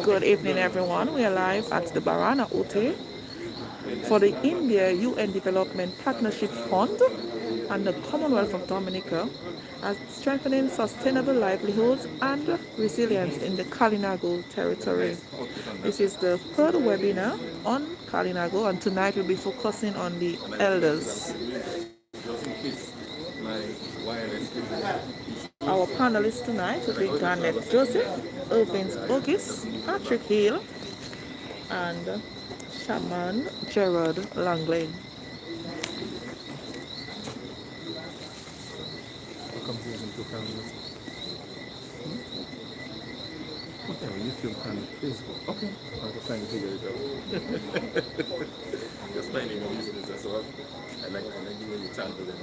Good evening, everyone. We are live at the Barana Hotel for the India UN Development Partnership Fund and the Commonwealth of Dominica as strengthening sustainable livelihoods and resilience in the Kalinago territory. This is the third webinar on Kalinago, and tonight we'll be focusing on the elders. Our panelists tonight will be Garnet Joseph, Irvins Ogis, Patrick Hill, and Shaman Gerard Langley. Okay, YouTube and Facebook. Okay. I'm just trying to figure it out. Just finding the business as well. I like the way you tangle them.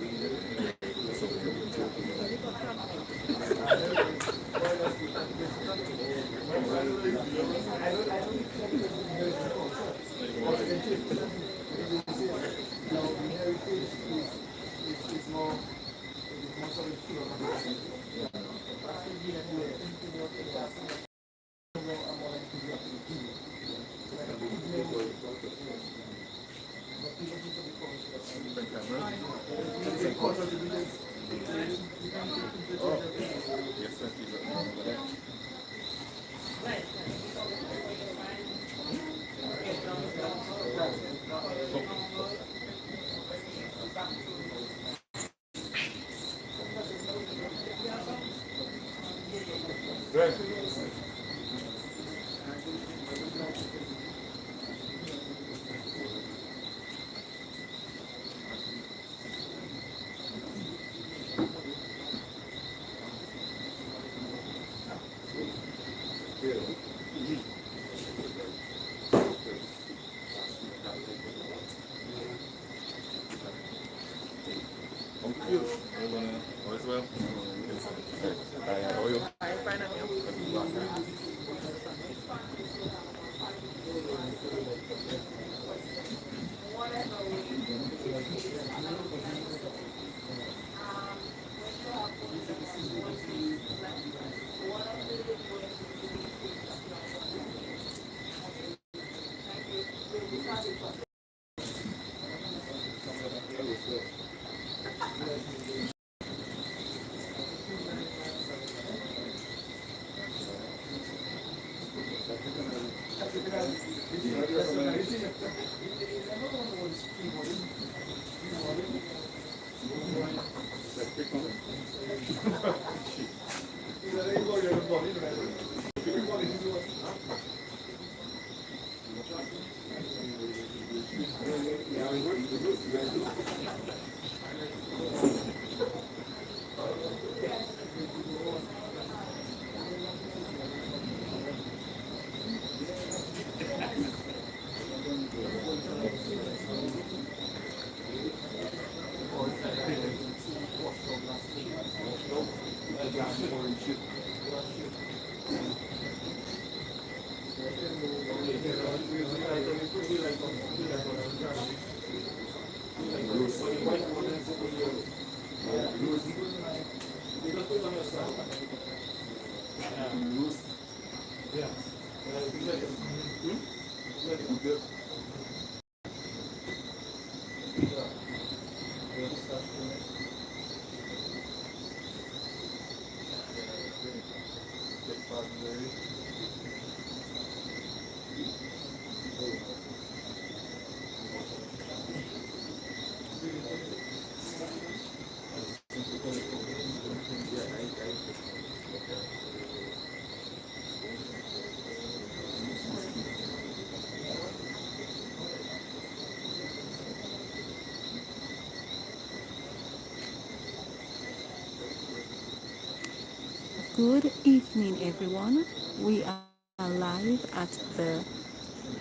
Good evening, everyone. We are live at the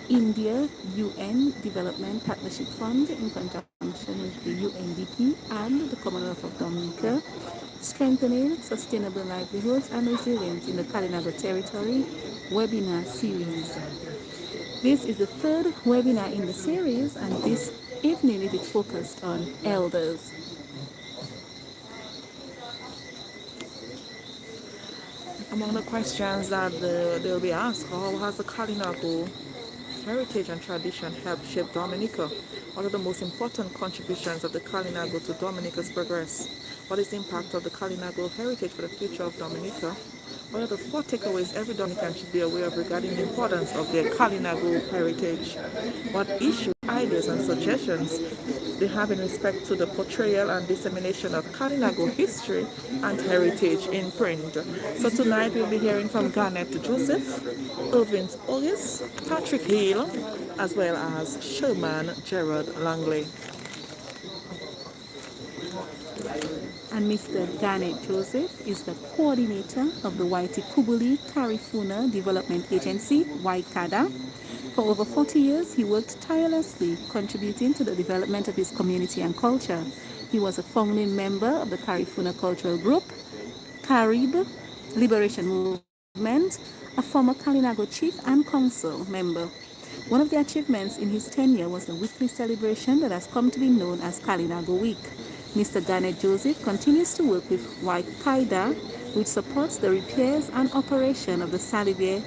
India UN Development Partnership Fund in conjunction with the UNDP and the Commonwealth of Dominica, strengthening sustainable livelihoods and resilience in the Kalinago territory webinar series. This is the third webinar in the series, and this evening it is focused on elders. Among the questions that they'll be asked, how has the Kalinago heritage and tradition helped shape Dominica? What are the most important contributions of the Kalinago to Dominica's progress? What is the impact of the Kalinago heritage for the future of Dominica? What are the 4 takeaways every Dominican should be aware of regarding the importance of their Kalinago heritage? What issues, ideas, and suggestions they have in respect to the portrayal and dissemination of Kalinago history and heritage in print? So tonight we'll be hearing from Garnet Joseph, Irving August, Patrick Hill, as well as Sherman Gerard Langley. And Mr. Garnet Joseph is the coordinator of the Waiti Kubuli Karifuna Development Agency, WAICADA. For over 40 years, he worked tirelessly, contributing to the development of his community and culture. He was a founding member of the Karifuna Cultural Group, Carib Liberation Movement, a former Kalinago chief and council member. One of the achievements in his tenure was the weekly celebration that has come to be known as Kalinago Week. Mr. Garnet Joseph continues to work with WAICADA, which supports the repairs and operation of the Salivier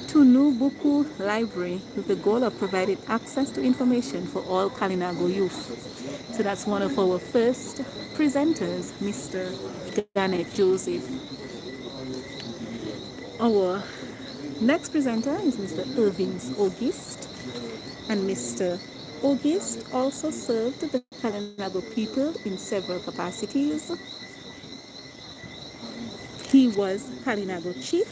Tunubuku Library with the goal of providing access to information for all Kalinago youth. So that's one of our first presenters, Mr. Garnet Joseph. Our next presenter is Mr. Irving August, and Mr. August also served the Kalinago people in several capacities. He was Kalinago chief,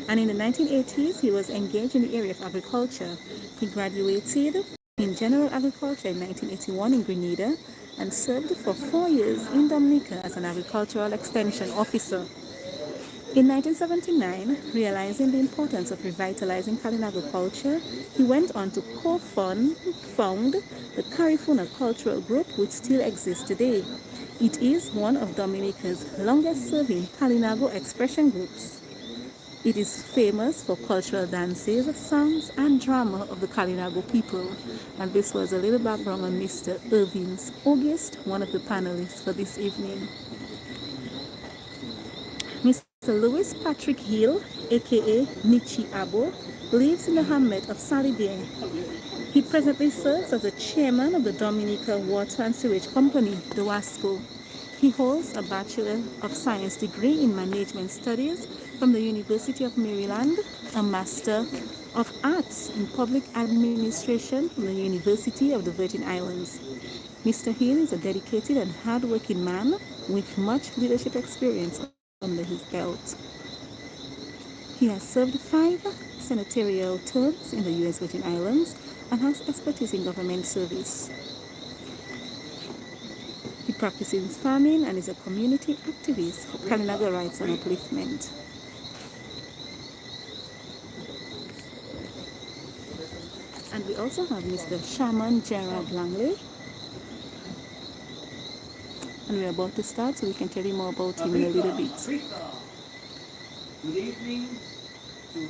and in the 1980s he was engaged in the area of agriculture. He graduated in general agriculture in 1981 in Grenada and served for 4 years in Dominica as an agricultural extension officer. In 1979, realizing the importance of revitalizing Kalinago culture, he went on to found the Karifuna Cultural Group, which still exists today. It is one of Dominica's longest-serving Kalinago expression groups. It is famous for cultural dances, songs, and drama of the Kalinago people. And this was a little background on Mr. Irving August, one of the panelists for this evening. Mr. Louis Patrick Hill, aka Nichi Abo, lives in the hamlet of Salibier. He presently serves as the chairman of the Dominica Water and Sewage Company, the WASCO. He holds a Bachelor of Science degree in Management Studies from the University of Maryland, a Master of Arts in Public Administration from the University of the Virgin Islands. Mr. Hill is a dedicated and hard-working man with much leadership experience under his belt. He has served 5 senatorial terms in the U.S. Virgin Islands and has expertise in government service. He practices farming and is a community activist for Kalinago rights and upliftment. And we also have Mr. Sherman Gerard Langley. And we're about to start, so we can tell you more about him in a little bit. Good evening to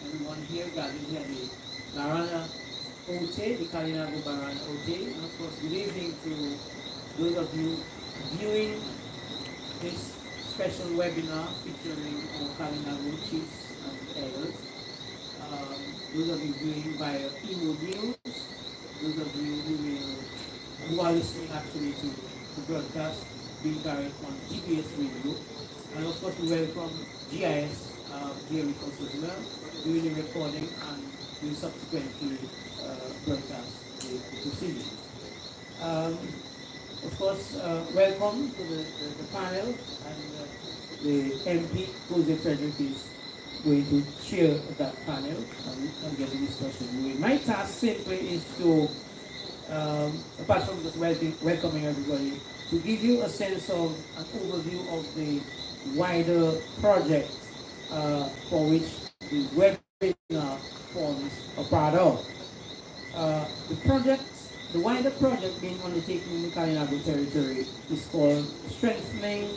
everyone here gathered here at the Barana Ote, the Kalinago Barana Ote, and of course good evening to those of you viewing this special webinar featuring our Kalinago chiefs and elders. Those of you viewing via Emonews, those of you who are listening actually to the broadcast being carried on GPS radio, and of course we welcome GIS here with us as well, doing the recording and we subsequently broadcast the proceedings. Of course, welcome to the panel, and the MP, Jose Frederick, is going to chair that panel and get the discussion going. My task simply is to, apart from just welcoming everybody, to give you a sense of an overview of the wider project for which the webinar forms a part of. The wider project being undertaken in the Kalinago territory is called Strengthening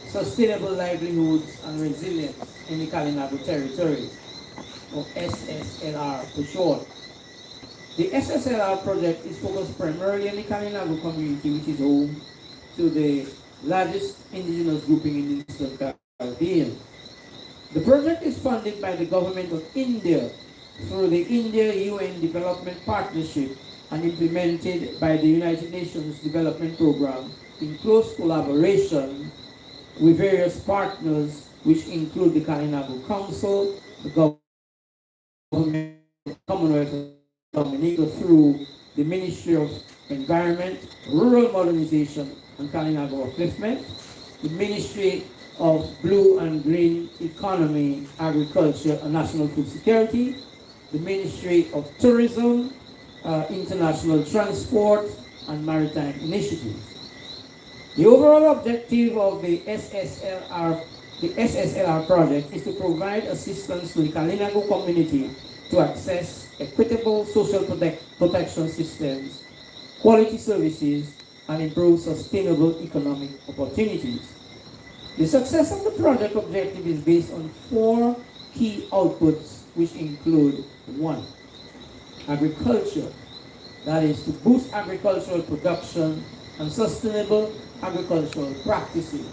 Sustainable Livelihoods and Resilience in the Kalinago territory, or SSLR for short. The SSLR project is focused primarily on the Kalinago community, which is home to the largest indigenous grouping in the Eastern Caribbean. The project is funded by the government of India through the India-UN Development Partnership and implemented by the United Nations Development Programme in close collaboration with various partners, which include the Kalinago Council, the government, Commonwealth of Dominica through the Ministry of Environment, Rural Modernization and Kalinago Upliftment, the Ministry of Blue and Green Economy, Agriculture and National Food Security, the Ministry of Tourism, International Transport and Maritime Initiatives. The overall objective of the SSLR project is to provide assistance to the Kalinago community to access equitable social protection systems, quality services, and improve sustainable economic opportunities. The success of the project objective is based on 4 key outputs, which include 1. Agriculture, that is to boost agricultural production and sustainable agricultural practices.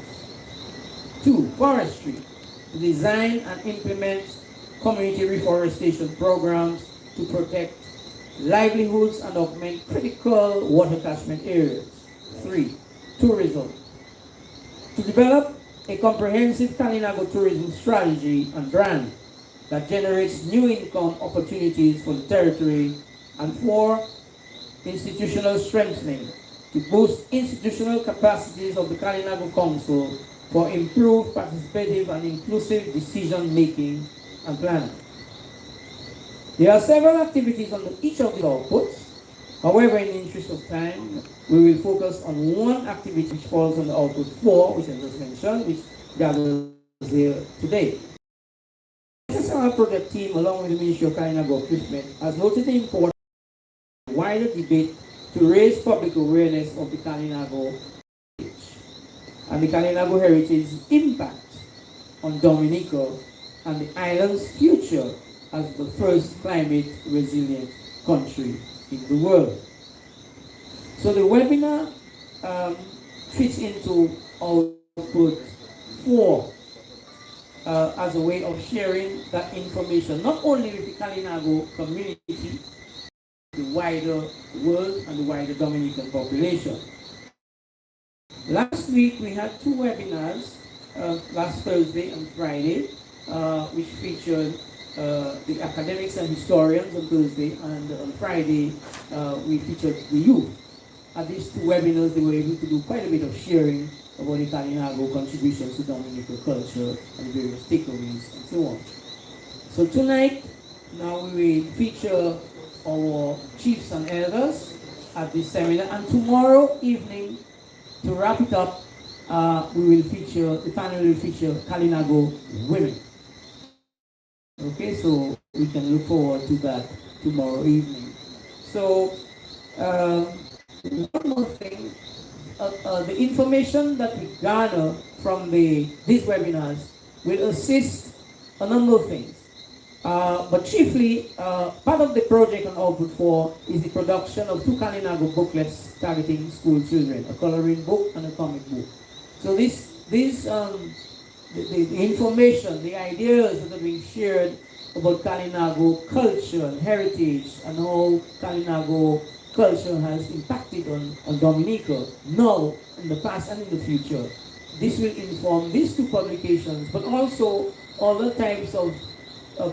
2. Forestry, to design and implement community reforestation programs to protect livelihoods and augment critical water catchment areas. 3. Tourism, to develop a comprehensive Kalinago tourism strategy and brand that generates new income opportunities for the territory. And 4. Institutional strengthening, to boost institutional capacities of the Kalinago Council for improved participative and inclusive decision-making and planning. There are several activities under each of the outputs. However, in the interest of time, we will focus on one activity which falls on the output 4, which I just mentioned, which gathers here today. The SSLR project team, along with the Ministry of Kalinago Upliftment, has noted the importance of wider debate to raise public awareness of the Kalinago heritage and the Kalinago heritage's impact on Dominica and the island's future as the first climate resilient country in the world. So the webinar fits into output 4 as a way of sharing that information, not only with the Kalinago community, the wider world and the wider Dominican population. Last week we had 2 webinars, last Thursday and Friday, which featured the academics and historians on Thursday, and on Friday we featured the youth. At these 2 webinars they were able to do quite a bit of sharing about the Kalinago contributions to Dominican culture and various takeaways and so on. So tonight, now we will feature our chiefs and elders at this seminar, and tomorrow evening, to wrap it up, the panel will feature Kalinago women. Okay, so we can look forward to that tomorrow evening. So, one more thing, the information that we garner from these webinars will assist a number of things. But chiefly, part of the project on Output 4 is the production of 2 Kalinago booklets targeting school children, a coloring book and a comic book. So the information, the ideas that are being shared about Kalinago culture and heritage and how Kalinago culture has impacted on Dominica now, in the past and in the future. This will inform these 2 publications, but also other types of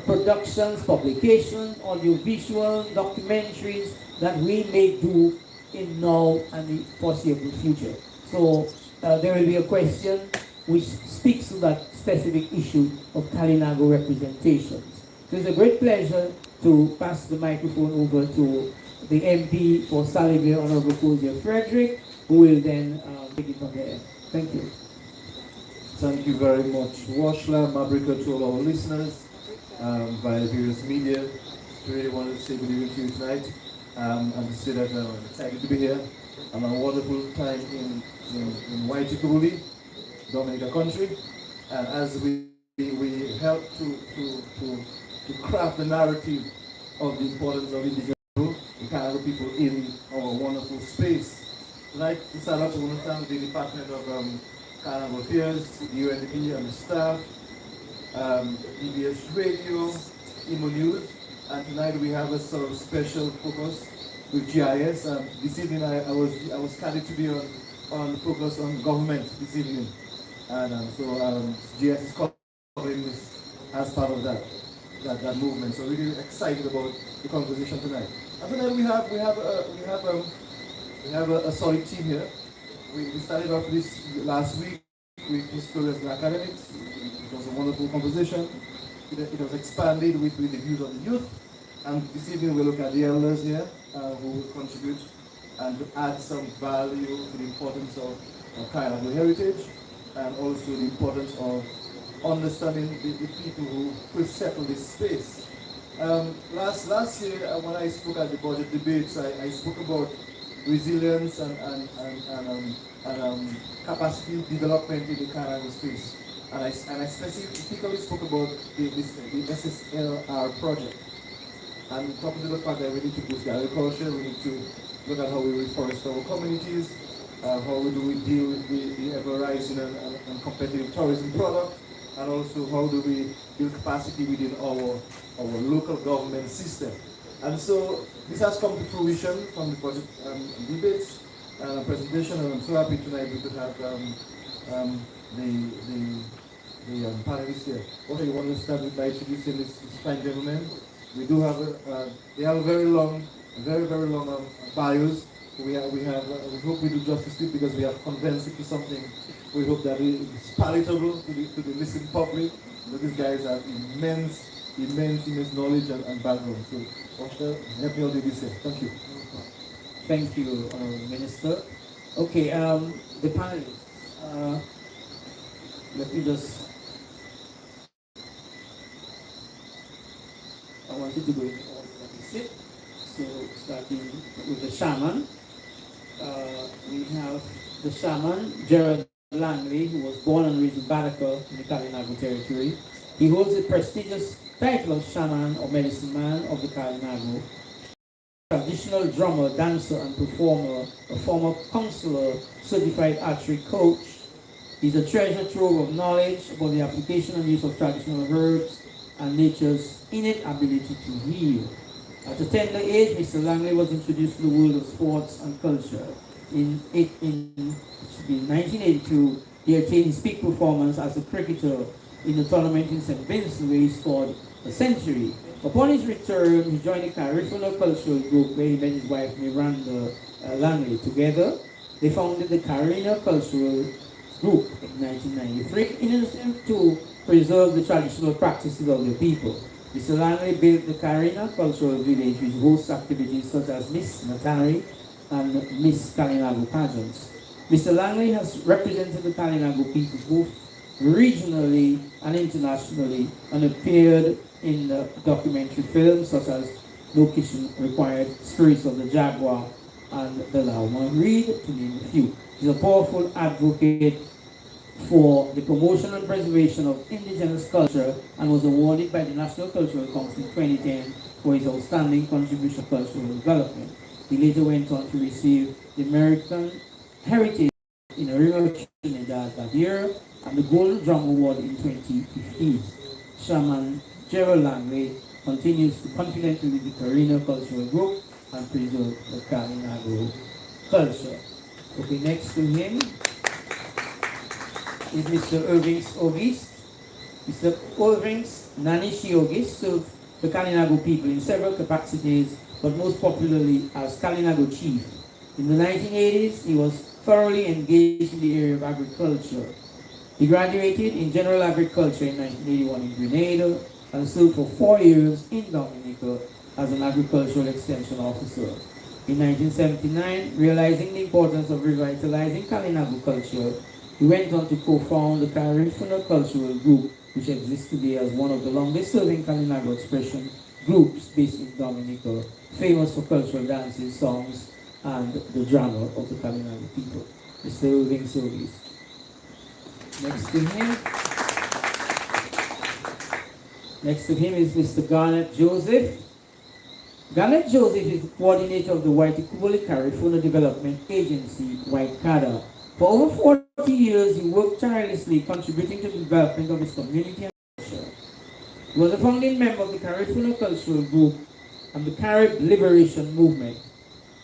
productions, publications, audiovisual, documentaries that we may do in now and the foreseeable future. So there will be a question which speaks to that specific issue of Kalinago representations. So it's a great pleasure to pass the microphone over to the MP for Salivia, Honorable Kozia Frederick, who will then take it from there. Thank you. Thank you very much, Washla, Mabrika, to all our listeners via various media. I really wanted to say good evening to you tonight and to say that I'm excited to be here. I'm a wonderful time in Waitikubuli, Dominica country, and as we help to craft the narrative of the importance of indigenous people, the Kalinago people in our wonderful space. Tonight, to start off, I want to thank the Department of Kalinago Affairs, the UNDP and the staff, DBS Radio, Emonews, and tonight we have a sort of special focus with GIS. This evening I was carried to be on focus on government this evening, and so GIS is covering this as part of that movement. So really excited about the conversation tonight. And tonight we have a solid team here. We started off this last week with historians and academics. It was a wonderful conversation. It was expanded with the views of the youth. And this evening we'll look at the elders here who will contribute and add some value to the importance of Kalinago heritage and also the importance of understanding the people who will settle this space. Last year when I spoke at the budget debates, I spoke about resilience and capacity development in the Kalinago space. And I specifically spoke about the SSLR project. And talking to the fact that we need to boost the agriculture, we need to look at how we reforest our communities, how do we deal with the ever-rising and competitive tourism product, and also how do we build capacity within our local government system. And so this has come to fruition from the budget debates and presentation, and I'm so happy tonight we could have the panelists here. Okay, you want to start by introducing this fine gentleman? We do have they have a very long bios. We hope we do justice to it because we have condensed it to something. We hope that it is palatable to the listening public. But these guys have immense knowledge and background. So, Oscar, help me out with this here. Thank you. Thank you, Minister. Okay, the panelists. Let me just. I wanted to go in order that we sit. So, starting with the shaman. We have the shaman, Gerald Langley, who was born and raised in Baraka in the Kalinago territory. He holds the prestigious title of shaman or medicine man of the Kalinago. Traditional drummer, dancer, and performer, a former counselor, certified archery coach. He's a treasure trove of knowledge about the application and use of traditional herbs and nature's innate ability to heal. At a tender age, Mr. Langley was introduced to the world of sports and culture. In 1982, he attained his peak performance as a cricketer in the tournament in St. Vincent, where he scored a century. Upon his return, he joined the Carifuna Cultural Group, where he met his wife Miranda Langley. Together, they founded the Carina Cultural Group in 1993 in an attempt to preserve the traditional practices of the people. Mr. Langley built the Carina Cultural Village, which hosts activities such as Miss Natari and Miss Kalinago pageants. Mr. Langley has represented the Kalinago people both regionally and internationally and appeared in the documentary films such as No Kitchen Required, Spirits of the Jaguar, and The Lauman Reed, to name a few. He's a powerful advocate for the promotion and preservation of indigenous culture and was awarded by the National Cultural Council in 2010 for his outstanding contribution to cultural development. He later went on to receive the American Heritage in Arima, Trinidad that year and the Golden Drum Award in 2015. Shaman Gerald Langley continues to confidently lead the Carina Cultural Group and preserve the Kalinago culture. Okay, next to him is Mr. Irvings August. Mr. Irvings Nanishi August served the Kalinago people in several capacities, but most popularly as Kalinago chief. In the 1980s, he was thoroughly engaged in the area of agriculture. He graduated in general agriculture in 1981 in Grenada and served for 4 years in Dominica as an agricultural extension officer. In 1979, realizing the importance of revitalizing Kalinago culture, He went on to co-found the Carifuna Cultural Group, which exists today as one of the longest-serving Kalinago expression groups based in Dominica, famous for cultural dances, songs, and the drama of the Kalinago people. Mr. Irving Silvies. Next to him is Mr. Garnet Joseph. Garnet Joseph is the coordinator of the Waitikubuli Carifuna Development Agency, Waikada. For over 40 years, he worked tirelessly contributing to the development of his community and culture. He was a founding member of the Carifuna Cultural Group and the Carib Liberation Movement,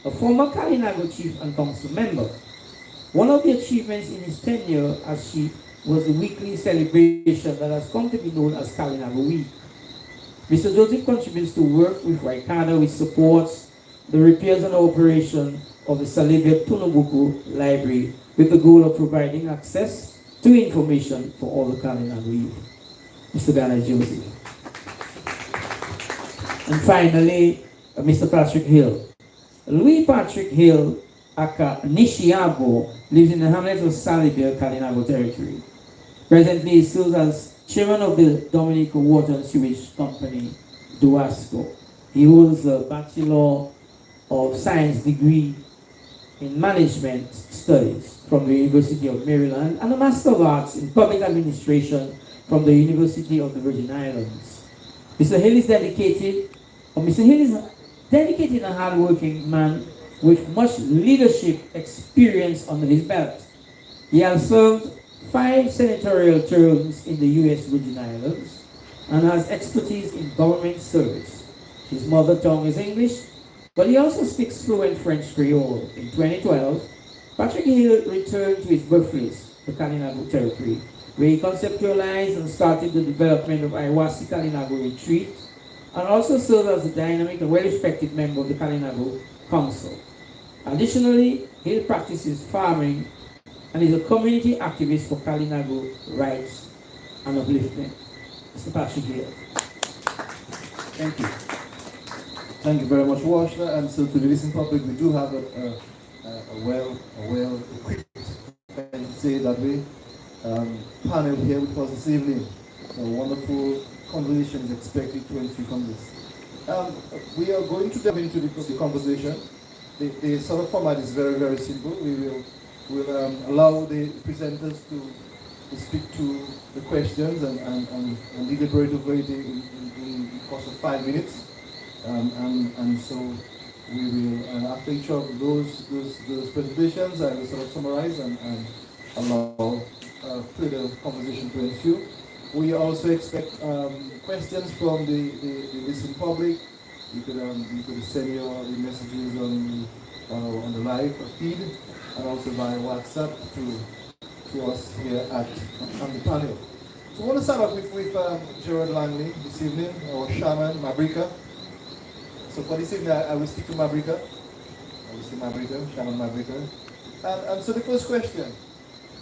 a former Kalinago chief and council member. One of the achievements in his tenure as chief was the weekly celebration that has come to be known as Kalinago Week. Mr. Joseph contributes to work with Waikada, which supports the repairs and operation of the Salibia Tunubuku Library with the goal of providing access to information for all the Kalinago youth. Mr. Garnet Joseph. And finally, Mr. Patrick Hill. Louis Patrick Hill aka Nishiabo lives in the hamlet of Salibia, Kalinago territory. Presently, he serves as chairman of the Dominica Water and Sewage Company, DOASCO. He holds a Bachelor of Science degree in Management Studies from the University of Maryland and a Master of Arts in Public Administration from the University of the Virgin Islands. Mr. Hill is dedicated and hardworking man with much leadership experience under his belt. He has served 5 senatorial terms in the U.S. Virgin Islands and has expertise in government service. His mother tongue is English, but he also speaks fluent French Creole. In 2012, Patrick Hill returned to his birthplace, the Kalinago territory, where he conceptualized and started the development of Iwasi Kalinago Retreat, and also served as a dynamic and well-respected member of the Kalinago Council. Additionally, Hill practices farming and is a community activist for Kalinago rights and upliftment. Mr. Patrick Hill. Thank you. Thank you very much, Washler. And so to the listening public, we do have a well-equipped, I can say it that way, panel here with us this evening. So a wonderful conversation is expected to ensue from this. We are going to delve into the conversation. The sort of format is very, very simple. We'll allow the presenters to speak to the questions and deliberate over it in the course of 5 minutes. And so we will, after each of those presentations, I will sort of summarize and allow further conversation to ensue. We also expect questions from the listening public. You could send your messages on the live feed and also via WhatsApp to us here on the panel. So I want to start off with Gerard Langley this evening, our shaman, Mabrika. So for this evening, I will stick to Mabrika. Shaman Mabrika. And so the first question,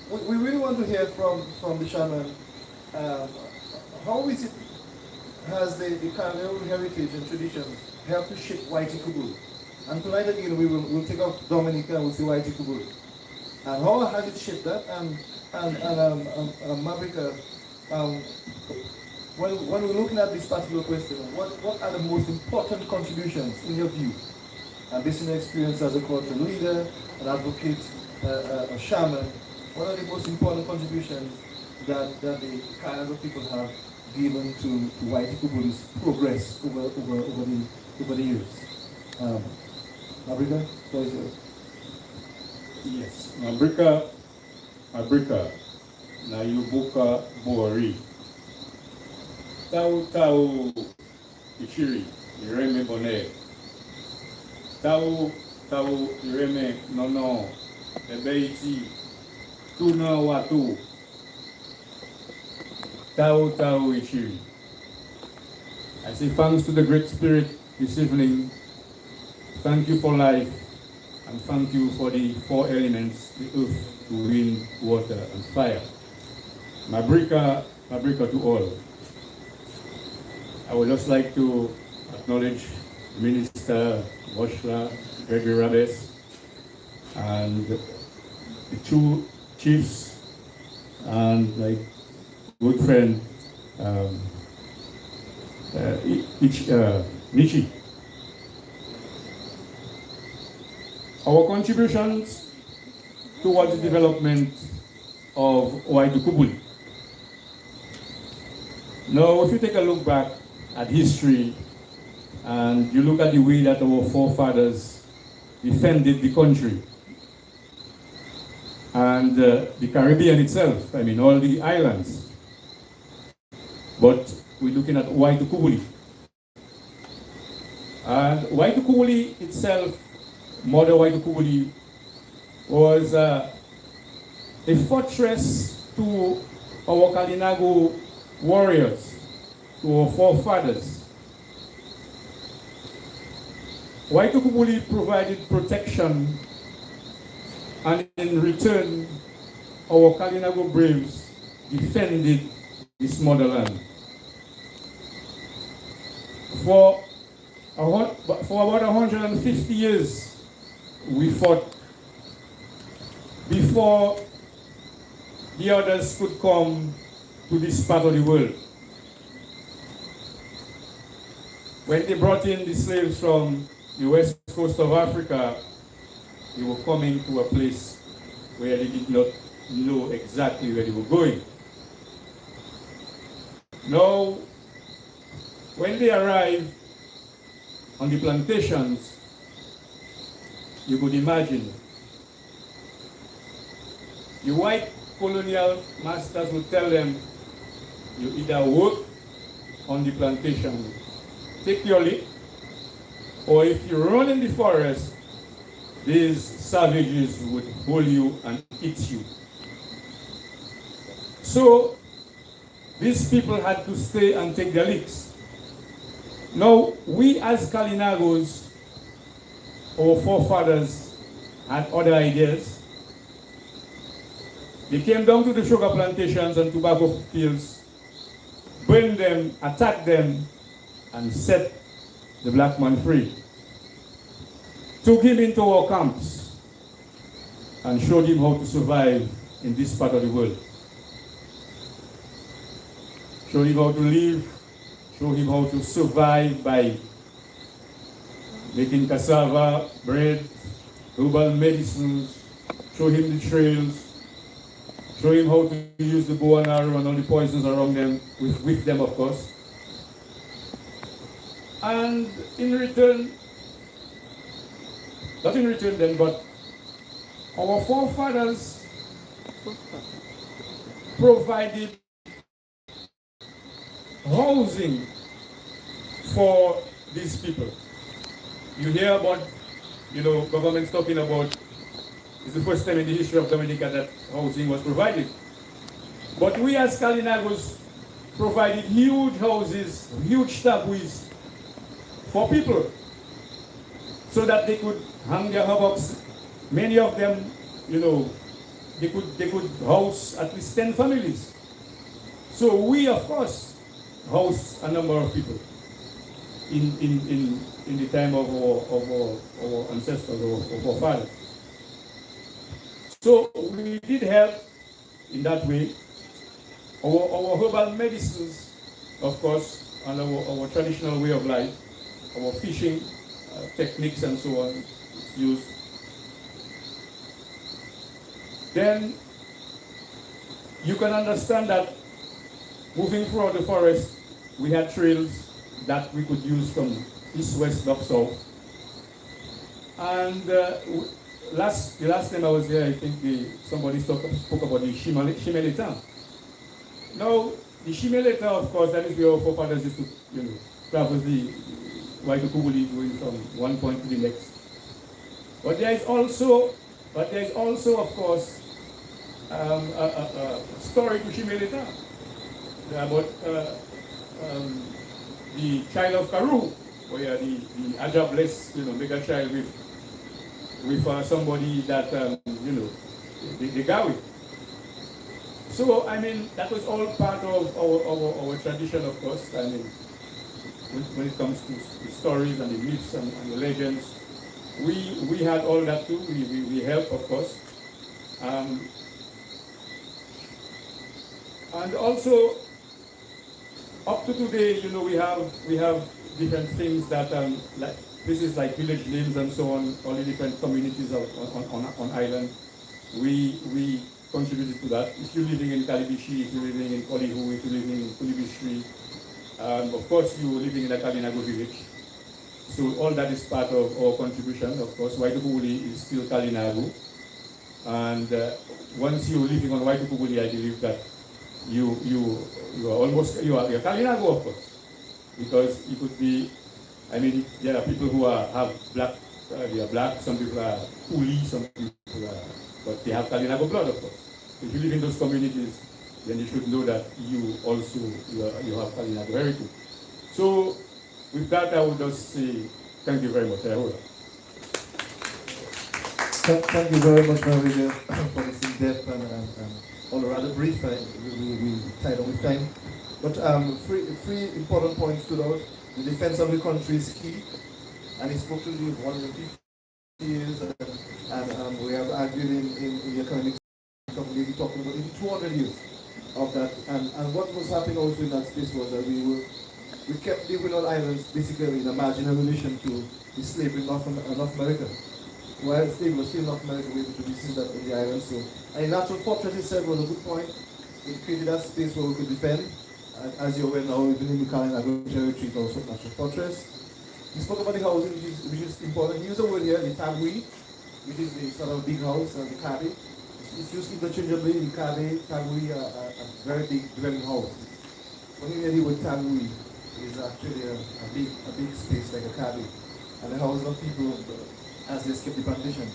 we really want to hear from the shaman, how is it, has the Kalinago heritage and traditions helped to shape Waitikubuli? And tonight again, we'll take off Dominica and we'll see Waitikubuli. And how has it shaped that? And Mabrika, when we're looking at this particular question, what are the most important contributions in your view? And based on your experience as a cultural leader, an advocate, a shaman, what are the most important contributions that the Kalinago people have given to Waitikubuli's progress over the years? Mabrika, what is yours? Yes, Mabrika, na yubuka bori. Tau ichiri, ireme bone. Tau ireme nono, ebeiti, tuna watu. Tau ichiri. I say thanks to the Great Spirit this evening. Thank you for life, and thank you for the 4 elements, the earth, the wind, water, and fire. Mabrika to all. I would just like to acknowledge Minister Washla, Gregory Rabes, and the 2 chiefs and my good friend Nichi. Our contributions towards the development of Waitukubuli. Now, if you take a look back at history and you look at the way that our forefathers defended the country and the Caribbean itself, I mean all the islands, but we're looking at Waitukubuli. And Waitukubuli itself, Mother Waitukubuli, was a fortress to our Kalinago warriors, to our forefathers. Waitukubuli provided protection, and in return, our Kalinago braves defended this motherland. For about 150 years, we fought before the others could come to this part of the world. When they brought in the slaves from the west coast of Africa, they were coming to a place where they did not know exactly where they were going. Now, when they arrived on the plantations, you could imagine the white colonial masters would tell them, you either work on the plantation, take your lick, or if you run in the forest, these savages would hold you and eat you. So these people had to stay and take their licks. Now, we as Kalinagos, our forefathers had other ideas. They came down to the sugar plantations and tobacco fields, burned them, attacked them, and set the black man free. Took him into our camps and showed him how to survive in this part of the world. Showed him how to live, showed him how to survive by making cassava, bread, herbal medicines, show him the trails, show him how to use the bow and arrow and all the poisons around them, with them of course. And in return, not in return then, but our forefathers provided housing for these people. You hear about, governments talking about, it's the first time in the history of Dominica that housing was provided. But we as Kalinagos provided huge houses, huge tabuis for people so that they could hang their hammocks. Many of them, they could house at least 10 families. So we, of course, house a number of people in the time of our ancestors, of our fathers. So we did help in that way. Our herbal medicines, of course, and our traditional way of life, our fishing techniques and so on, is used. Then you can understand that moving throughout the forest, we had trails that we could use from east, west, north, south. And the last time I was there, I think somebody spoke about the Shimeleta. Now, the Shimeleta, of course, that is where our forefathers used to, traverse the Waitukubuli going from one point to the next. But there is also, of course, a story to Shimeleta about the child of Karu, where the Ajabless, make a child with somebody that, they got with. So, I mean, that was all part of our tradition, of course. I mean, when it comes to the stories and the myths and the legends, we had all that too. We helped, of course. And also, up to today, you know, we have different things that like places like village names and so on, all the different communities on island. We contributed to that. If you're living in Kalibishi, if you're living in Kolihu, if you're living in Kulibishri, of course you're living in a Kalinago village. So all that is part of our contribution. Of course, Waitukubuli is still Kalinago. And once you're living on Waitukubuli, I believe that you are Kalinago, of course. Because it could be, I mean, there are people who have black, they are black, some people are Uli, some people are, but they have Kalinago blood, of course. If you live in those communities, then you should know that you also, you have Kalinago heritage. So, with that, I would just say, thank you very much. Thank you very much, Maria, for this in-depth and or rather brief. We tied on with time. But three important points stood out. The defense of the country is key, and he spoke to the 150 years, and we have argued in the economic community talking about even 200 years of that. And what was happening also in that space was that we kept the Willow Islands basically in a marginal relation to the slavery in North America. While slavery was still in North America, we introduced that in the islands. So, and the natural fortress, he said, was a good point. It created that space where we could defend. As you're aware now, we've been in the Kalinago territory, also natural fortress. He spoke about the housing, which is important. He used a word here, the tabui, which is the sort of big house, and the kabe. It's used interchangeably. The kabe, tabui, a very big dwelling house. When you with tabui, is actually a big space like a kabe, and the housing of people as they escape the plantation.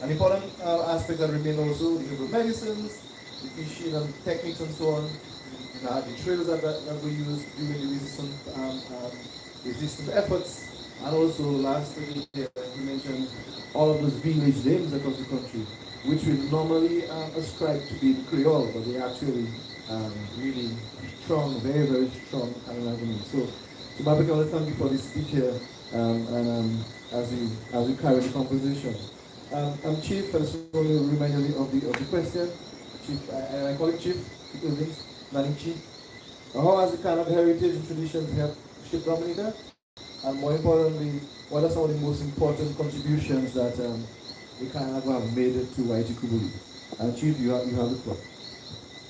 An important aspect that remain also the herbal medicines, the fishing and techniques and so on. The trails that we use during the resistance efforts, and also lastly, he mentioned all of those village names across the country, which we normally ascribe to be Creole, but they actually really strong, very, very strong Kalinago names. So Babak, I want to thank you for this speech here, and as we carry the conversation. Chief, I just want to remind you of the question. Chief, I call him Chief, Chief. How has the kind of heritage and traditions helped shape Dominica? And more importantly, what are some of the most important contributions that the Kalinago have made to Waitukubuli? Chief, you have the floor.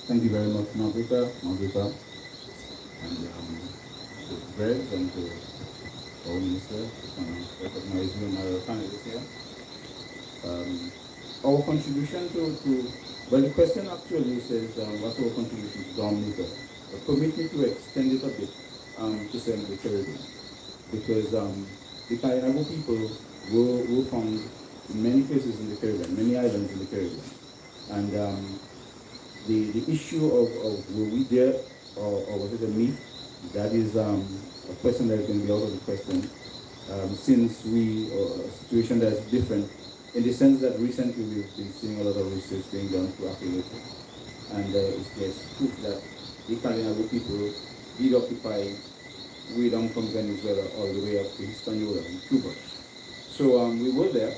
Thank you very much, Margarita, and to Greg and to our minister, recognize you and our panelists here. Our contribution to well, the question actually says, what's our contribution to Dominica? But permit me to extend it a bit to say the Caribbean. Because the Kalinago people were found in many places in the Caribbean, many islands in the Caribbean. And the issue of were we there or was it a myth? That is a question that is going to be out of the question. Since a situation that is different, in the sense that recently we've been seeing a lot of research being done through archaeology. And there's proof that the Kalinago people did occupy way down from Venezuela all the way up to Hispaniola in Cuba. So we were there,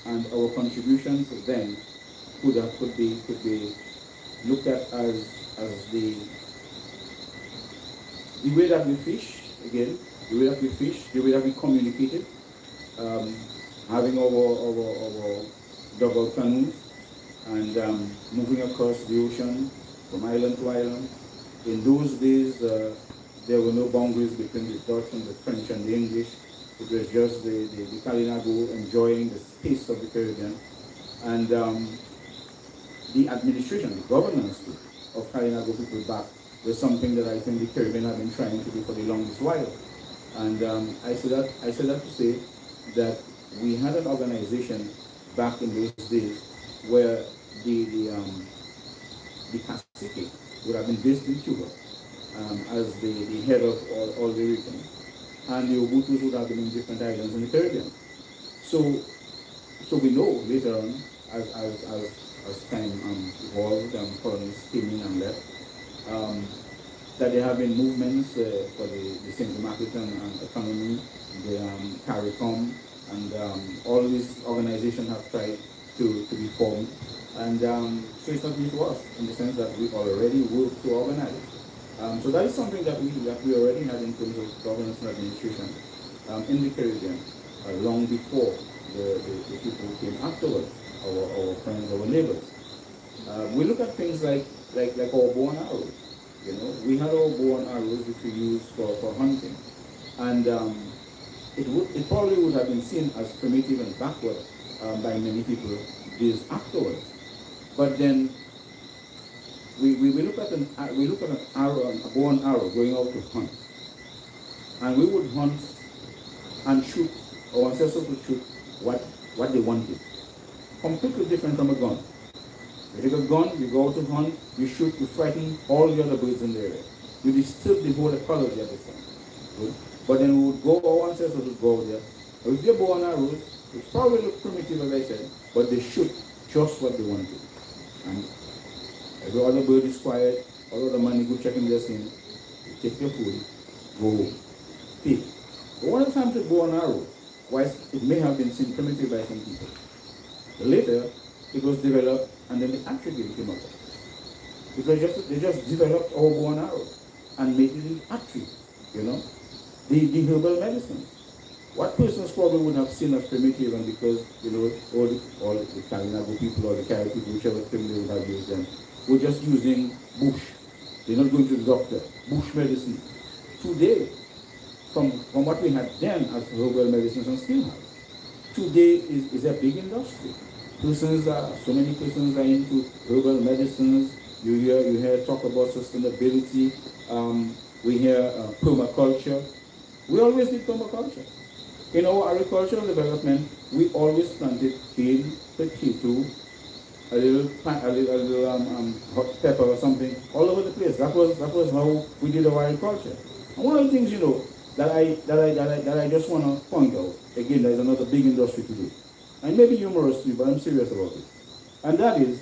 and our contributions then could be looked at as the way that we fish, again, the way that we fish, the way that we communicated, having our dugout canoes and moving across the ocean from island to island. In those days, there were no boundaries between the Dutch and the French and the English. It was just the Kalinago enjoying the space of the Caribbean. And the administration, the governance of Kalinago people back was something that I think the Caribbean have been trying to do for the longest while. And I say that to say that we had an organization back in those days where the cacique would have been based in Cuba as the head of all the region, and the Obutus would have been in different islands in the Caribbean. So we know later on, as time evolved and colonies came in and left, that there have been movements for the single market and economy, the CARICOM, and all these organizations have tried to be formed And so it's not new to us in the sense that we already work to organize. So that is something that we already had in terms of governance and administration in the Caribbean long before the people who came afterwards, our friends, our neighbors. We look at things like our bow and arrows. You know, we had our bow and arrows which we used for hunting, and it probably would have been seen as primitive and backward by many people years afterwards. But then we look at an arrow, a bow and arrow going out to hunt, and we would hunt and shoot. Our ancestors would shoot what they wanted. Completely different from a gun. You take a gun, you go out to hunt, you shoot, you frighten all the other birds in the area. You disturb the whole ecology at this time. Good? But then we would go, our ancestors would go out there, and with their bow and arrows, it probably looked primitive as I said, but they shoot just what they wanted. And every other bird is quiet, all other man go check in their scene, you take your food, go home. Speak. But one of the times with bow and arrow, whilst it may have been seen primitive by some people, later it was developed and then the attribute came up. Because they just developed our bow and arrow and made it into archery, you know. The herbal medicines. What persons probably would have seen as primitive, and because, you know, all the Kalinago people or the Carib people, whichever thing they would have used them, were just using bush. They're not going to the doctor. Bush medicine. Today, from what we had then as herbal medicines and still have, today is a big industry. So many persons are into herbal medicines. You hear talk about sustainability. We hear permaculture. We always did permaculture. In our agricultural development, we always planted cane, potato, a little hot pepper or something all over the place. That was how we did our agriculture. And one of the things, you know, that I just want to point out, again, there's another big industry to do. And maybe humorous too, but I'm serious about it. And that is,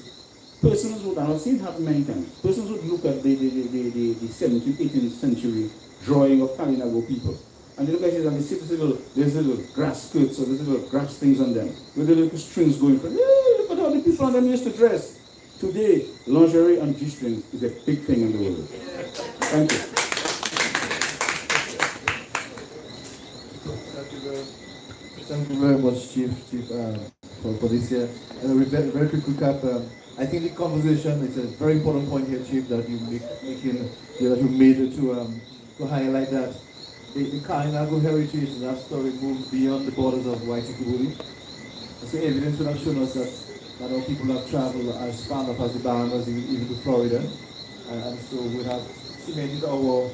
persons would, and I've seen it happen many times, persons would look at the 17th, 18th century drawing of Kalinago people. And they look at it and they see there's little grass skirts or there's little grass things on them, with the little strings going from, hey, look at how the people on them used to dress. Today, lingerie and G-strings is a big thing in the world. Thank you. Thank you very much, Chief, for this year. And a very quick recap. I think the conversation is a very important point here, Chief, that you made to highlight that the Kalinago heritage and that story moves beyond the borders of Whitey Kubuli. So evidence would have shown us that our people have traveled as far up as the Bahamas, even to Florida, and so we have cemented our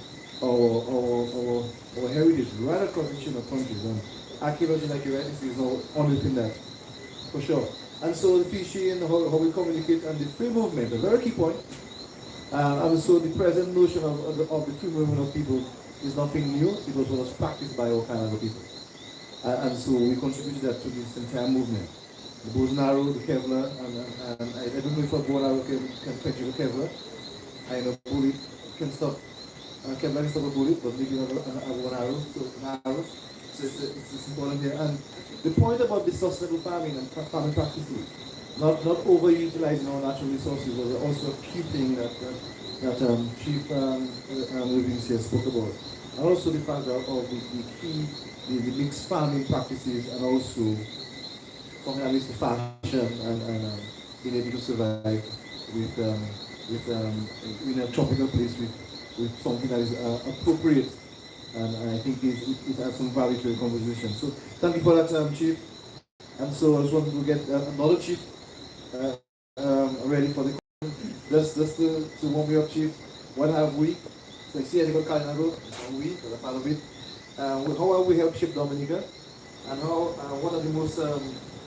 heritage right across the chain of countries. And archaeology, like you rightly say, is only thing that, for sure. And so the fishing, how we communicate, and the free movement, a very key point. And so the present notion of the free movement of people is nothing new. It was practiced by all kinds of people. And so we contributed that to this entire movement. The bows and arrow, the Kevlar, and I don't know if a bow and arrow can fetch you a Kevlar. I know a bullet can stop, Kevlar can stop a bullet, but maybe not a bow and arrow, so it's important here. And the point about the sustainable farming and farming practices, not overutilizing our natural resources, was also a key thing that Chief Livings here spoke about. And also the fact of the mixed farming practices, and also something that leads to fashion and being able to survive in a tropical place with something that is appropriate. And I think it adds some value to the conversation. So thank you for that, Chief. And so I just want to get another Chief ready for the just to warm you up, Chief. What have we? So I see I got Kalinago, and we, as a part of it. How have we helped shape Dominica? And what are the most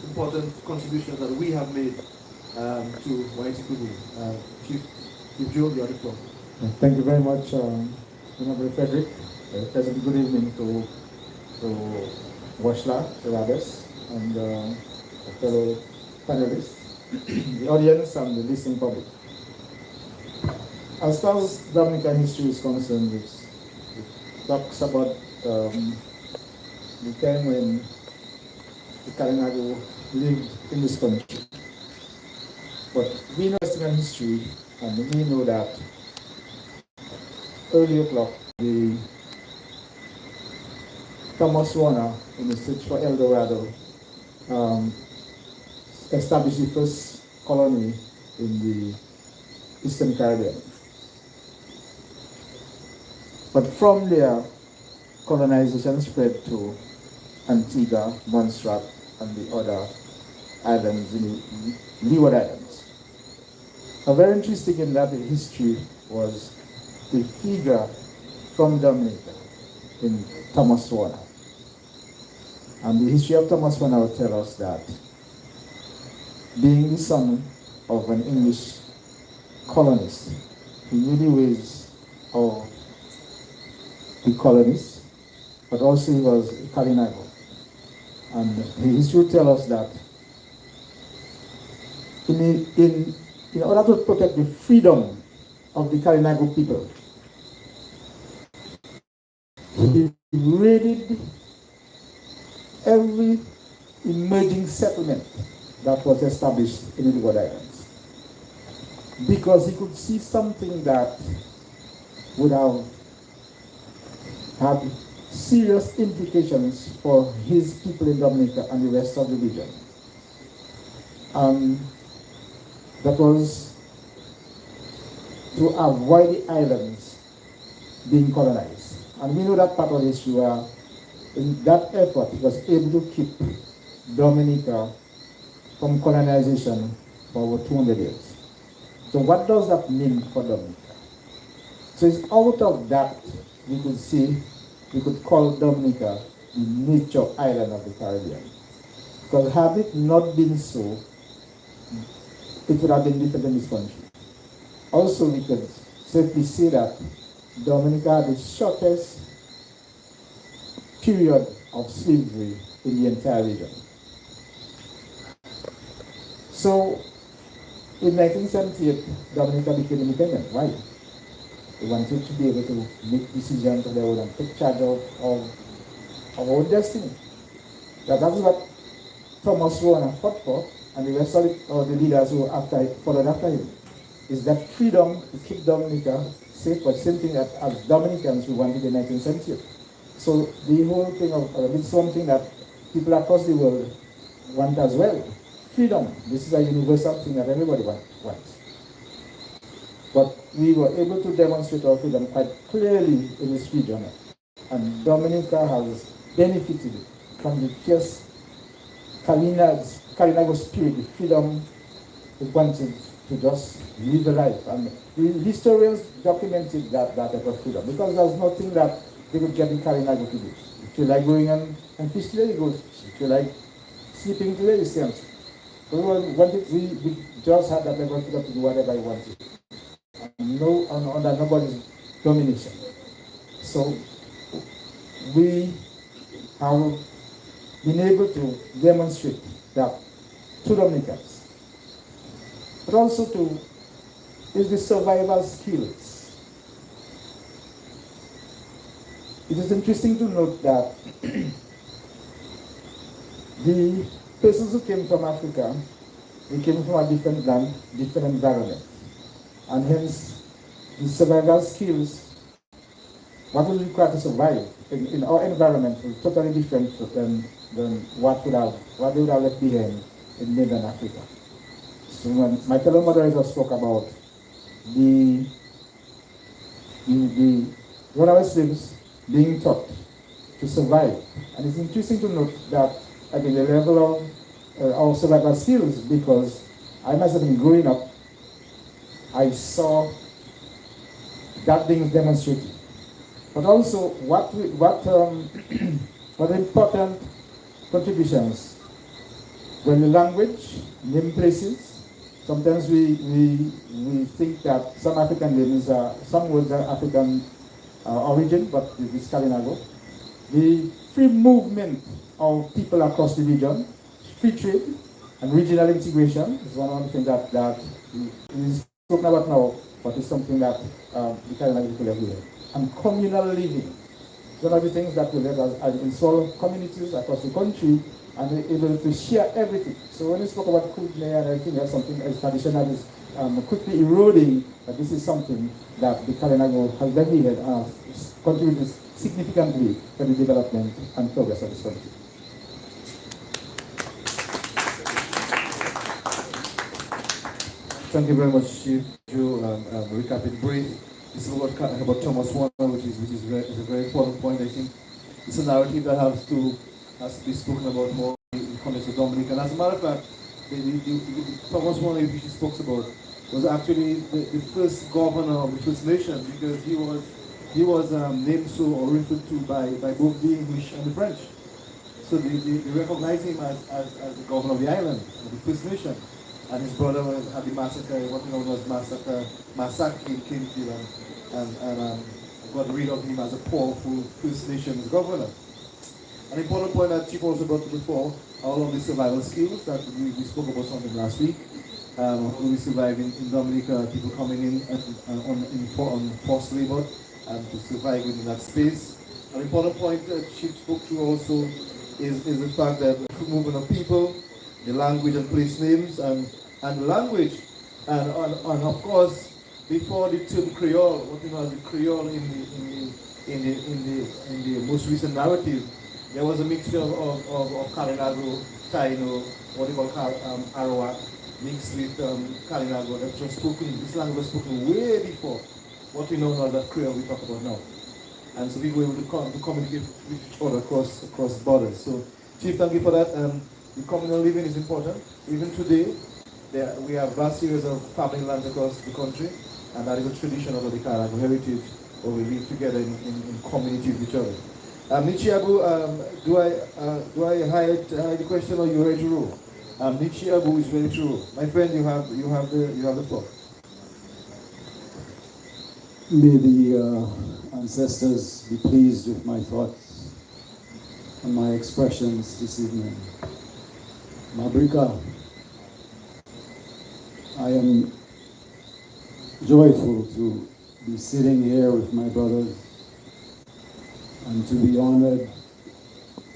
important contributions that we have made to Whitey Kubuli? Chief Joe, you have the floor. Thank you very much, Honorable Frederick. Pleasant good evening to Washla, Serabes, and the fellow panelists, the audience, and the listening public. As far as Dominican history is concerned, it talks about the time when the Kalinago lived in this country. But we know in history, and we know that early o'clock, the Tomoswana in the search for El Dorado established the first colony in the Eastern Caribbean. But from there, colonization spread to Antigua, Montserrat, and the other islands in the Leeward Islands. So very interesting in that history was the figure from Dominica in Tomoswana. And the history of Tomoswana will tell us that being the son of an English colonist, he knew the ways of the colonists, but also he was a Kalinago. And the history will tell us that in order to protect the freedom of the Kalinago people, he raided every emerging settlement that was established in the Leeward Islands, because he could see something that would have had serious implications for his people in Dominica and the rest of the region. That was to avoid the islands being colonized. And we know that part of the history where in that effort he was able to keep Dominica from colonization for over 200 years. So what does that mean for Dominica? So it's out of that we could see, we could call Dominica the nature island of the Caribbean. Because had it not been so, it would have been different in this country. Also, we could safely say that Dominica had the shortest period of slavery in the entire region. So, in 1978, Dominica became independent. Why? They wanted to be able to make decisions of their own and take charge of our own destiny. That's what Tomoswana fought for, and the rest of the leaders who followed after him, is that freedom to keep Dominica safe, but same thing that as Dominicans we wanted in the 19th century. So the whole thing of it's something that people across the world want as well. Freedom. This is a universal thing that everybody wants. But we were able to demonstrate our freedom quite clearly in this region. And Dominica has benefited from the fierce Kalinago spirit, the freedom it wanted to just live a life. And the historians documented that type of freedom, because there's nothing that they could get in Kalinago to do. If you like going and fish today, you go fish. If you like sleeping today, you stay on sleep. We just had that level of freedom to do whatever we wanted. And under nobody's domination. So we have been able to demonstrate that to Dominicans, but also is the survival skills. It is interesting to note that the persons who came from Africa, they came from a different land, different environment, and hence the survival skills, what was required to survive in our environment was totally different than what they would have left behind in mainland Africa. So when my fellow moderators spoke about the runaway slaves being taught to survive, and it's interesting to note that again the level of our survival skills, because I myself, in growing up, I saw that being demonstrated. But also, what important contributions were the language, name places. Sometimes we think that some African names some words are African origin, but this Kalinago. The free movement of people across the region, free trade, and regional integration is one of the things that is spoken about now, but it's something that the Kalinago people have here. And communal living. One of the things that will let us install communities across the country and they're able to share everything. So when you spoke about Kootenai, and I think that's something as tradition that is quickly eroding, but this is something that the Kalinago has definitely contributed significantly to the development and progress of this country. Thank you very much, Chief. To recap it brief, this is about Tomoswana, which is a very important point. I think it's a narrative that has to be spoken about more in the context of Dominica. And as a matter of fact, the Tomoswana which he spoke about was actually the first governor of the First Nation, because he was named so or referred to by both the English and the French. So they recognized him as the governor of the island, of the First Nation. And his brother had the massacre, what we know was massacre in Kingfield, and got rid of him as a powerful First Nations governor. An important point that Chief also brought up before, all of the survival skills that we spoke about something last week. How do we survive in Dominica, people coming in on forced labor to survive within that space. An important point that Chief spoke to also is the fact that the movement of people, the language and place names, and language, and of course, before the term Creole, what you know as the Creole in the most recent narrative, there was a mixture of Kalinago, Taino, what they call Arawak, mixed with Kalinago. That was spoken. This language was spoken way before what we know now as that Creole we talk about now, and so people were able to communicate with each other across borders. So, Chief, thank you for that. The communal living is important. Even today, we have vast series of family lands across the country, and that is a tradition of the Kalinago heritage, where we live together in community with each other. Nichiabu, do I hide the question, or you ready to rule? Nichiabu is ready to rule. My friend, you have the floor. May the ancestors be pleased with my thoughts and my expressions this evening. Mabrika, I am joyful to be sitting here with my brothers and to be honored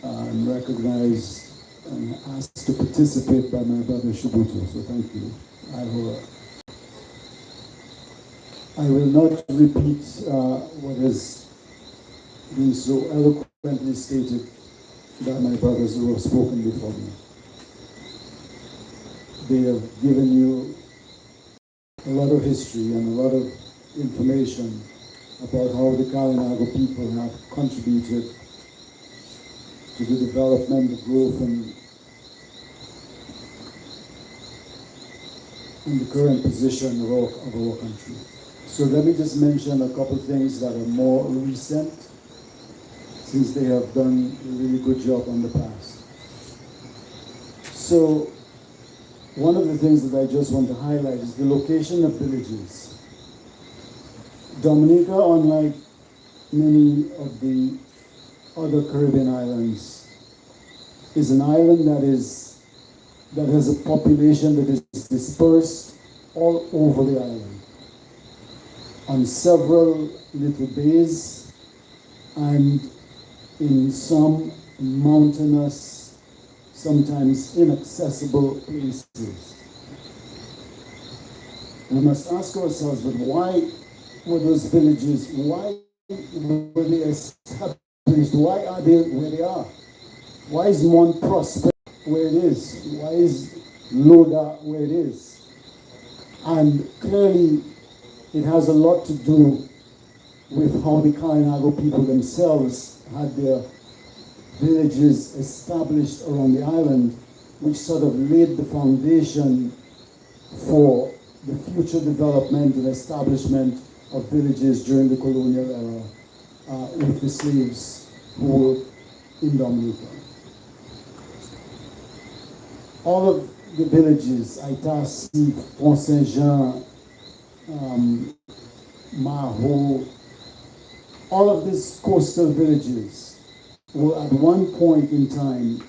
and recognized and asked to participate by my brother Shubutu. So thank you. I will not repeat what has been so eloquently stated by my brothers who have spoken before me. They have given you a lot of history and a lot of information about how the Kalinago people have contributed to the development, the growth, and the current position of our country. So let me just mention a couple of things that are more recent, since they have done a really good job on the past. So one of the things that I just want to highlight is the location of villages. Dominica, unlike many of the other Caribbean islands, is an island that has a population that is dispersed all over the island, on several little bays and in some mountainous, sometimes inaccessible places. We must ask ourselves, but why were those villages, why were they established? Why are they where they are? Why is Mont Prosper where it is? Why is Loda where it is? And clearly, it has a lot to do with how the Kalinago people themselves had their villages established around the island, which sort of laid the foundation for the future development and establishment of villages during the colonial era with the slaves who were in Dominica. All of the villages, Aitasi, Pont Saint-Jean, Maho, all of these coastal villages were at one point in time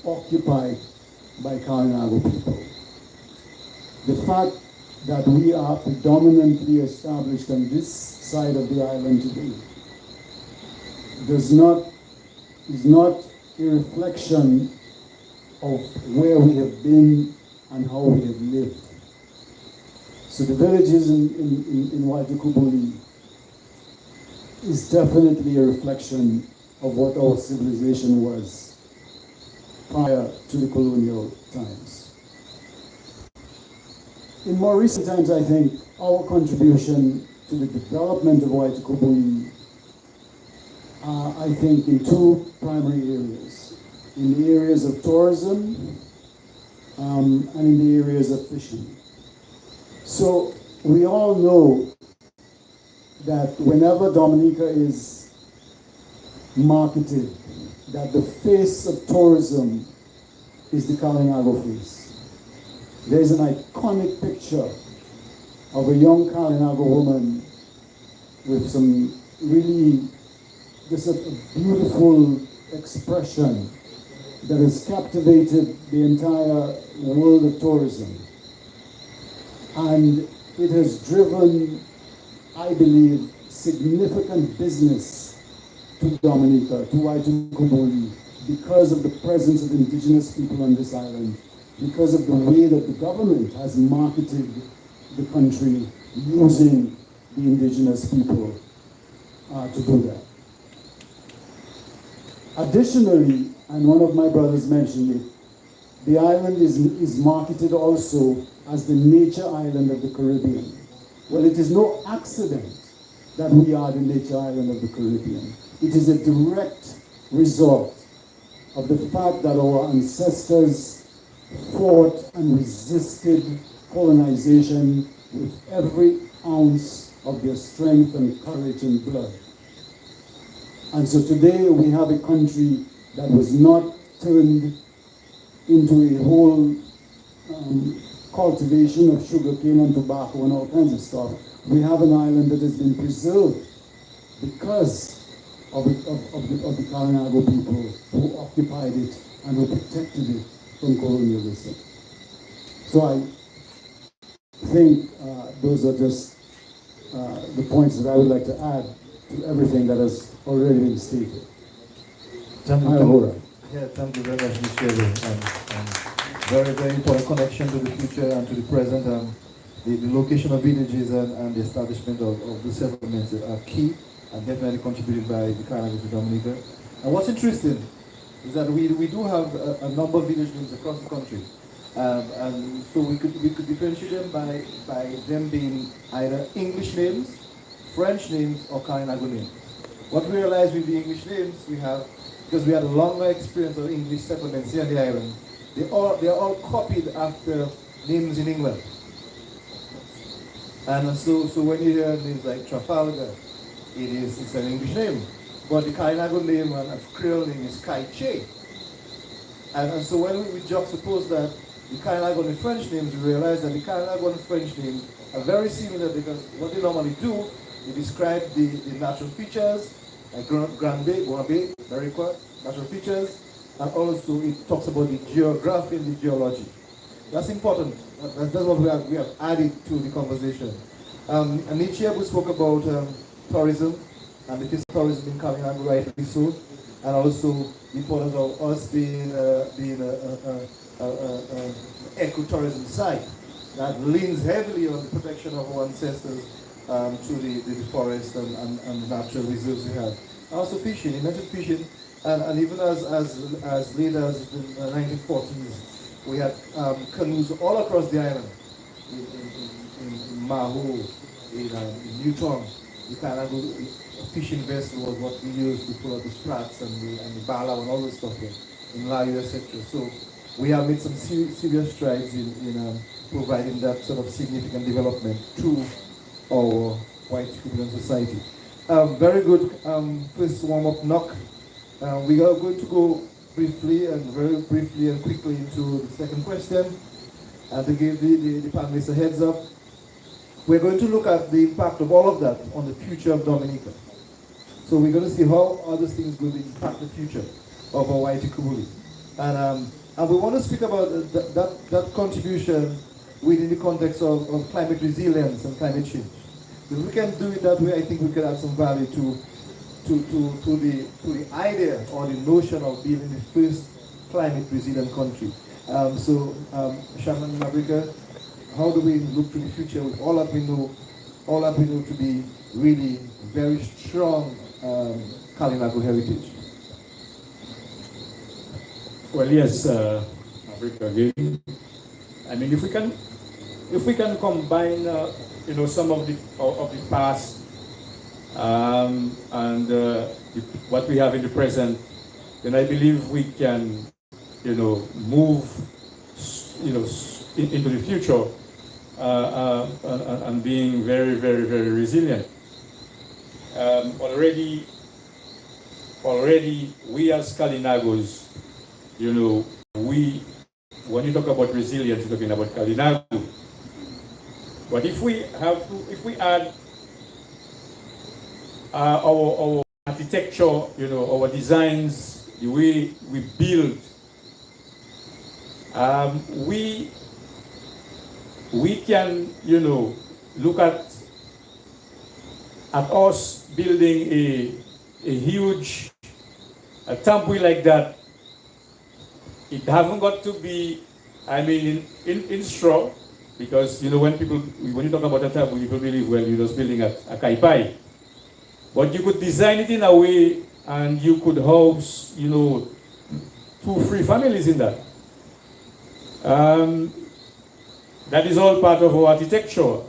occupied by Kalinago people. The fact that we are predominantly established on this side of the island today is not a reflection of where we have been and how we have lived. So the villages in Waitukubuli is definitely a reflection of what our civilization was prior to the colonial times. In more recent times, I think our contribution to the development of Waitukubuli are, I think, in two primary areas. In the areas of tourism and in the areas of fishing. So we all know that whenever Dominica is marketed, that the face of tourism is the Kalinago face. There's an iconic picture of a young Kalinago woman with some really, just a beautiful expression that has captivated the entire world of tourism. And it has driven, I believe, significant business to Dominica, to Waitukubuli, because of the presence of indigenous people on this island, because of the way that the government has marketed the country using the indigenous people to do that. Additionally, and one of my brothers mentioned it, the island is marketed also as the nature island of the Caribbean. Well, it is no accident that we are the nature island of the Caribbean. It is a direct result of the fact that our ancestors fought and resisted colonization with every ounce of their strength and courage and blood. And so today we have a country that was not turned into a whole cultivation of sugarcane and tobacco and all kinds of stuff. We have an island that has been preserved because of the Kalinago people who occupied it and who protected it from colonialism. So I think those are just the points that I would like to add to everything that has already been stated. Thank you, Ahora. yeah, thank you very much, Mr. Very, very important connection to the future and to the present. The location of villages and the establishment of the settlements are key and definitely contributed by the Kalinago to Dominica. And what's interesting is that we do have a number of village names across the country. And so we could differentiate them by them being either English names, French names, or Kalinago names. What we realize with the English names we have, because we had a longer experience of English settlements here on the island, they are all copied after names in England. And so when you hear names like Trafalgar, it's an English name. But the Kalinago name and Creole name is Kaiche. And so when we juxtapose that, the Kalinago and the French names, we realize that the Kalinago and French names are very similar, because what they normally do, they describe the natural features, like Grand Bay, Guabe, Barriqua, natural features, and also it talks about the geography and the geology. That's important. That's what we have added to the conversation. And each year we spoke about tourism and the physical tourism in Kalinago, rightly so, and also the importance of us being an ecotourism site that leans heavily on the protection of our ancestors to the forest and the natural reserves we have. Also fishing, you mentioned fishing, and even as late as the 1940s, we had canoes all across the island, in Maho, in Newton. The Kalinago fishing vessel was what we used to pull out the sprats and the bala and all this stuff in Layu, etc. So we have made some serious strides in providing that sort of significant development to our white Cuban society. Very good. First warm-up knock. We are going to go very briefly and quickly into the second question, and to give the panelists a heads up. We're going to look at the impact of all of that on the future of Dominica. So we're going to see how other things will impact the future of our Waitukubuli. And we want to speak about that contribution within the context of climate resilience and climate change. If we can do it that way, I think we can add some value to the idea or the notion of building the first climate resilient country. Shaman Mabrika, how do we look to the future with all that we know to be really very strong Kalinago heritage? Well, yes, Africa again. I mean, if we can combine, some of the past and what we have in the present, then I believe we can, move, into the future and being very, very, very resilient. Already, we as Kalinagos, when you talk about resilience, you're talking about Kalinago. But if we add our architecture, our designs, the way we build, we can, look at us building a huge temple like that. It haven't got to be, in straw, because when you talk about a temple, people believe, well, you're just building a kaipai. But you could design it in a way, and you could house, 2-3 families in that. That is all part of our architecture.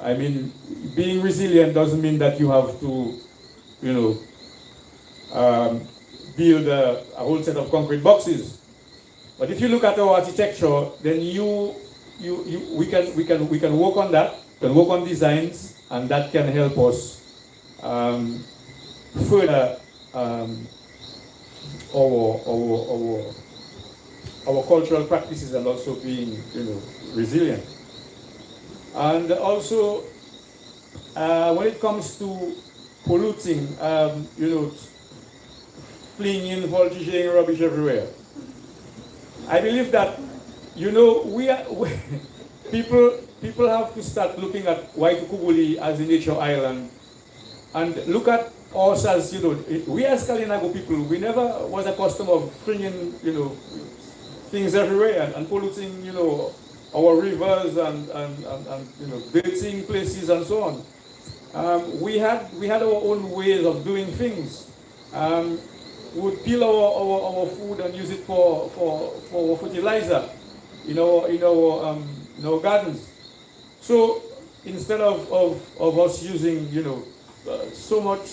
Being resilient doesn't mean that you have to, build a whole set of concrete boxes. But if you look at our architecture, then we can work on that. We can work on designs, and that can help us further our cultural practices, and also being resilient. And also when it comes to polluting, flinging, voltiging rubbish everywhere. I believe that, people have to start looking at Waitukubuli as a nature island, and look at us as, we as Kalinago people, we never was accustomed of flinging, things everywhere and polluting, our rivers and bathing places and so on. We had our own ways of doing things. We would peel our food and use it for fertilizer in our gardens. So instead of us using so much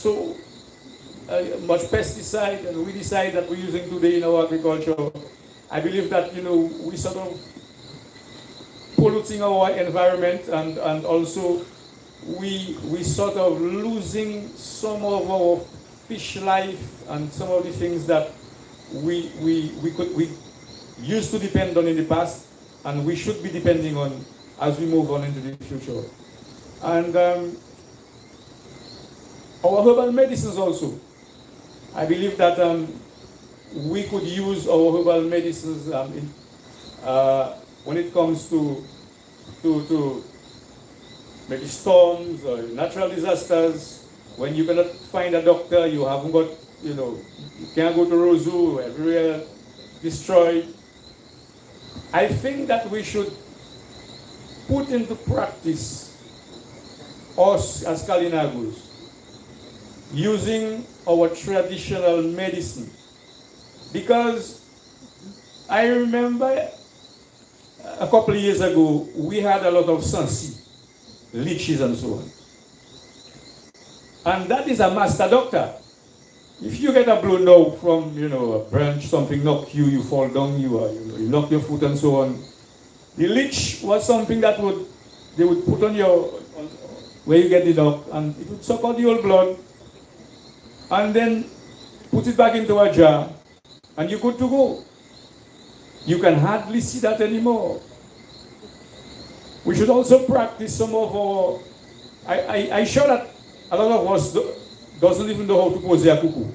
pesticide and weedicide that we're using today in our agriculture, I believe that we sort of polluting our environment, and also we sort of losing some of our fish life and some of the things that we used to depend on in the past, and we should be depending on as we move on into the future. And our herbal medicines also. I believe that we could use our herbal medicines when it comes to maybe storms or natural disasters. When you cannot find a doctor, you haven't got, you can't go to Roseau, everywhere destroyed. I think that we should put into practice, us as Kalinagos, using our traditional medicine. Because I remember a couple of years ago, we had a lot of sansi, leeches and so on. And that is a master doctor. If you get a blow now from, a branch, something knock you, you fall down, you knock your foot and so on. The leech was something that they would put on where you get the knock, and it would suck out the old blood, and then put it back into a jar, and you're good to go. You can hardly see that anymore. We should also practice some of our, I'm sure that a lot of us doesn't even know how to pose a cuckoo.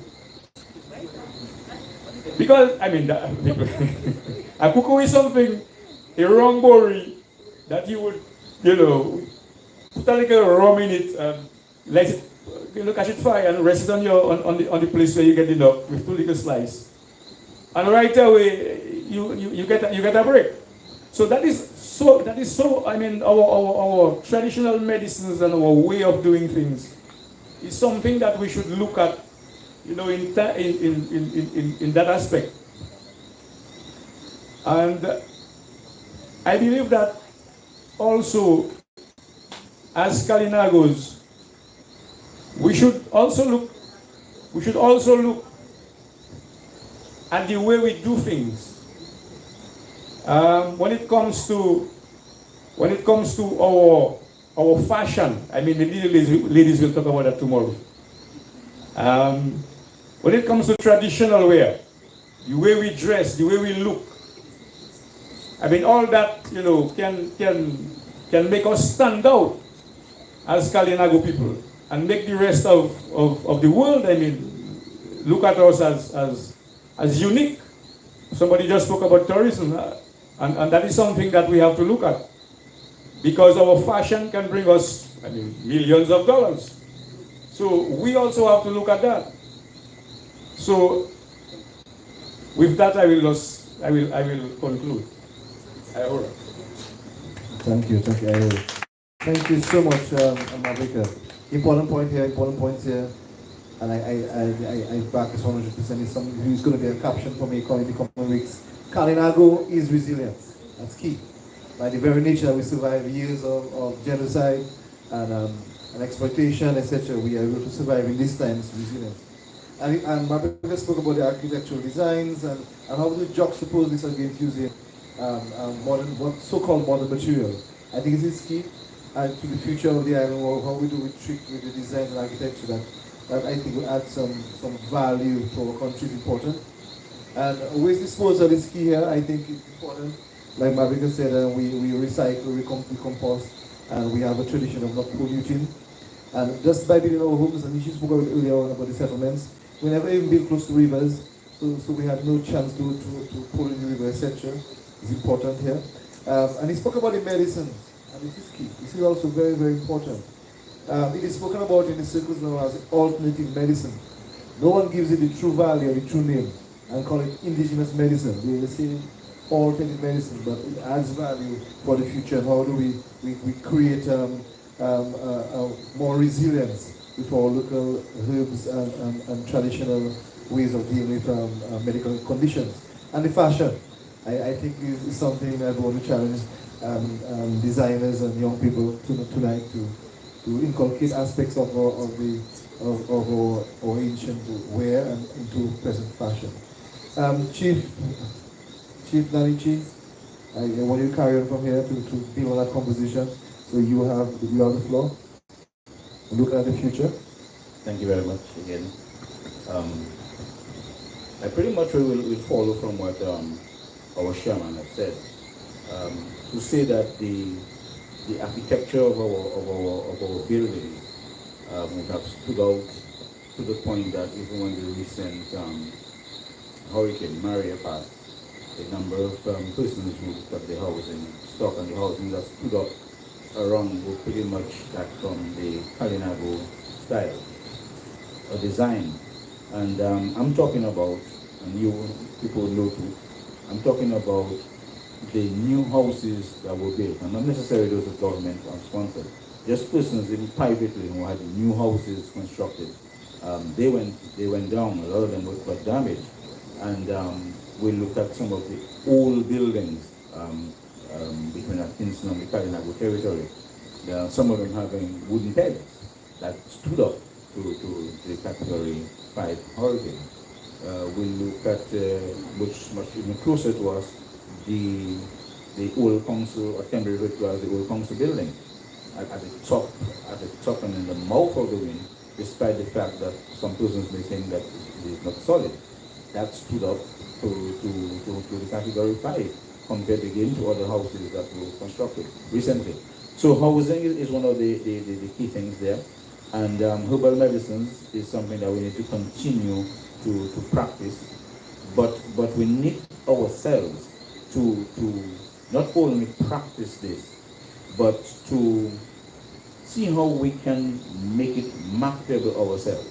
Because, a cuckoo is something, a wrong bori, that you would, put a little rum in it, let it, catch it fire and rest it on the place where you get the knock with 2 little slices. And right away, you get a break. So that is so. I mean, our traditional medicines and our way of doing things is something that we should look at, you know, in that aspect. And I believe that also, as Kalinagos, we should also look at the way we do things. When it comes to our fashion, I mean, the ladies will talk about that tomorrow. When it comes to traditional wear, the way we dress, the way we look, I mean, all that, you know, can make us stand out as Kalinago people and make the rest of the world, I mean, look at us as unique. Somebody just spoke about tourism, and that is something that we have to look at, because our fashion can bring us, I mean, millions of dollars. So we also have to look at that. So with that, I will conclude. Thank you, Ayora. Thank you so much, Mavrika. Important points here, and I back this 100%. Is something who's going to be a caption for me calling the coming weeks. Kalinago is resilience. That's key. By the very nature that we survive years of genocide and exploitation, etc., we are able to survive in these times. Resilience. And Mavrika spoke about the architectural designs and how we juxtapose this against using modern, so-called modern material. I think it is key to the future of the island, or how we do we treat with the design and architecture that I think will add some value to our country is important. And waste disposal is key here. I think it's important. Like Mavrika said, we recycle, we compost, and we have a tradition of not polluting. And just by building our homes, and she spoke earlier on about the settlements, we never even built close to rivers, so we had no chance to pull in the river, etc. It's important here. And he spoke about the medicine, and this is key. This is also very, very important. It is spoken about in the circles now as alternative medicine. No one gives it the true value, the true name, and call it indigenous medicine. They say alternative medicine, but it adds value for the future. And how do we create more resilience with our local herbs and traditional ways of dealing with medical conditions. And the fashion, I think is something that we want to challenge designers and young people tonight to inculcate aspects of our ancient wear and into present fashion. Chief Nanichi, I want you to carry on from here to build on that conversation. So you have the floor. Look at the future. Thank you very much again. I pretty much will follow from what our chairman has said. To say that the architecture of our buildings would have stood out to the point that even when the recent Hurricane Maria passed, the number of persons who got the housing stock and the housing that stood up around were pretty much that from the Kalinago style or design. And I'm talking about, and you people know too, I'm talking about the new houses that were built, and not necessarily those that government sponsored. Just persons even privately who had new houses constructed. They went down, a lot of them got damaged. And we looked at some of the old buildings between Kingston and the Kalinago territory. Some of them having wooden pegs that stood up to the Category 5 hurricane. We look at much even closer to us, the old council, or temporary as the old council building at the top and in the mouth of the wind, despite the fact that some persons may think that it is not solid. That stood up to the Category 5 compared again to other houses that were constructed recently. So housing is one of the key things there. And herbal medicines is something that we need to continue to practice. But we need ourselves to not only practice this, but to see how we can make it marketable ourselves.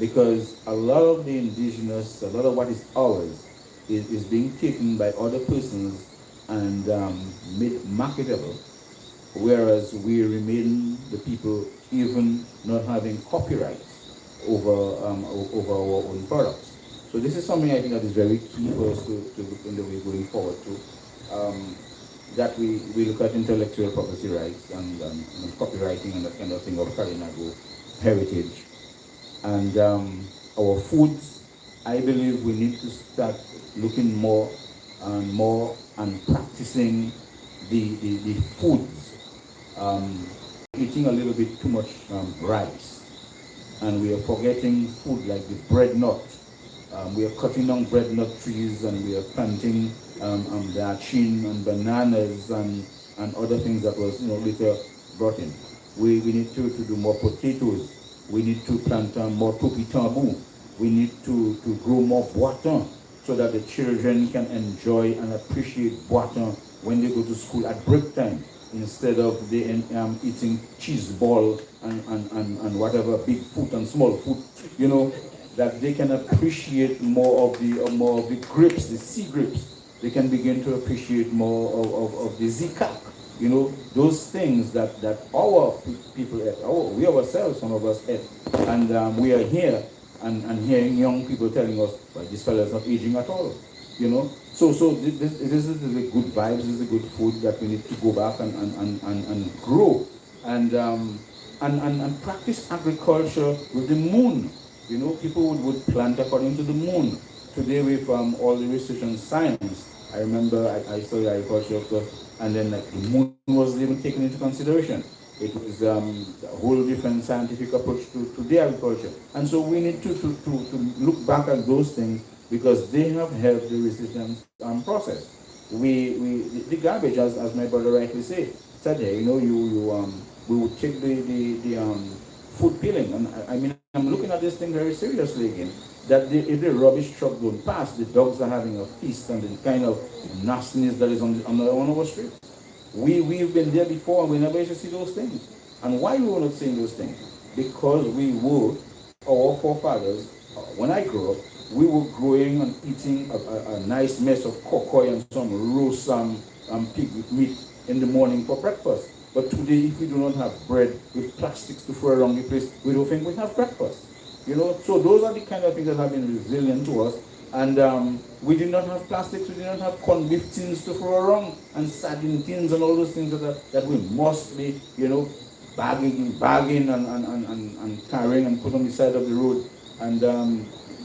Because a lot of the indigenous, a lot of what is ours, is being taken by other persons and made marketable, whereas we remain the people even not having copyrights over our own products. So this is something I think that is very key for us to look in the way going forward to. That we look at intellectual property rights and copywriting and that kind of thing of Kalinago heritage. And our foods, I believe we need to start looking more and practicing the foods. Eating a little bit too much rice, and we are forgetting food like the bread nut. We are cutting down bread nut trees, and we are planting dachin and bananas and other things that was later brought in. We need to do more potatoes. We need to plant more topi tambu. We need to grow more boiton so that the children can enjoy and appreciate boiton when they go to school at break time, instead of they eating cheese ball and whatever, big food and small food, that they can appreciate more of the grapes, the sea grapes. They can begin to appreciate more of the zika, those things that our people ate, we ourselves, some of us ate, and we are here and hearing young people telling us, well, this fellow is not aging at all, So this is the good vibes, this is the good food that we need to go back and grow and practice agriculture with the moon. People would plant according to the moon. Today with all the research and science, I remember I studied agriculture, of course, and then the moon wasn't even taken into consideration. It was a whole different scientific approach to the agriculture. And so we need to look back at those things because they have helped the resistance process. The garbage, as my brother rightly said there, we would take the food peeling, and I mean, I'm looking at this thing very seriously again, that if the rubbish truck don't pass, the dogs are having a feast and the kind of nastiness that is on our streets. We've been there before and we never used to see those things. And why we were not seeing those things? Because our forefathers, when I grew up, we were growing and eating a nice mess of kokoi and some roast pig with meat in the morning for breakfast. But today, if we do not have bread with plastics to throw around the place, we don't think we have breakfast. So those are the kind of things that have been resilient to us. And we did not have plastics, we did not have corned beef tins to throw around, and sardine tins and all those things that we must be, bagging and carrying and put on the side of the road. And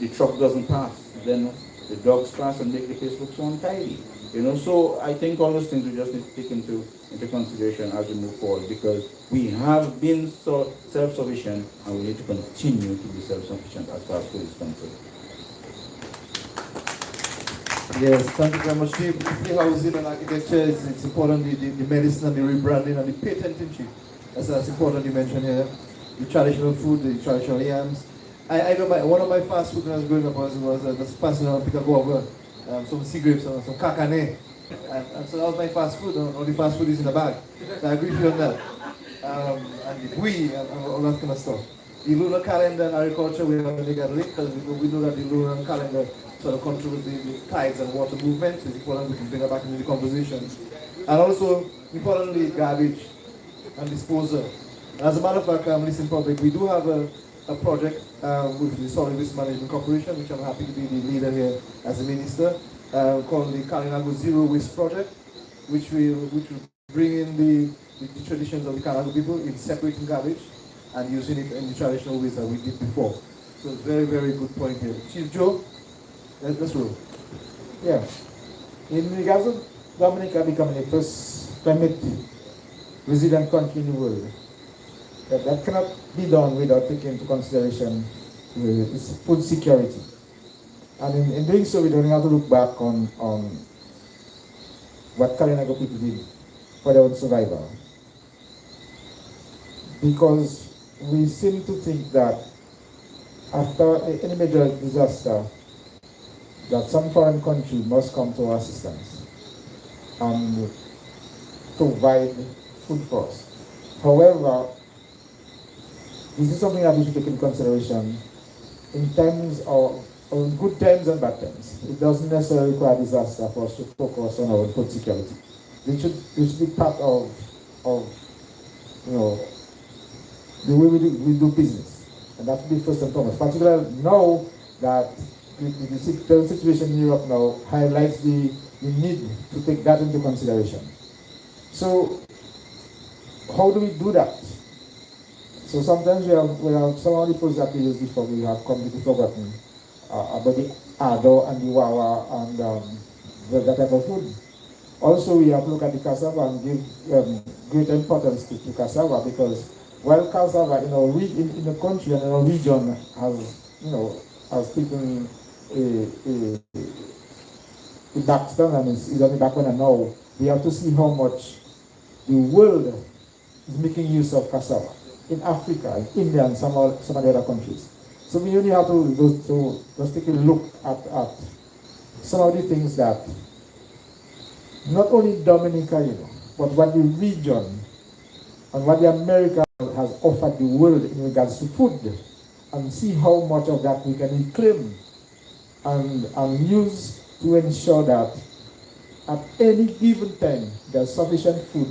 the truck doesn't pass. Then the dogs pass and make the place look so untidy. So I think all those things we just need to take into consideration as we move forward, because we have been so self-sufficient and we need to continue to be self-sufficient as far as food is concerned. Yes, thank you very much, Chief. The housing and architecture it's important, the medicine and the rebranding and the patenting, Chief. That's important you mentioned here. The traditional food, the traditional yams. I know one of my fast food when I was growing up was just passing around pick a guava, some sea grapes, some kakane. And so that was my fast food, and all the fast food is in the bag. So I agree with you on that. And the bui and all that kind of stuff. The lunar calendar and agriculture, we have to get linked because we know that the lunar calendar sort of controls the tides and water movements. It's important we can bring that back into the conversation. And also, importantly, garbage and disposal. As a matter of fact, listen public, we do have a project with the Solid Waste Management Corporation, which I'm happy to be the leader here as a minister, called the Kalinago Zero Waste Project, which will bring in the traditions of the Kalinago people in separating garbage and using it in the traditional ways that we did before. So it's very, very good point here. Chief Joe, let's roll. Yeah. In regards to Dominica becoming the first climate resilient country in the world, that cannot be done without taking into consideration its food security. And in doing so, we don't have to look back on what Kalinago people did for their own survival. Because we seem to think that after any major disaster, that some foreign country must come to our assistance and provide food for us. However, this is something that we should take into consideration in times of on good times and bad times. It doesn't necessarily require disaster for us to focus on our food security. It should be part of you know, the way we do business. And that should be first and foremost. Particularly now that the current situation in Europe now highlights the need to take that into consideration. So how do we do that? So sometimes we have some of the foods that we used before, we have completely forgotten about the ado and the wawa and that type of food. Also, we have to look at the cassava and give great importance to cassava, because while cassava in the country and in our region has taken a backstone and is on the back burner now, we have to see how much the world is making use of cassava in Africa, in India, and some of the other countries. So we only have to just take a look at some of the things that not only Dominica, but what the region and what the America has offered the world in regards to food, and see how much of that we can reclaim and use to ensure that at any given time there's sufficient food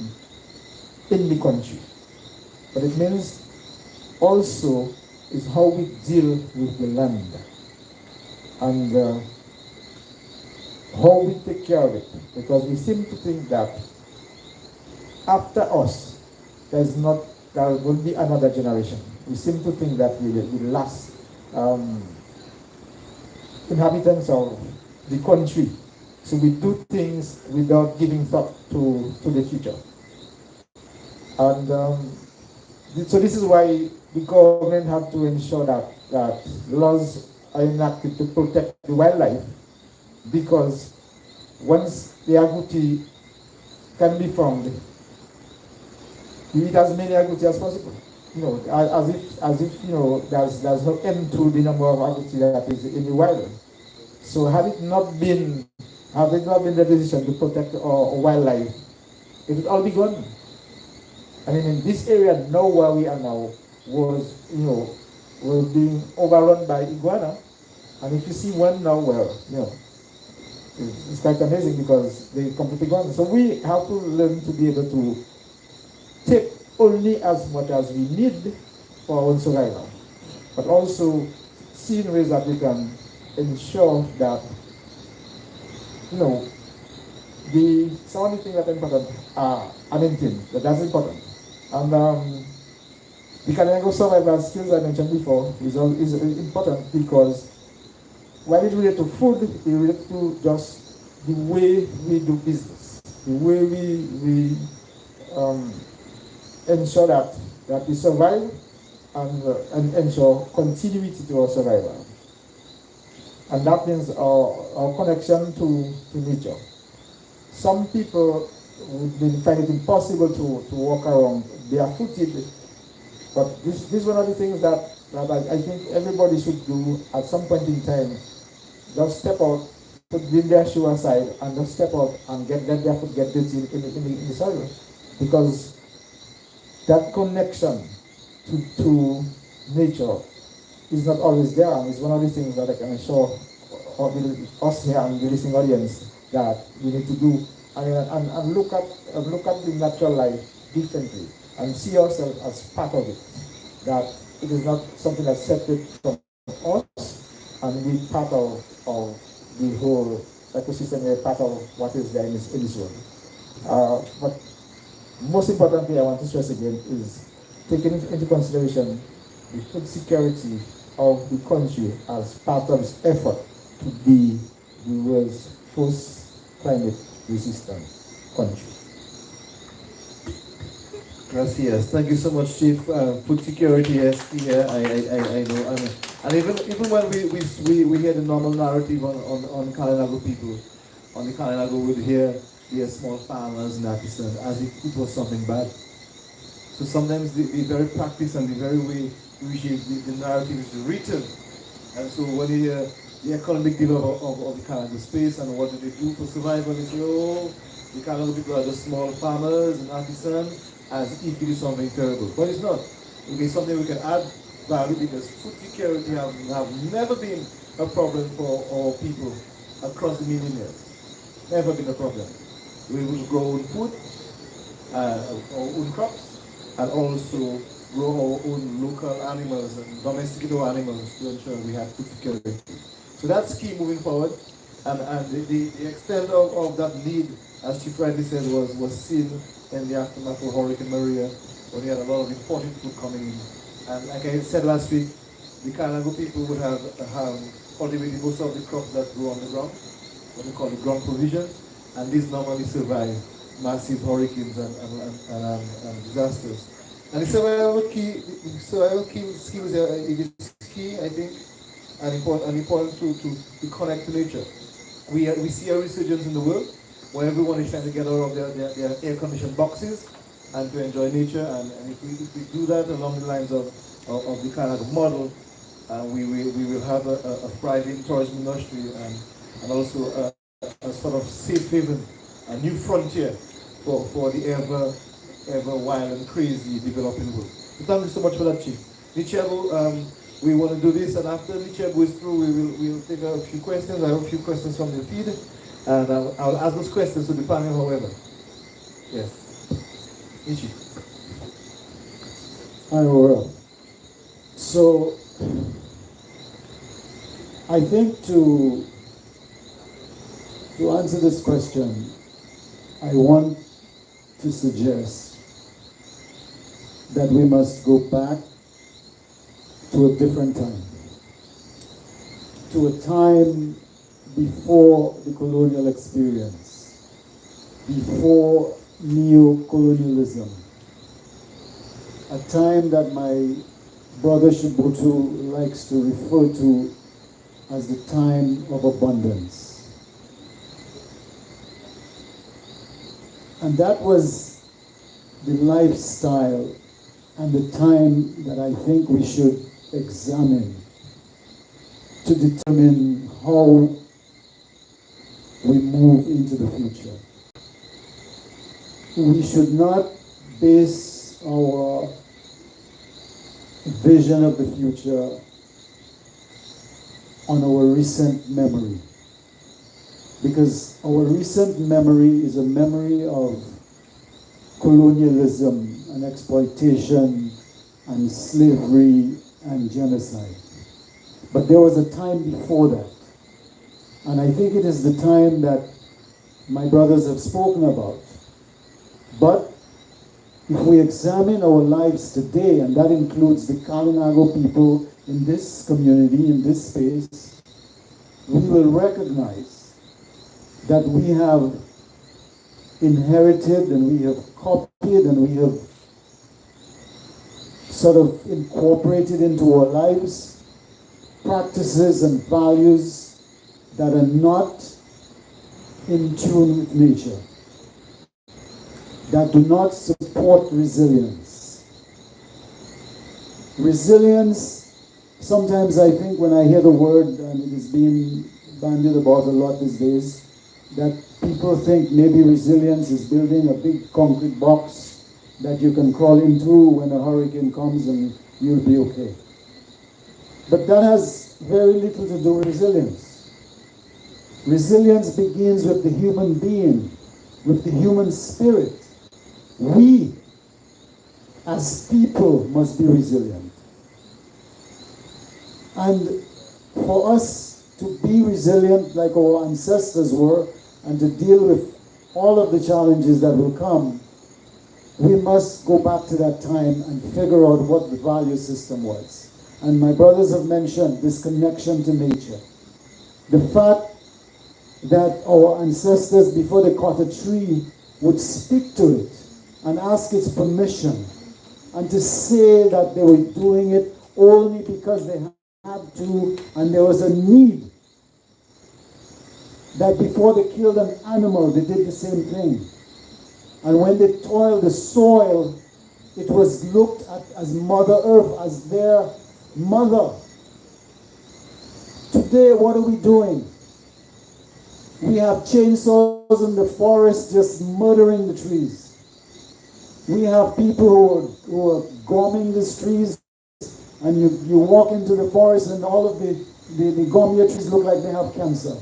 in the country. But it means also is how we deal with the land and how we take care of it, because we seem to think that after us there will be another generation. We seem to think that we last inhabitants of the country, so we do things without giving thought to the future. And so this is why the government had to ensure that laws are enacted to protect the wildlife, because once the agouti can be found, you eat as many agouti as possible. As if there's no end to the number of agouti that is in the wild. So had it not been the decision to protect our wildlife, it would all be gone. I mean, in this area now where we are now was being overrun by iguana, and if you see one now, well, it's quite amazing because they completely gone. So we have to learn to be able to take only as much as we need for our own survival, but also see in ways that we can ensure that some of the things that are important are maintained. That's important. And the Kalinago survival skills I mentioned before is important, because when it relates to food, it relates to just the way we do business, the way we ensure that we survive and ensure continuity to our survival. And that means our connection to nature. Some people would find it impossible to walk around barefooted, but this is one of the things that I think everybody should do at some point in time. Just step out, put their shoe aside, and just step out and get their foot get dirty in the soil, because that connection to nature is not always there, and it's one of the things that I can assure us here and the listening audience that we need to do, and look at the natural life differently and see ourselves as part of it. That it is not something that's separate from us, and be part of the whole ecosystem, a part of what is there in this world. But most importantly, I want to stress again is taking into consideration the food security of the country as part of its effort to be the world's first climate resistant country. Gracias. Thank you so much, Chief. Food security, yes, here. I know. And even when we hear the normal narrative on Kalinago people, on the Kalinago, we'd hear they are small farmers and artisans, as if it was something bad. So sometimes the very practice and the very way which the narrative is written. And so when you hear the economic development of the Kalinago space and what do they do for survival, they say, oh, the Kalinago people are just small farmers and artisans, as if it is something terrible. But it's not. It is something we can add value, because food security have never been a problem for our people across the million years. Never been a problem. We will grow own food, our own crops, and also grow our own local animals and domesticate our animals to ensure we have food security. So that's key moving forward. And the extent of that need, as Chief rightly said, was seen in the aftermath of Hurricane Maria, when we had a lot of imported food coming in. And like I said last week, the Kalinago people would have cultivated most of the crops that grow on the ground, what we call the ground provisions, and these normally survive massive hurricanes and disasters. And the survival skills is key, I think, and important to connect to nature. We see a resurgence in the world where everyone is trying to get out of their air-conditioned boxes and to enjoy nature. And if we do that along the lines of the Kalinago model, we will have a thriving tourism industry and also a sort of safe haven, a new frontier for the ever wild and crazy developing world. So thank you so much for that, Chief. Lichebo, we want to do this, and after Lichebo is through, we'll take a few questions. I have a few questions from the feed, and I'll ask those questions to the panel, however. Yes. Ichi. Hi, Aurora. So, I think to answer this question, I want to suggest that we must go back to a different time, to a time before the colonial experience, before neo-colonialism, a time that my brother Shibutu likes to refer to as the time of abundance. And that was the lifestyle and the time that I think we should examine to determine how we move into the future. We should not base our vision of the future on our recent memory, because our recent memory is a memory of colonialism and exploitation and slavery and genocide. But there was a time before that, and I think it is the time that my brothers have spoken about. But if we examine our lives today, and that includes the Kalinago people in this community, in this space, we will recognize that we have inherited and we have copied and we have sort of incorporated into our lives practices and values that are not in tune with nature, that do not support resilience. Resilience, sometimes I think when I hear the word, and it is being bandied about a lot these days, that people think maybe resilience is building a big concrete box that you can crawl into when a hurricane comes and you'll be okay. But that has very little to do with resilience. Resilience begins with the human being, with the human spirit. We, as people, must be resilient. And for us to be resilient like our ancestors were, and to deal with all of the challenges that will come, we must go back to that time and figure out what the value system was. And my brothers have mentioned this connection to nature. The fact that our ancestors, before they cut a tree, would speak to it and ask its permission, and to say that they were doing it only because they had to and there was a need. That before they killed an animal, they did the same thing. And when they toiled the soil, it was looked at as Mother Earth, as their mother. Today, what are we doing? We have chainsaws in the forest just murdering the trees. We have people who are gumming these trees, and you walk into the forest and all of the the gomia trees look like they have cancer.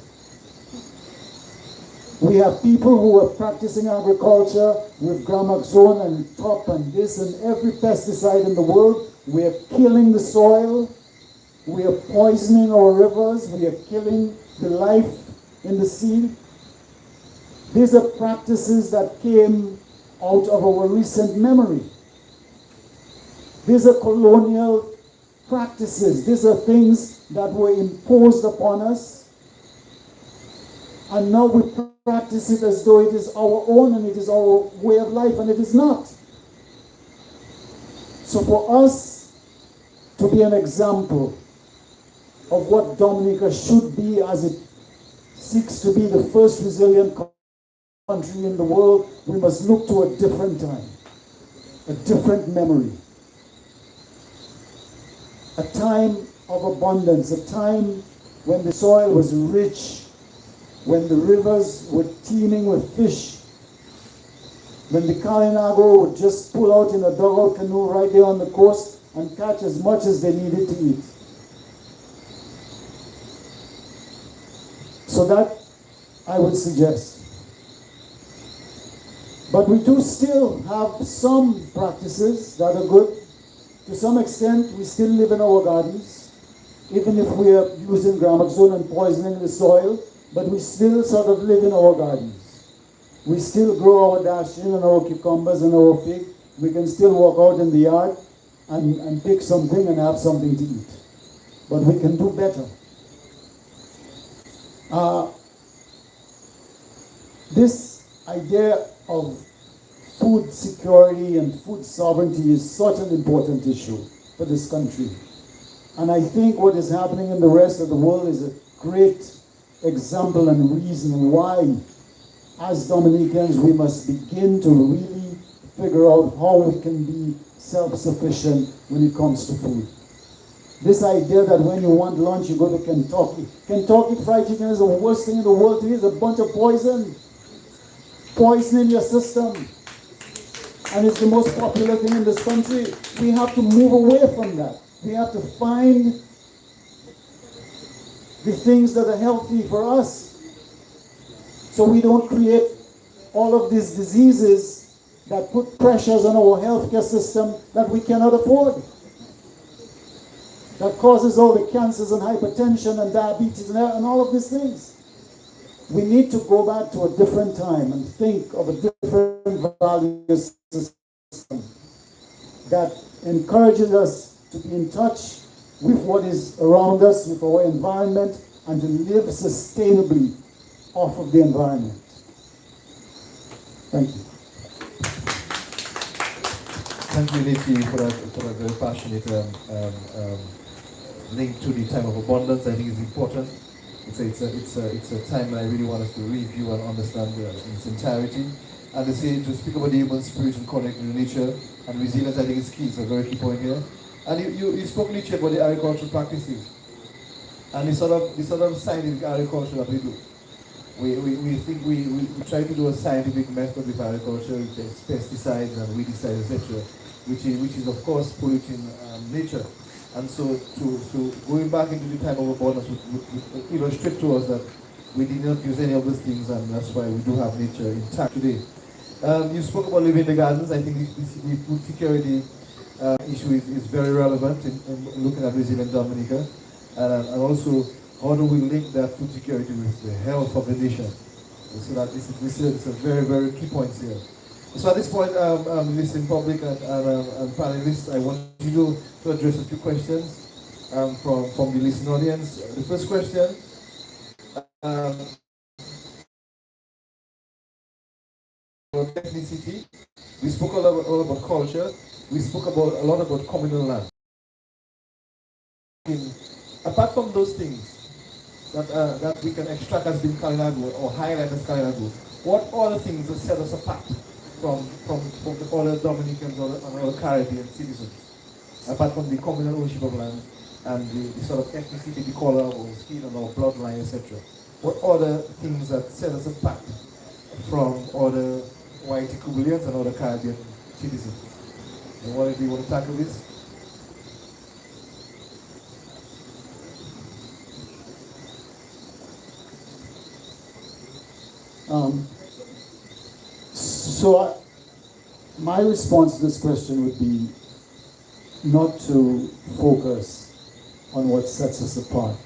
We have people who are practicing agriculture with gramaxone and top and this and every pesticide in the world. We are killing the soil. We are poisoning our rivers. We are killing the life in the sea. These are practices that came out of our recent memory. These are colonial practices. These are things that were imposed upon us. And now we practice it as though it is our own and it is our way of life, and it is not. So for us to be an example of what Dominica should be as it seeks to be the first resilient country in the world, we must look to a different time, a different memory. A time of abundance, a time when the soil was rich, when the rivers were teeming with fish, when the Kalinago would just pull out in a dugout canoe right there on the coast and catch as much as they needed to eat. So that I would suggest. But we do still have some practices that are good. To some extent, we still live in our gardens, even if we are using gramaxone and poisoning the soil, but we still sort of live in our gardens. We still grow our dashing and our cucumbers and our fig. We can still walk out in the yard and pick something and have something to eat. But we can do better. This idea of food security and food sovereignty is such an important issue for this country. And I think what is happening in the rest of the world is a great example and reason why, as Dominicans, we must begin to really figure out how we can be self-sufficient when it comes to food. This idea that when you want lunch, you go to Kentucky. Kentucky Fried Chicken is the worst thing in the world to eat. It's a bunch of poison in your system. And it's the most popular thing in this country. We have to move away from that. We have to find the things that are healthy for us, so we don't create all of these diseases that put pressures on our healthcare system that we cannot afford, that causes all the cancers and hypertension and diabetes and all of these things. We need to go back to a different time and think of a different value system that encourages us to be in touch with what is around us, with our environment, and to live sustainably off of the environment. Thank you. Thank you, Leti, for that very passionate link to the time of abundance. I think it's important. It's a time that I really want us to review and understand in its entirety. And to speak about the human spirit and connecting to nature and resilience, I think is key. It's a very key point here. And you spoke, Nietzsche, about the agricultural practices and the sort of scientific agriculture that we do. We think we try to do a scientific method with agriculture, with pesticides and weedicides, etc., which is of course polluting nature. And so going back into the time of abundance would illustrate to us that we did not use any of those things, and that's why we do have nature intact today. You spoke about living in the gardens. I think the food security issue is very relevant in looking at resilient Dominica, and also how do we link that food security with the health of the nation? So that this is a very, very key point here. So at this point, listening public and panelists, I want you to address a few questions from the listening audience. The first question, ethnicity. We spoke a lot about culture. We spoke a lot about communal land. Apart from those things that we can extract as being Kalinago or highlight as Kalinago, what other things that set us apart from the other Dominicans or other Caribbean citizens, apart from the communal ownership of land and the sort of ethnicity, the color of our skin and our bloodline, etc.? What other things that set us apart from other white Kubulians and other Caribbean citizens? And what do you want to tackle this? My response to this question would be not to focus on what sets us apart,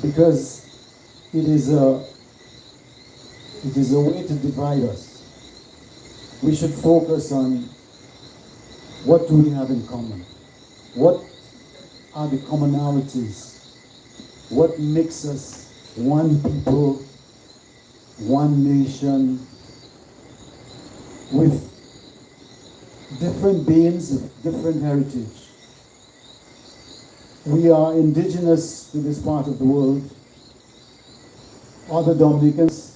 because it is a way to divide us. We should focus on what do we have in common? What are the commonalities? What makes us one people, one nation, with different beings of different heritage? We are indigenous to this part of the world. Other Dominicans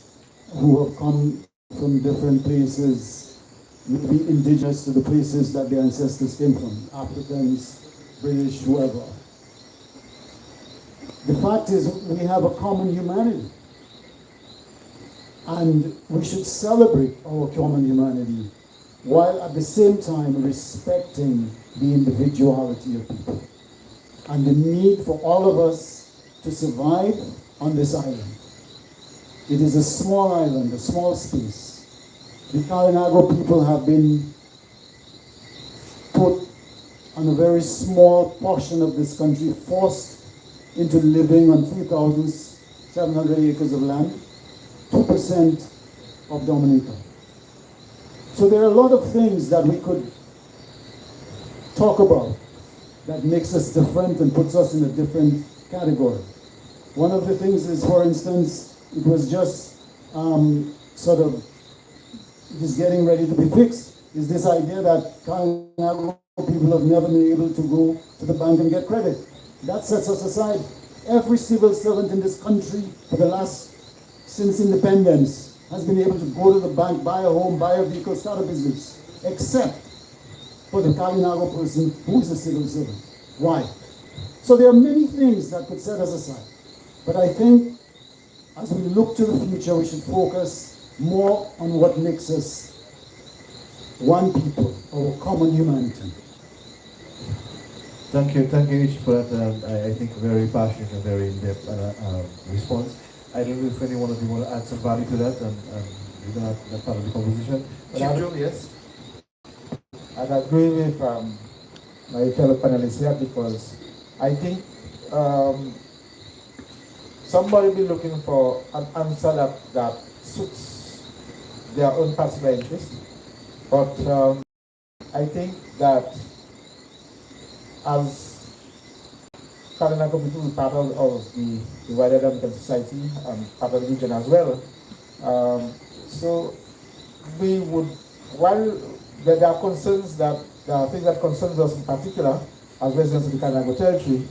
who have come from different places may be indigenous to the places that their ancestors came from, Africans, British, whoever. The fact is, we have a common humanity. And we should celebrate our common humanity while at the same time respecting the individuality of people and the need for all of us to survive on this island. It is a small island, a small space. The Kalinago people have been put on a very small portion of this country, forced into living on 3,700 acres of land, 2% of Dominica. So there are a lot of things that we could talk about that makes us different and puts us in a different category. One of the things is, for instance, it was just it is getting ready to be fixed, is this idea that Kalinago people have never been able to go to the bank and get credit. That sets us aside. Every civil servant in this country since independence has been able to go to the bank, buy a home, buy a vehicle, start a business, except for the Kalinago person who is a civil servant. Why? So there are many things that could set us aside. But I think as we look to the future, we should focus more on what makes us one people, our common humanity. Thank you each for that. I think very passionate and very in-depth response. I don't know if any one of you want to add some value to that, and you don't have that part of the conversation. Chief Joe, yes. I'd agree with my fellow panelists here, because I think somebody will be looking for an answer that suits their own personal interest. But I think that as Kalinago people be part of the wider Dominican society and part of the region as well. So we would, while there are concerns there are things that concerns us in particular as residents of the Kalinago territory,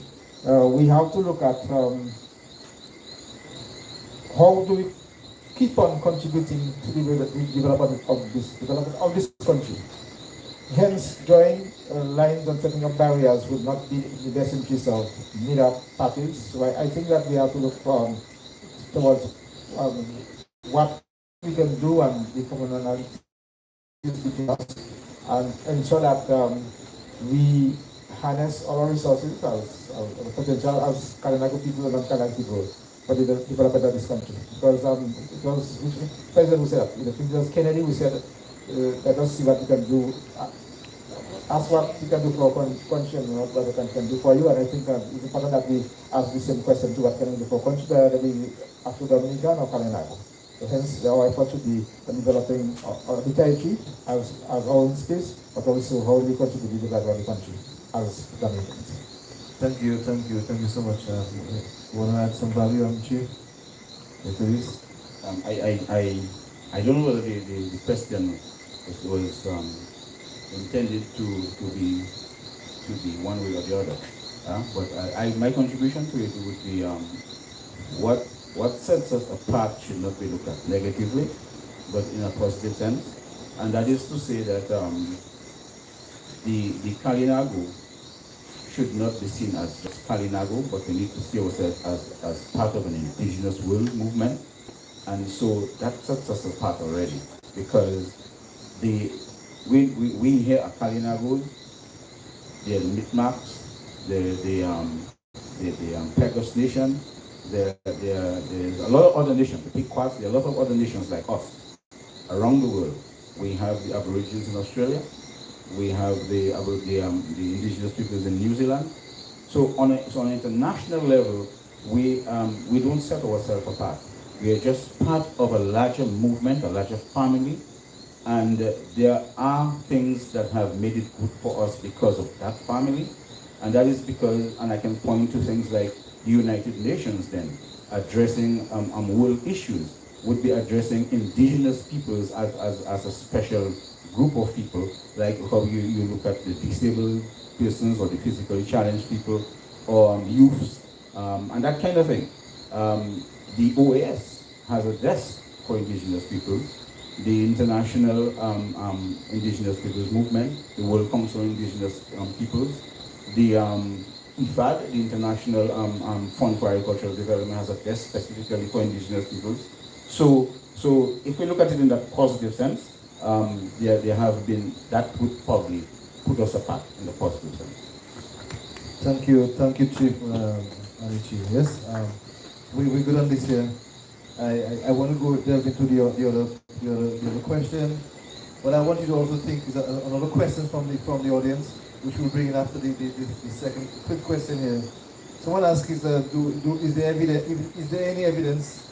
we have to look at how do we keep on contributing to the development of this country. Hence, drawing lines and setting up barriers would not be in the best interest of neither parties. So I think that we have to look towards what we can do and the commonalities between us, and ensure that we harness our resources as potential as Kalinago people and non-Kalinago people for the development of this country. Because it was President who said, it was Kennedy who said, let us see what we can do. Ask what you can do for our country and not what the country can do for you. And I think it's important that we ask the same question to what can we do for country, whether we ask for Dominica or Kalinago. So hence, our effort should be developing the territory as our own space, but also how we contribute to the development of the country as Dominicans. Thank you so much. You want to add some value, Chief? I don't know whether the question was intended to be one way or the other, but my contribution to it would be what sets us apart should not be looked at negatively, but in a positive sense, and that is to say that the Kalinago should not be seen as just Kalinago, but we need to see ourselves as part of an indigenous world movement. And so that sets us apart already, because we here at Kalinagos, the Mitmacs, the Pecos Nation, there's a lot of other nations, the Pequots, there are a lot of other nations like us around the world. We have the Aborigines in Australia, we have the indigenous peoples in New Zealand. So on an international level, we don't set ourselves apart. We are just part of a larger movement, a larger family, and there are things that have made it good for us because of that family, and that is because, and I can point to things like the United Nations then, addressing world issues, would be addressing indigenous peoples as a special group of people, like how you look at the disabled persons or the physically challenged people, or youths, and that kind of thing. The OAS has a desk for indigenous peoples. The International Indigenous Peoples Movement, the World Council of Indigenous Peoples, the IFAD, the International Fund for Agricultural Development, has a desk specifically for indigenous peoples. So if we look at it in that positive sense, there have been, that would probably put us apart in the positive sense. Thank you, Chief Anichi. Yes, we're good on this here. I want to go delve into the other question, but I want you to also think is another question from the audience, which we'll bring in after the second quick question here. Someone asks, is there any evidence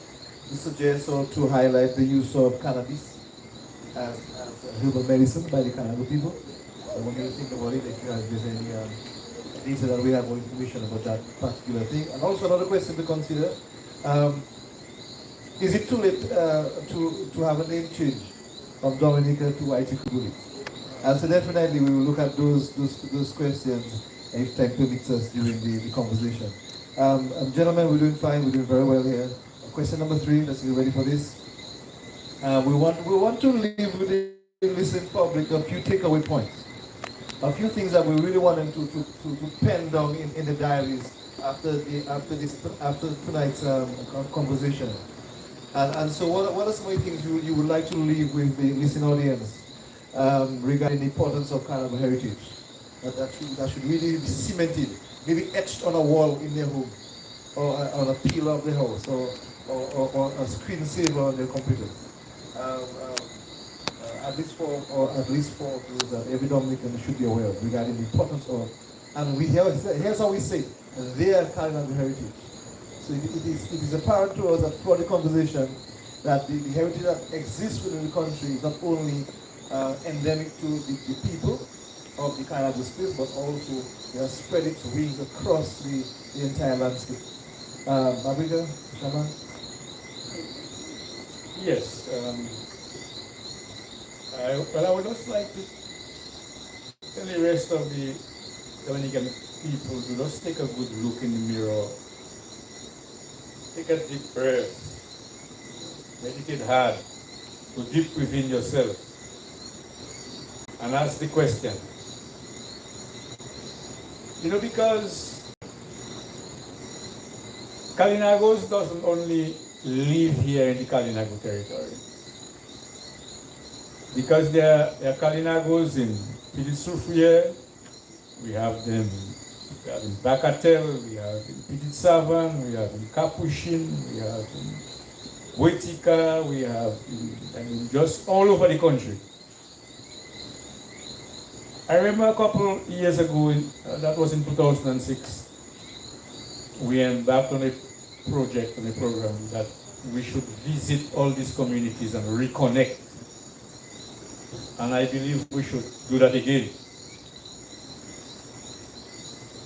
to suggest or to highlight the use of cannabis as herbal medicine by the Kalinago people? So I want you to think about it, if there's any data that we have more information about that particular thing. And also another question to consider. Is it too late to have a name change from Dominica to Whitey Kubuli? And so definitely we will look at those questions if time permits us during the conversation. Gentlemen, we're doing fine, we're doing very well here. Question number 3, let's get ready for this. We want to leave with the listening public a few takeaway points. A few things that we really want them to pen down in the diaries after tonight's conversation. And so what are some of the things you would like to leave with the listening audience regarding the importance of Kalinago heritage? That should really be cemented, maybe etched on a wall in their home, or on a pillar of the house, or a screensaver on their computer. At least for those that every Dominican should be aware of regarding the importance of, and here's how we say, their Kalinago heritage. So it is apparent to us that throughout the conversation that the heritage that exists within the country is not only endemic to the people of the Kalinago space, but also it has spread its wings across the entire landscape. Abiga, Shaman? Yes. I would just like to tell the rest of the Dominican people to just take a good look in the mirror. Take a deep breath. Meditate hard. Go deep within yourself. And ask the question. Because Kalinagos doesn't only live here in the Kalinago territory. Because there are Kalinagos in Petit-Soufrière, we have them in Bacatel, we have in Petit-Savan, we have in Capuchin, we have in Wetika, we have in just all over the country. I remember a couple years ago, that was in 2006, we embarked on a project, on a program that we should visit all these communities and reconnect. And I believe we should do that again.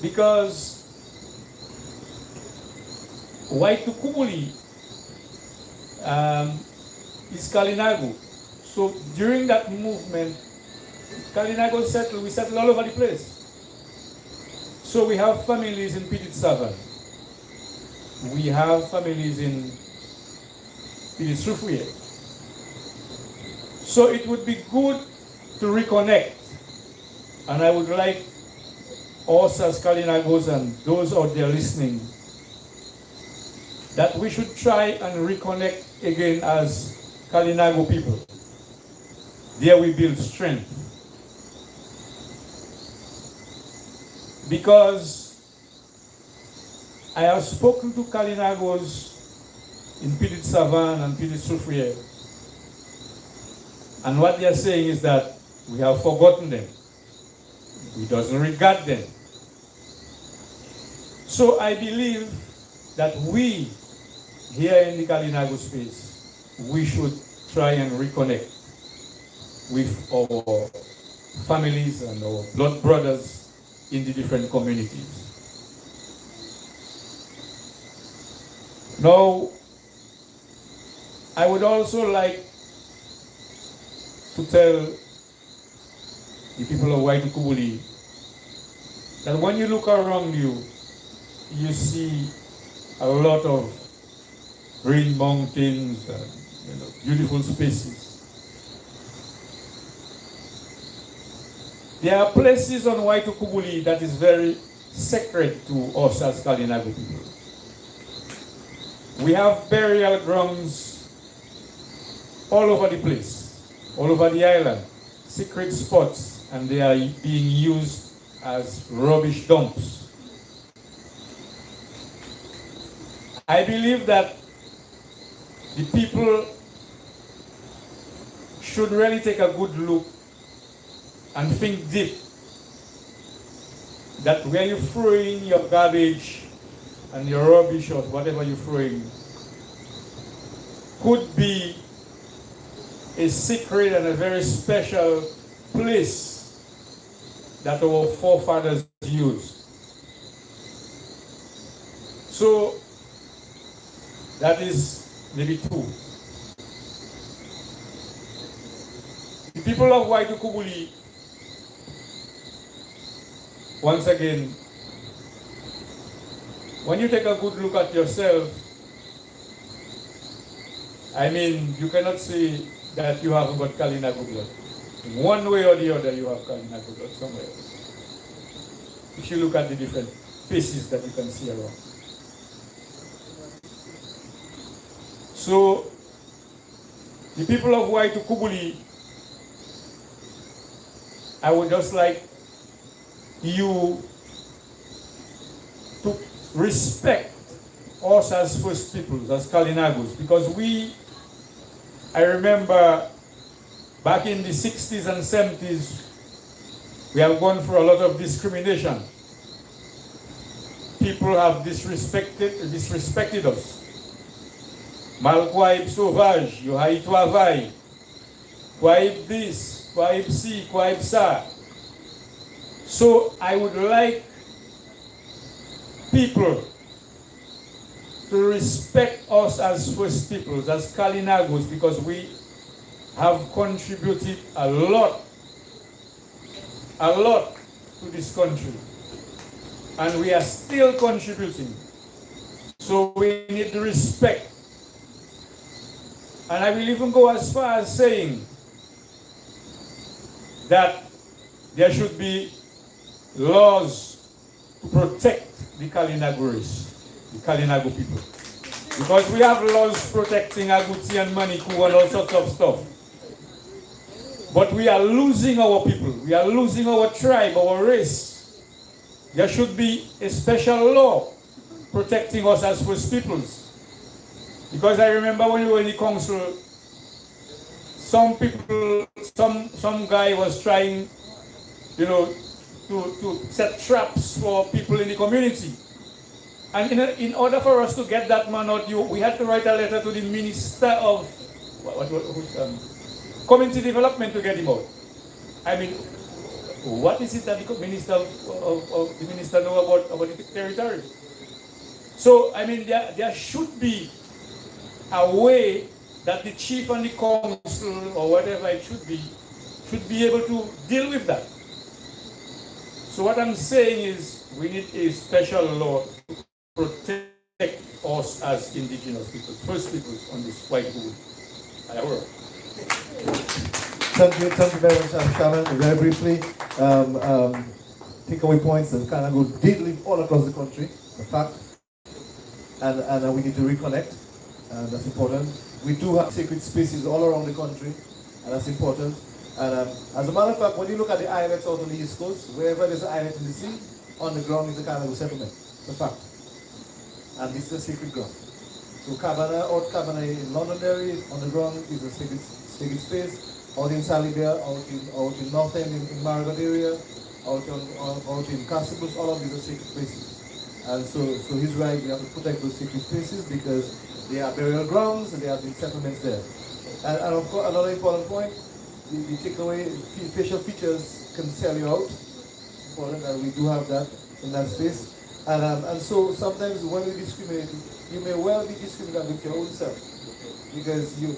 Because Whitey Kubuli is Kalinago. So during that movement, Kalinago we settled all over the place. So we have families in Petit-Savan. We have families in Petit-Soufrière. So it would be good to reconnect. And I would like us as Kalinagos and those out there listening, that we should try and reconnect again as Kalinago people. There we build strength. Because I have spoken to Kalinagos in Petit Savan and Petit Soufriere, and what they are saying is that we have forgotten them. We doesn't regard them. So I believe that we, here in the Kalinago space, we should try and reconnect with our families and our blood brothers in the different communities. Now, I would also like to tell the people of White Kubuli that when you look around you, you see a lot of green mountains and beautiful spaces. There are places on White Kubuli that is very sacred to us as Kalinago people. We have burial grounds all over the place, all over the island, secret spots, and they are being used as rubbish dumps. I believe that the people should really take a good look and think deep that where you're throwing your garbage and your rubbish or whatever you're throwing could be a secret and a very special place that our forefathers used. So that is maybe two. The people of White Kubuli, once again, when you take a good look at yourself, I mean, you cannot say that you haven't got Kalinago blood. In one way or the other, you have Kalinago blood somewhere. If you look at the different faces that you can see around. So, the people of White Kubuli, I would just like you to respect us as First Peoples, as Kalinagos, because I remember back in the 60s and 70s, we have gone through a lot of discrimination. People have disrespected us. Malquaib sauvage, you haï toi vaille. Quaib this, quaib si, quaib ça. So I would like people to respect us as First Peoples, as Kalinagos, because we have contributed a lot to this country. And we are still contributing. So we need respect. And I will even go as far as saying that there should be laws to protect the Kalinago race, the Kalinago people. Because we have laws protecting Agouti and Manikou and all sorts of stuff. But we are losing our people. We are losing our tribe, our race. There should be a special law protecting us as First Peoples. Because I remember when we were in the council, some people, some guy was trying, to set traps for people in the community. And in order for us to get that man out, we had to write a letter to the Minister of Community Development to get him out. I mean, what is it that the Minister of the Minister know about the territory? So, I mean, there should be a way that the chief and the council, or whatever it should be able to deal with that. So what I'm saying is, we need a special law to protect us as indigenous people, First Peoples on this White Kubuli. Thank you very much, Shaman. Very briefly, takeaway points that Kalinago did live all across the country, the fact, and we need to reconnect. That's important. We do have sacred spaces all around the country, and that's important. And as a matter of fact, when you look at the islets out on the East Coast, wherever there's an islet in the sea, on the ground is a Kalinago settlement. It's a fact. and this is a sacred ground. So Cabana, out Cabana in Londonderry, on the ground is a sacred space. Out in Salibia, out in North End, in Marigot area, out in Castlebush, all of these are sacred places. And so he's right, we have to protect those sacred spaces because they are burial grounds and there have been settlements there. And of course, another important point, the takeaway, facial features can sell you out. It's important that we do have that in that space. And so sometimes when we discriminate, you may well be discriminated with your own self because you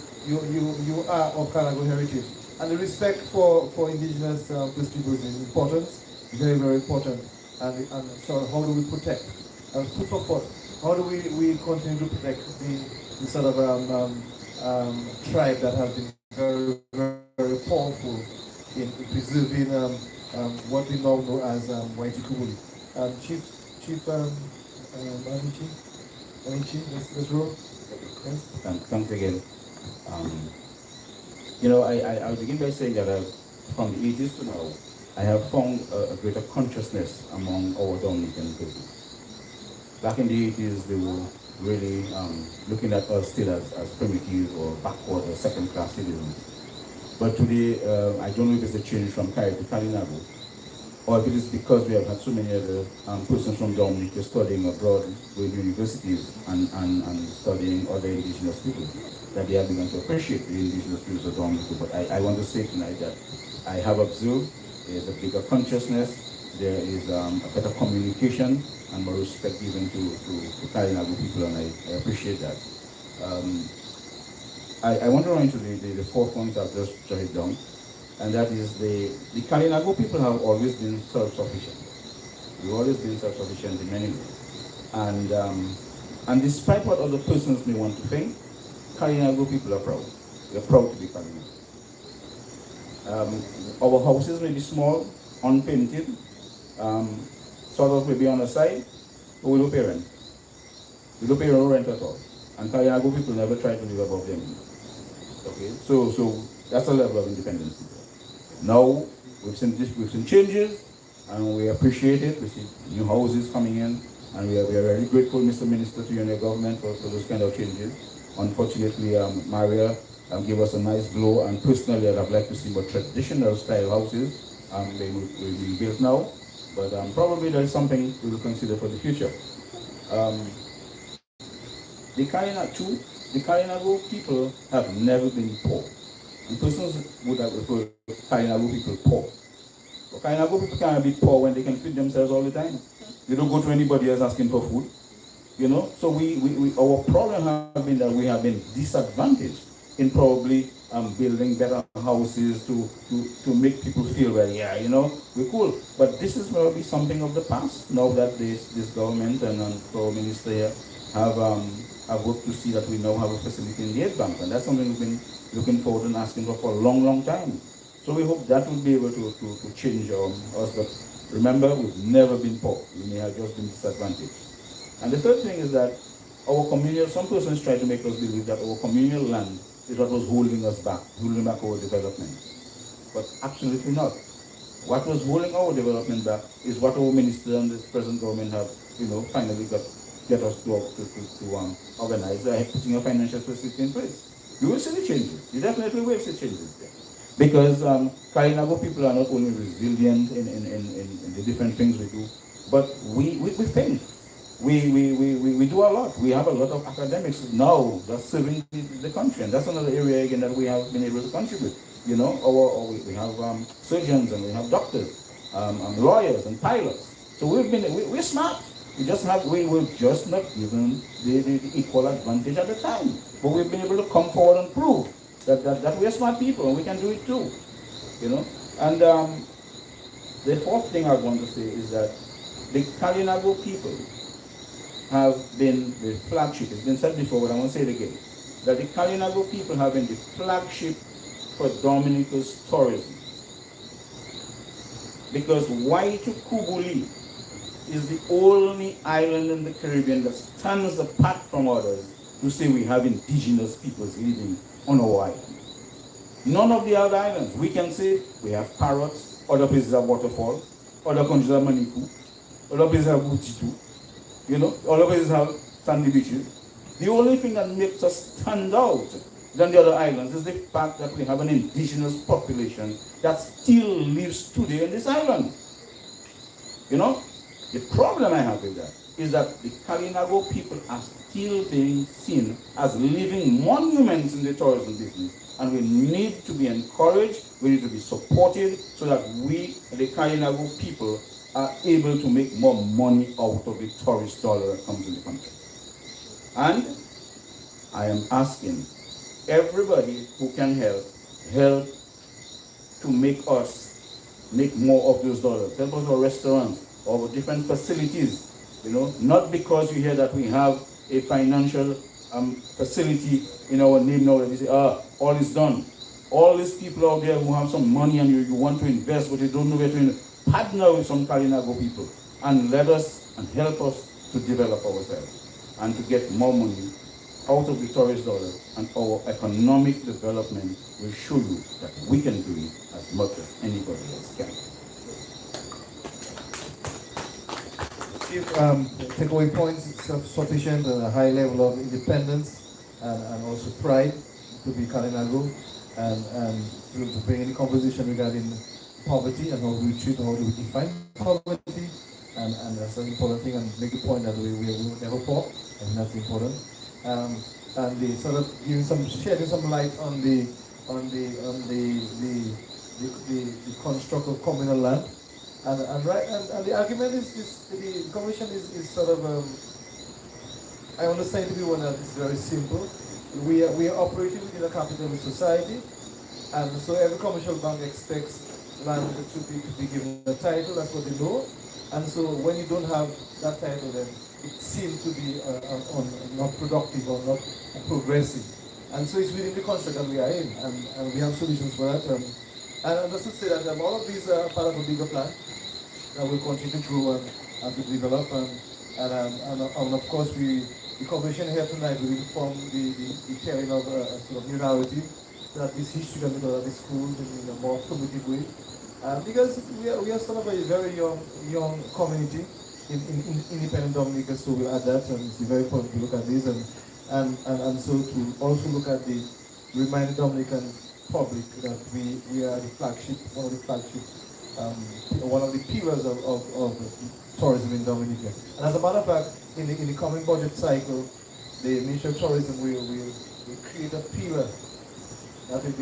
are of Kalinago heritage. And the respect for indigenous First Peoples is important, very, very important. And so how do we protect? Food for thought. How do we continue to protect the sort of tribe that has been very, very powerful in preserving what we now know as White Kubuli. Chief Amici, this row. Yes. Thanks again. I'll begin by saying that from the 80s to now, I have found a greater consciousness among our Dominican peasants. Back in the 80s, they were really looking at us still as primitive or backward or second-class citizens. But today, I don't know if it's a change from Cari to Kalinago, or if it is because we have had so many other persons from Dominica studying abroad with universities and studying other indigenous peoples, that they have begun to appreciate the indigenous peoples of Dominica. But I want to say tonight that I have observed there is a bigger consciousness, there is a better communication, and more respect given to Kalinago people, and I appreciate that. I want to run into the 4 points I've just jotted down, and that is the Kalinago people have always been self-sufficient. We've always been self-sufficient in many ways. And despite what other persons may want to think, Kalinago people are proud. They're proud to be Kalinago. Our houses may be small, unpainted, sort of maybe on the side, but we don't pay rent. We don't pay no rent at all. And Kalinago people never try to live above their means. Okay, so that's a level of independence. Now we've seen changes, and we appreciate it. We see new houses coming in, and we are very grateful, Mr. Minister, to you and your government for those kind of changes. Unfortunately, Maria gave us a nice blow, and personally, I'd have liked to see more traditional style houses. They will be built now, but probably there's something we will consider for the future. The Kalinago people have never been poor. And persons would have referred to Kalinago people poor. But Kalinago people can't be poor when they can feed themselves all the time. They don't go to anybody else asking for food. So our problem has been that we have been disadvantaged in probably building better houses to make people feel well, we're cool. But this is probably something of the past, now that this government and our minister here have worked to see that we now have a facility in the Aid Bank, and that's something we've been looking forward and asking for a long, long time. So we hope that will be able to change us. But remember, we've never been poor. We may have just been disadvantaged. And the third thing is that our communal, some persons try to make us believe that our communal land is what was holding us back, holding back our development. But absolutely not. What was holding our development back is what our minister and this present government have, finally get us to organize, putting a financial facility in place. You will see the changes. You definitely will see changes there. Because Kalinago people are not only resilient in the different things we do, but we think. We do a lot. We have a lot of academics now that's serving the country, and that's another area again that we have been able to contribute. We have surgeons, and we have doctors, lawyers and pilots. So we're smart. We were just not given the equal advantage at the time. But we've been able to come forward and prove that we are smart people and we can do it too. And the fourth thing I want to say is that the Kalinago people have been the flagship. It's been said before, but I want to say it again. That the Kalinago people have been the flagship for Dominica's tourism. Because White Kubuli is the only island in the Caribbean that stands apart from others to say we have indigenous peoples living on our island. None of the other islands. We can say we have parrots, other places have waterfall, other countries have Manipu, other places have Butitu, other places have sandy beaches. The only thing that makes us stand out than the other islands is the fact that we have an indigenous population that still lives today in this island. You know, the problem I have with that is that the Kalinago people are still being seen as living monuments in the tourism business, and we need to be encouraged, we need to be supported so that we, the Kalinago people, are able to make more money out of the tourist dollar that comes in the country. And I am asking everybody who can help to make us make more of those dollars. Help us our restaurants, our different facilities, you know, not because you hear that we have a financial facility in our name now that we say, all is done. All these people out there who have some money and you want to invest, but you don't know where to invest, partner with some Kalinago people and let us and help us to develop ourselves and to get more money out of the tourist dollar, and our economic development will show you that we can do it as much as anybody else can. Takeaway points, self-sufficient and a high level of independence and also pride to be Kalinago, and to bring any conversation regarding poverty and how we treat, how do we define poverty, and that's an important thing, and make the point that we will never poor, and that's important. And the sort of shedding some light on the construct of communal land, and the argument is the commission is sort of I understand to be one that is very simple. We are operating within a capitalist society, and so every commercial bank expects land to be given a title. That's what they know, and so when you don't have that title, then it seems to be not productive or not progressive. And so it's within the construct that we are in, and we have solutions for that. And just to say that all of these are part of a bigger plan that will continue to grow and to develop. And of course, the commission here tonight will inform the telling of a sort of new narrative that this history can be done at the schools in a more formative way. Because we are sort of a very young community in independent Dominica, so we'll add that, and it's very important to look at this, and so to also look at the remind the Dominican public that we are the flagship, one of the pillars of tourism in Dominica. And as a matter of fact, in the coming budget cycle, the Ministry of Tourism will create a pillar that will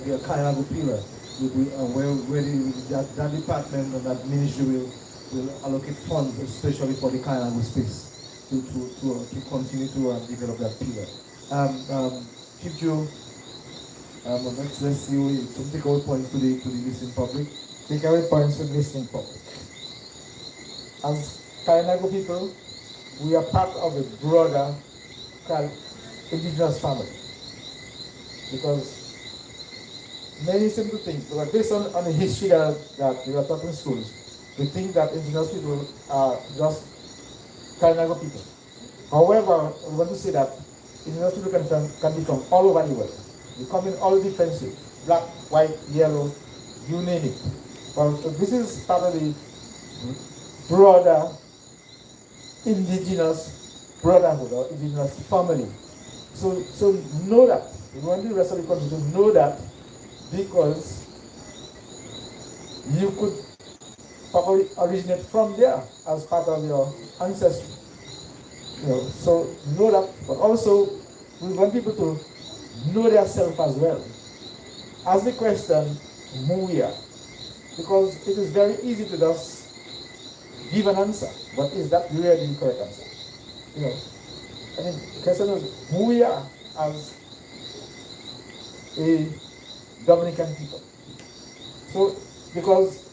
be a Kalinago pillar, where that department and that ministry will allocate funds, especially for the Kalinago space, to continue to develop that pillar. Chief Joe, let's see some takeaway points to the listening public. Takeaway points to the listening public. As Kalinago people, we are part of a broader indigenous family, because many simple things, but based on the history that we are taught in schools, we think that indigenous people are just Kalinago people. However, we want to say that indigenous people can be from all over the world. They come in all different shapes, black, white, yellow, you name it. But this is part of the broader indigenous brotherhood or indigenous family. So know that. We want the rest of the country to know that, because you could probably originate from there as part of your ancestry. So know that, but also we want people to know themselves as well. Ask the question, who we are, because it is very easy to just give an answer, but is that really the correct answer? I mean, the question is who we are as a Dominican people. So, because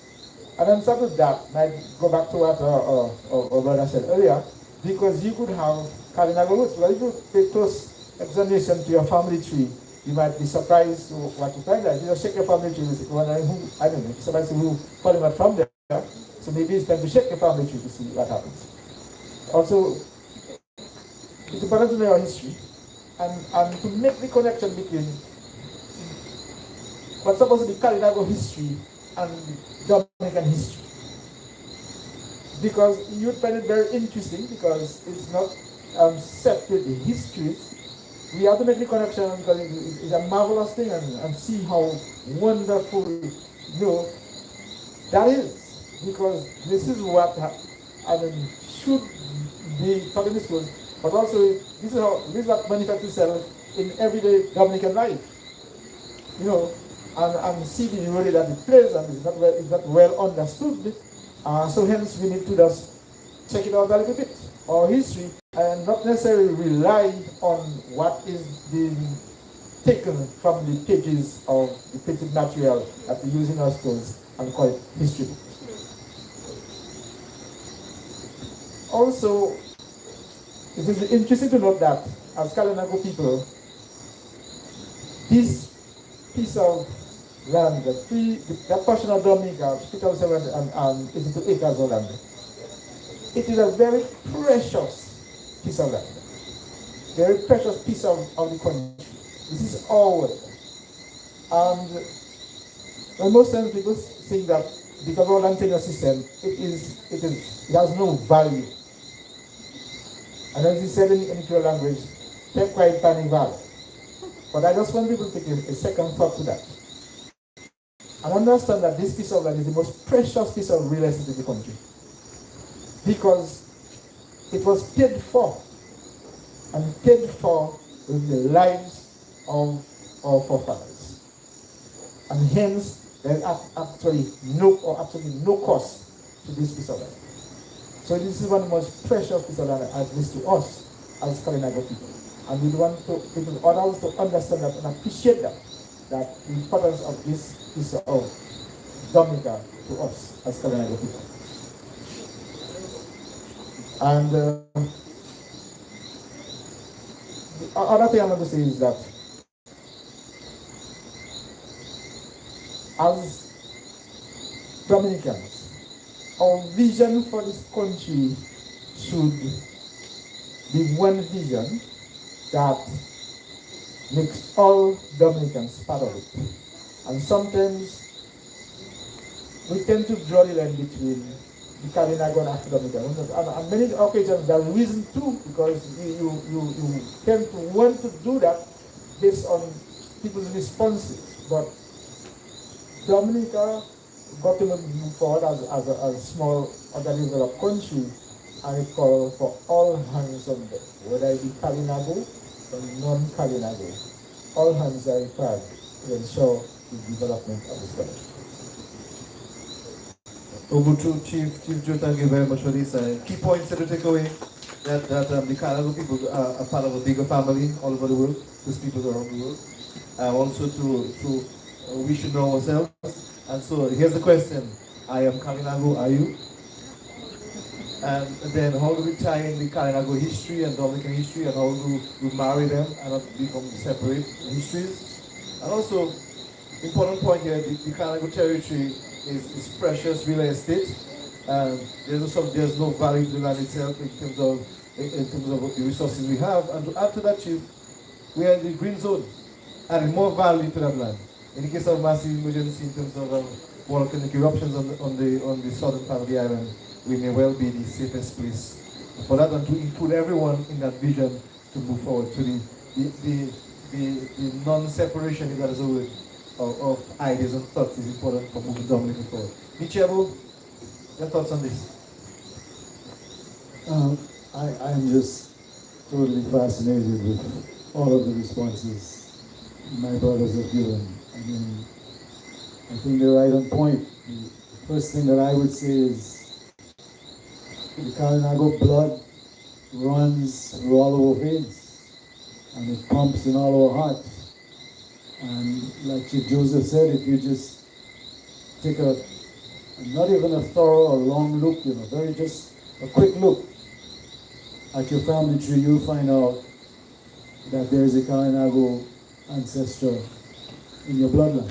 an answer to that might go back to what our brother said earlier, because you could have Kalinago roots. Well, if you pay close examination to your family tree, you might be surprised what you find there. You just check your family tree, wondering who, I don't know, somebody who falling out from there. So maybe it's time to check your family tree to see what happens. Also, it's important to know your history and to make the connection between what's supposed to be Kalinago history and Dominican history. Because you'd find it very interesting, because it's not separate the histories, we have to make the connection because it's a marvelous thing and see how wonderful, that is. Because this is what should be taught in the schools, but also this is what manifests itself in everyday Dominican life. And see the role that it plays, and it's not well understood. So hence we need to just check it out a little bit, our history, and not necessarily rely on what is being taken from the pages of the printed material that we use in our schools and call it history books. Also, it is interesting to note that as Kalinago people, this piece of land, that portion of Dominica, 3,782 acres of land, it is a very precious piece of land, very precious piece of the country. This is our world. And most times people think that because of our land tenure system, it has no value. And as you said in the Creole language, take quite panning value. But I just want people to take a second thought to that. And understand that this piece of land is the most precious piece of real estate in the country. Because it was paid for, and paid for with the lives of our forefathers. And hence, there is absolutely no cost to this piece of land. So this is one of the most precious pieces of land, at least to us as Kalinago people. And we want others to understand that and appreciate that the importance of this piece of Dominica to us as Kalinago people. And the other thing I want to say is that as Dominicans, our vision for this country should be one vision that makes all Dominicans part of it. And sometimes we tend to draw the line between the Kalinago and Afro-Dominican. And on many occasions there's reason too, because you tend to want to do that based on people's responses. But Dominica got to move forward as a small, underdeveloped country, and it called for all hands on deck, whether it be Kalinago or non-Kalinago. All hands are required to ensure the development of this country. Obutu, Chief Joe, thank you very much for this. Key points to take away that the Kalinago people are part of a bigger family all over the world, these people around the world. Also we should know ourselves. And so here's the question: I am Kalinago, are you? And then how do we tie in the Kalinago history and Dominican history, and how do we marry them and not become separate histories? And also, important point here, the Kalinago territory is precious real estate. There's no value to the land itself in terms of the resources we have. And to add to that, Chief, we are in the green zone, adding more value to that land. In the case of massive emergency, in terms of volcanic eruptions on the southern part of the island, we may well be the safest place for that, and to include everyone in that vision to move forward. So the non-separation, if that is a word, of ideas and thoughts is important for moving Dominica forward. Michelle, your thoughts on this? I'm just totally fascinated with all of the responses my brothers have given. I mean, I think they're right on point. The first thing that I would say is the Kalinago blood runs through all our veins, and it pumps in all our hearts. And like Chief Joseph said, if you just take not even a thorough or long look, very just a quick look at your family tree, you'll find out that there is a Kalinago ancestor in your bloodline.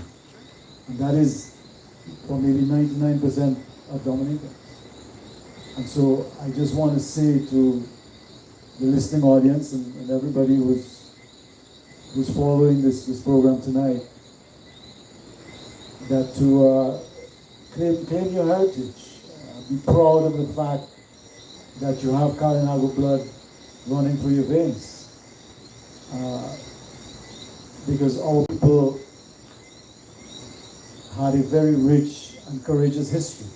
And that is for maybe 99% of Dominicans. And so I just want to say to the listening audience and everybody who's following this program tonight, that to claim your heritage, be proud of the fact that you have Kalinago blood running through your veins. Because our people had a very rich and courageous history.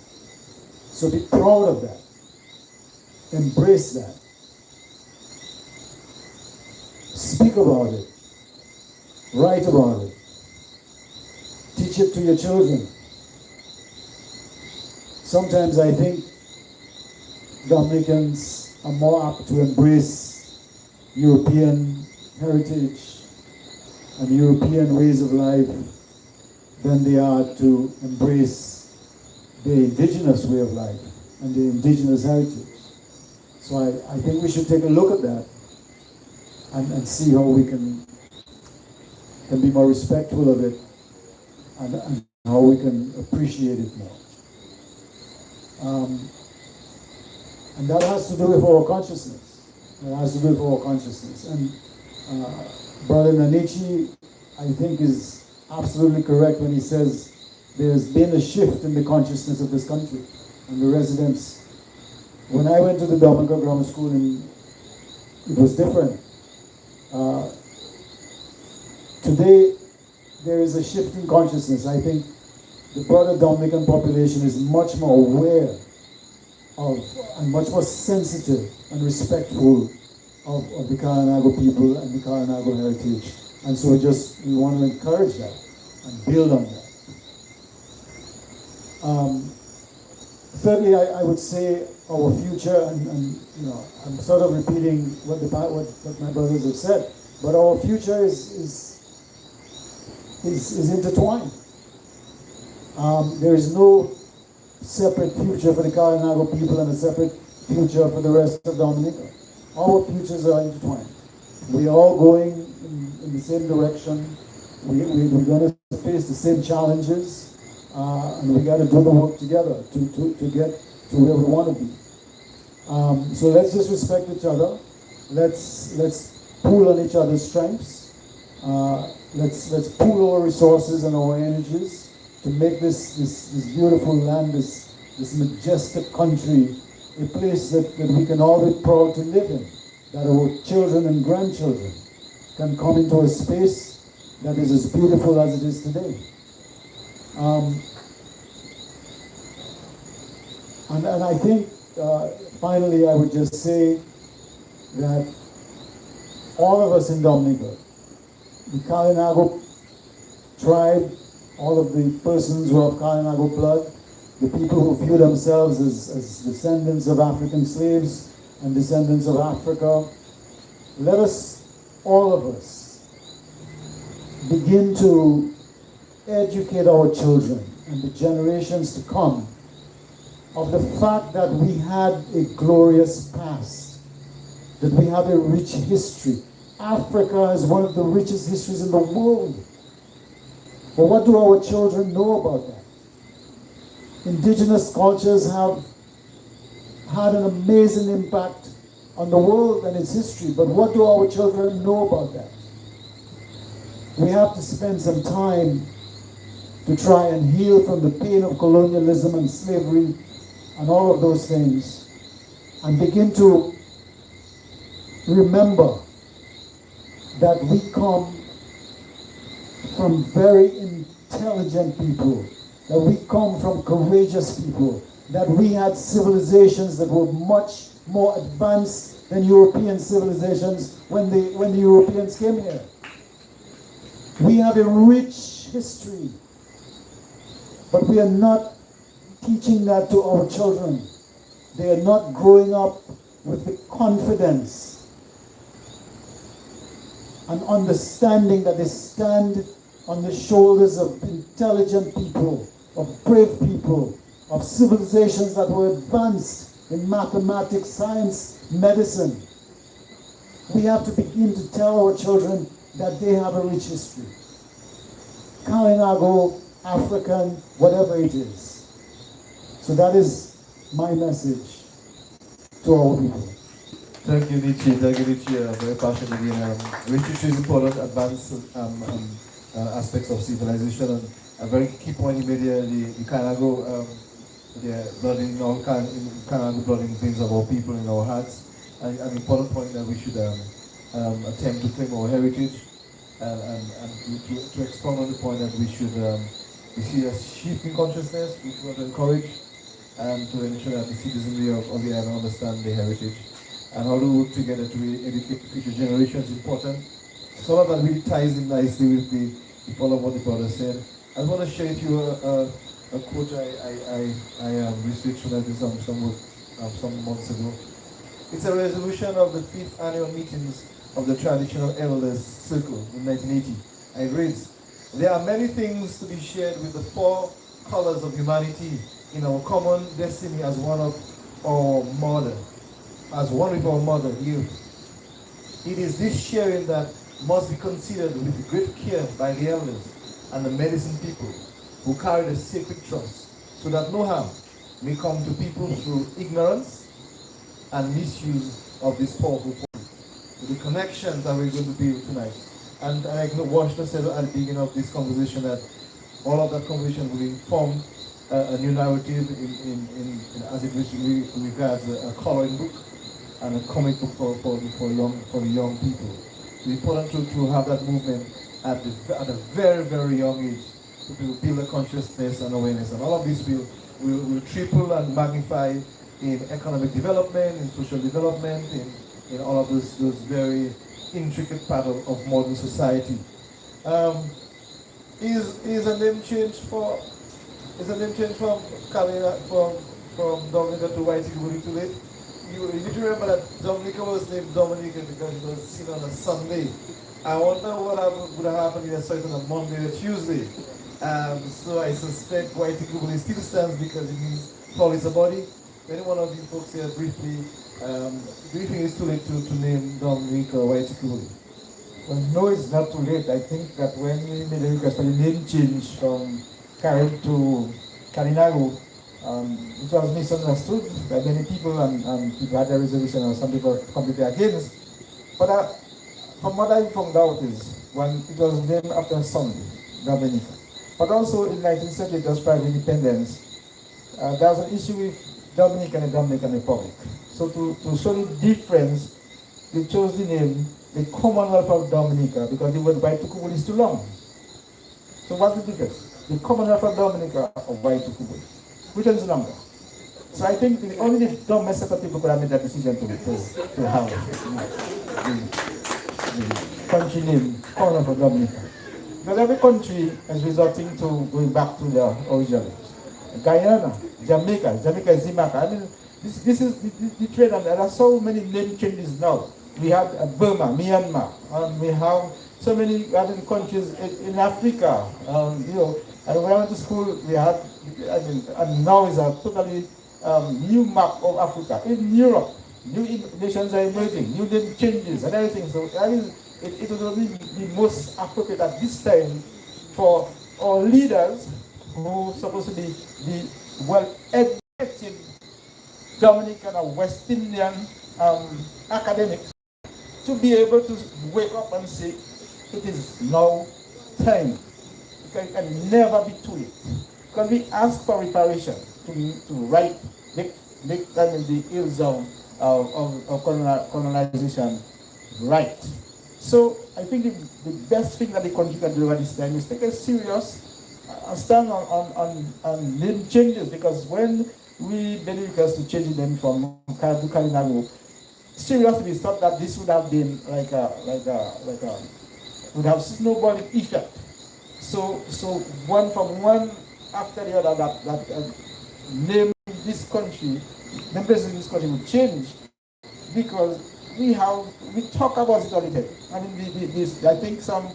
So be proud of that. Embrace that. Speak about it. Write about it. Teach it to your children. Sometimes I think Dominicans are more apt to embrace European heritage and European ways of life than they are to embrace the indigenous way of life and the indigenous heritage. So I think we should take a look at that and see how we can be more respectful of it and how we can appreciate it more. And that has to do with our consciousness. It has to do with our consciousness. And Brother Nanichi, I think, is absolutely correct when he says there's been a shift in the consciousness of this country and the residents. When I went to the Dominica Grammar School, it was different. Today, there is a shift in consciousness. I think the broader Dominican population is much more aware of and much more sensitive and respectful of the Kalinago people and the Kalinago heritage. And so we want to encourage that and build on that. Thirdly, I would say our future, and I'm sort of repeating what my brothers have said, but our future is intertwined. There is no separate future for the Kalinago people and a separate future for the rest of Dominica. Our futures are intertwined. We are all going in the same direction. We're going to face the same challenges, and we got to do the work together to get to where we want to be. So let's just respect each other. Let's pull on each other's strengths. Let's pool our resources and our energies to make this beautiful land, this majestic country, a place that we can all be proud to live in, that our children and grandchildren can come into a space that is as beautiful as it is today. And I think, finally, I would just say that all of us in Dominica, the Kalinago tribe, all of the persons who have Kalinago blood, the people who view themselves as descendants of African slaves and descendants of Africa, let us, all of us, begin to educate our children and the generations to come of the fact that we had a glorious past, that we have a rich history. Africa is one of the richest histories in the world. But what do our children know about that? Indigenous cultures have had an amazing impact on the world and its history, but what do our children know about that? We have to spend some time to try and heal from the pain of colonialism and slavery and all of those things, and begin to remember that we come from very intelligent people, that we come from courageous people, that we had civilizations that were much more advanced than European civilizations when the Europeans came here. We have a rich history, but we are not teaching that to our children. They are not growing up with the confidence and understanding that they stand on the shoulders of intelligent people, of brave people, of civilizations that were advanced in mathematics, science, medicine. We have to begin to tell our children that they have a rich history. Kalinago, African, whatever it is. So that is my message to our people. Thank you, Nietzsche. Very passionately. Rich is important, advanced aspects of civilization. And a very key point he made here, the Kalinago, the blood in Kalinago blood in the veins of our people, in our hearts. an important point that we should attempt to claim our heritage and to expand on the point that we see a shift in consciousness, which we want to encourage, and to ensure that the citizenry of the island understand their heritage and how to work together to really educate future generations is important. Some of that really ties in nicely with the follow what the brother said. I want to share with you a quote I researched when I did some work some months ago. It's a resolution of the 5th annual meetings of the Traditional Elders Circle in 1980. I reads, "There are many things to be shared with the 4 colors of humanity in our common destiny as one with our mother, youth. It is this sharing that must be considered with great care by the elders and the medicine people who carry the sacred trust, so that no harm may come to people through ignorance and misuse of this powerful force." The connections that we're going to build tonight. And I know Washington said at the beginning of this conversation that all of that conversation will inform a new narrative as it regards a coloring book and a comic book for the young people. It's important to have that movement at a very, very young age to build a consciousness and awareness. And all of this will triple and magnify in economic development, in social development, in all of those very intricate part of modern society. Is a name change from Dominica to Whitey really too late? You need to remember that Dominica was named Dominica because it was seen on a Sunday. I wonder what would have happened if I saw it on a Monday or Tuesday. So I suspect Whitey Kubuli still stands because it means tall is a body. Any one of you folks here briefly, do you think it's too late to name Dominica Whitey Kubuli? Well, no, it's not too late. I think that when we made a request for the name change from Carib to Kalinago, it was misunderstood by many people, and people had a reservation, and some people completely against. But from what I found out is, when it was named after a Sunday, Dominica. But also in 1970, just prior to independence, there was an issue with Dominica and the Dominican Republic. So to show the difference, they chose the name the Commonwealth of Dominica because the word Waitukubuli is too long. So what's the difference? The Commonwealth of Dominica or Waitukubuli? Which one is longer? So I think only the dumbest set of people could have made that decision to have the country name Commonwealth of Dominica. Because every country is resorting to going back to their originals. Guyana, Jamaica is Zimbabwe. I mean, this is the trade, and there are so many name changes now. We have Burma, Myanmar, and we have so many other countries in Africa. You know, and when I went to school, we had, and now is a totally new map of Africa. In Europe, new nations are emerging, new name changes and everything. So that is, it will be the most appropriate at this time for our leaders who are supposed to be the well-educated Dominican or West Indian academics to be able to wake up and say, it is now time. It can never be too late. Because we ask for reparation to right, make the ills of colonization right. So I think the best thing that the country can do at this time is take a serious stand on name changes, because when we benefit to change them from Carib to Kalinago, seriously we thought that this would have been would have snowballing effect. So one from one after the other that name this country, members in this country would change, because we talk about it all the time. I mean, I think some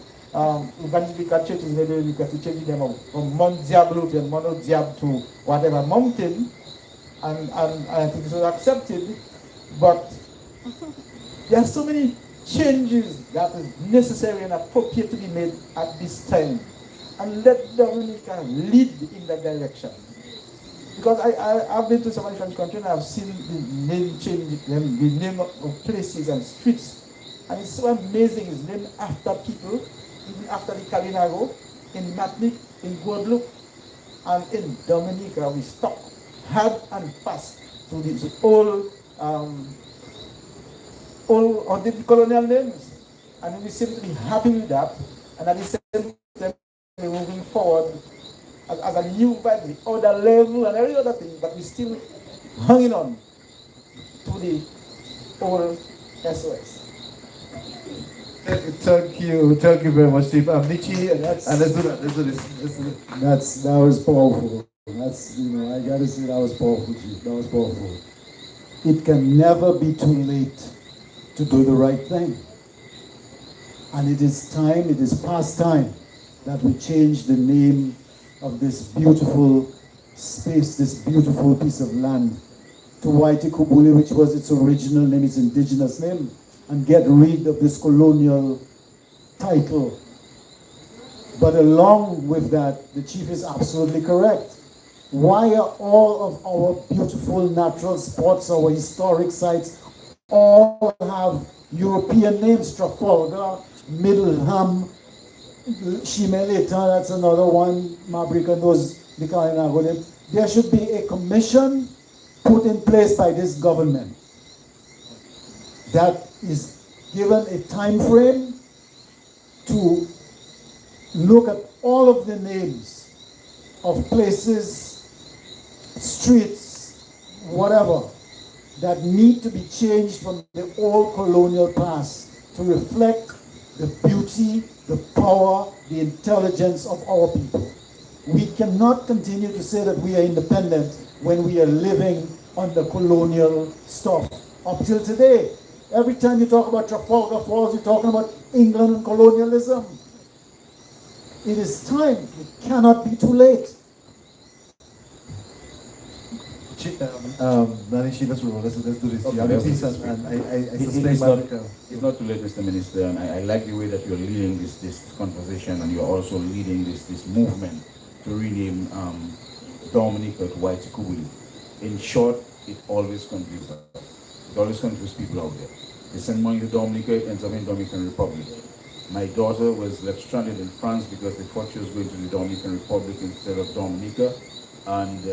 evangelical churches maybe because to change them from Mount Diablo to Mount Diab to whatever mountain, and I think it was accepted, but there are so many changes that is necessary and appropriate to be made at this time, and let Dominica lead in that direction. Because I've been to some different countries and I've seen the name change, the name of places and streets, and it's so amazing. It's named after people, even after the Kalinago, in Martinique, in Guadeloupe, and in Dominica. We stuck hard and fast to this old old or the colonial names. And we seem to be happy with that. And at the same time, we're moving forward as a new vibe, the other level and every other thing, but we're still hanging on to the old SOS. Thank you very much, Chief. Michi, and let's do that. Let's do this. That was powerful. That's, I gotta say that was powerful, Chief. That was powerful. It can never be too late to do the right thing. And it is past time that we change the name of this beautiful space, this beautiful piece of land to Waiti Kubuli, which was its original name, its indigenous name, and get rid of this colonial title. But along with that, the chief is absolutely correct. Why are all of our beautiful natural spots, our historic sites, all have European names? Trafalgar, Middleham, Shimeleta, that's another one. Mabrika knows the Kalinago name. There should be a commission put in place by this government that is given a time frame to look at all of the names of places, streets, whatever, that need to be changed from the old colonial past to reflect the beauty, the power, the intelligence of our people. We cannot continue to say that we are independent when we are living under colonial stuff. Up till today, every time you talk about Trafalgar Falls, you're talking about England and colonialism. It is time. It cannot be too late. Nanishi, let's do this. Okay, You have a okay. piece and I suspect It's not, Mabrika. it's not too late, Mr. Minister, and I like the way that you're leading this conversation, and you're also leading this movement to rename Dominica to Waiti Kubuli. In short, it always confuses us. It always confuses people out there. They send money to Dominica, it ends up in Dominican Republic. My daughter was left stranded in France because they thought she was going to the Dominican Republic instead of Dominica, and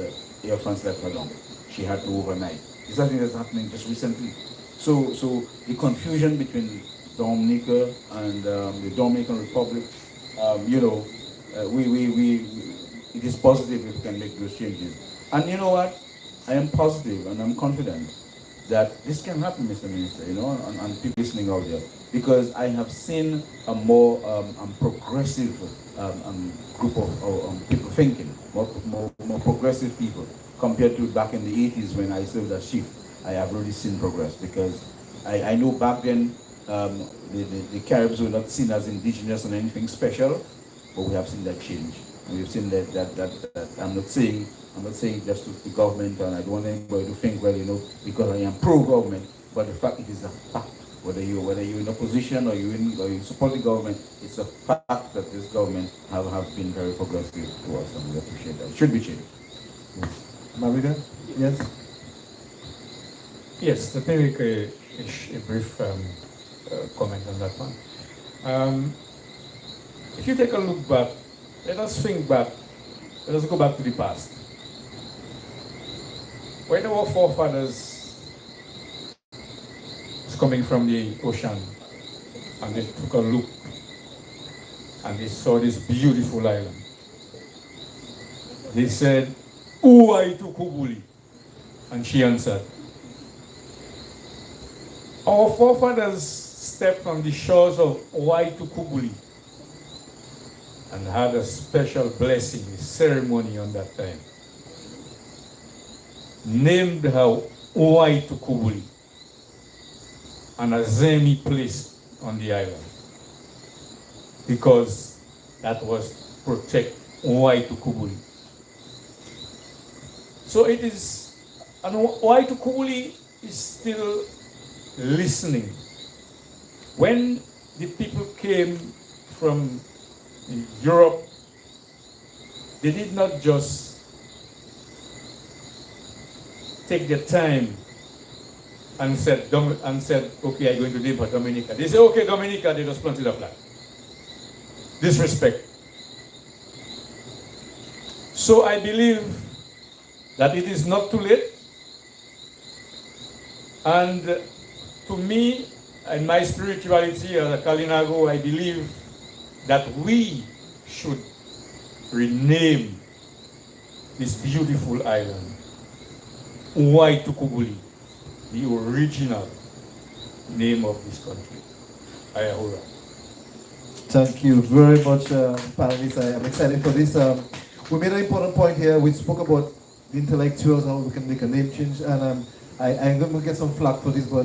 Air France let her down. She had to overnight. Is that thing that's happening just recently? So the confusion between Dominica and the Dominican Republic, it is positive if we can make those changes. And you know what? I am positive and I'm confident that this can happen, Mr. Minister, and people listening out there, because I have seen a more progressive group of people thinking, more progressive people, compared to back in the 80s when I served as chief. I have already seen progress, because I know back then the Caribs were not seen as indigenous and anything special, but we have seen that change. And we've seen that I'm not saying just to the government, and I don't want anybody to think, because I am pro-government, but the fact it is a fact. Whether you're in opposition or you support the government, it's a fact that this government have been very progressive to us, and we appreciate that. It should be changed. Mabrika? Yes? Yes, let me make a brief comment on that one. If you take a look back, let us think back, let us go back to the past. When our forefathers was coming from the ocean and they took a look and they saw this beautiful island, they said, "Uwaitu Kubuli," and she answered. Our forefathers stepped on the shores of Uwaitu Kubuli and had a special blessing, a ceremony on that time. Named her Uwaitu Kubuli, and a zemi place on the island, because that was to protect Uwaitu Kubuli. So it is, and Uwaitu Kubuli is still listening. When the people came from Europe, they did not just take their time and said, okay, I'm going to name for Dominica. They say, okay, Dominica, they just planted a flag. Disrespect. So I believe that it is not too late. And to me, In my spirituality as a Kalinago, I believe that we should rename this beautiful island Waitukubuli, the original name of this country. Ayahura. Thank you very much, panelists. I am excited for this. We made an important point here. We spoke about the intellectuals and how we can make a name change. And I'm going to get some flack for this, but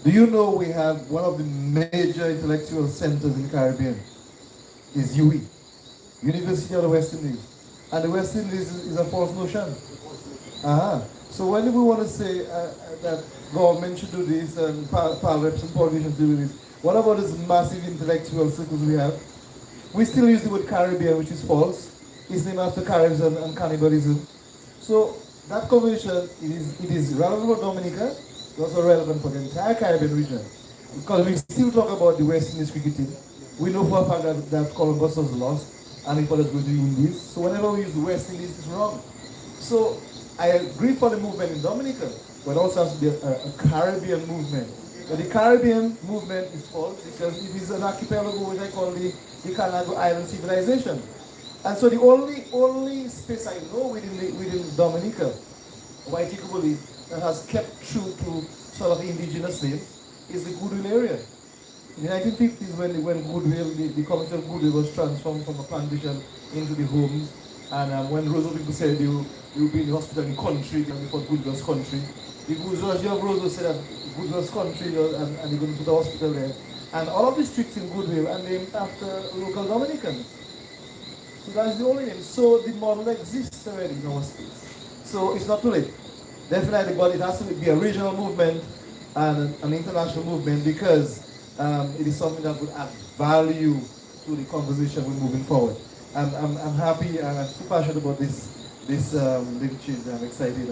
do you know we have one of the major intellectual centers in the Caribbean is UE, University of the West Indies. And the West Indies is a false notion. So when we want to say that government should do this and reps and politicians do this, what about this massive intellectual circles we have? We still use the word Caribbean, which is false. It's named after Caribs and cannibalism. So that conversation, it is relevant for Dominica, it's also relevant for the entire Caribbean region. Because we still talk about the West Indies cricketing. We know for a fact that Columbus was lost and it was going to Indies. So whenever we use the West Indies, it's wrong. So I agree for the movement in Dominica, but also has to be a Caribbean movement. But the Caribbean movement is false because it is an archipelago which I call the Kalinago Island civilization. And so the only space I know within Dominica, Waitikubuli, that has kept true to sort of indigenous names is the Goodwill area. In the 1950s, when Goodwill, the commercial Goodwill was transformed from a plantation into the homes, and when Roseau people said you will be in the hospital in country, before Goodwill's country, the bourgeoisie of Roseau said that Goodwill's country, and they're going to put a hospital there. And all of the streets in Goodwill are named after local Dominicans. So that's the only name. So the model exists already in our space. So it's not too late. Definitely, but it has to be a regional movement and an international movement because it is something that would add value to the conversation we're moving forward. I'm happy and I'm so passionate about this name change. I'm excited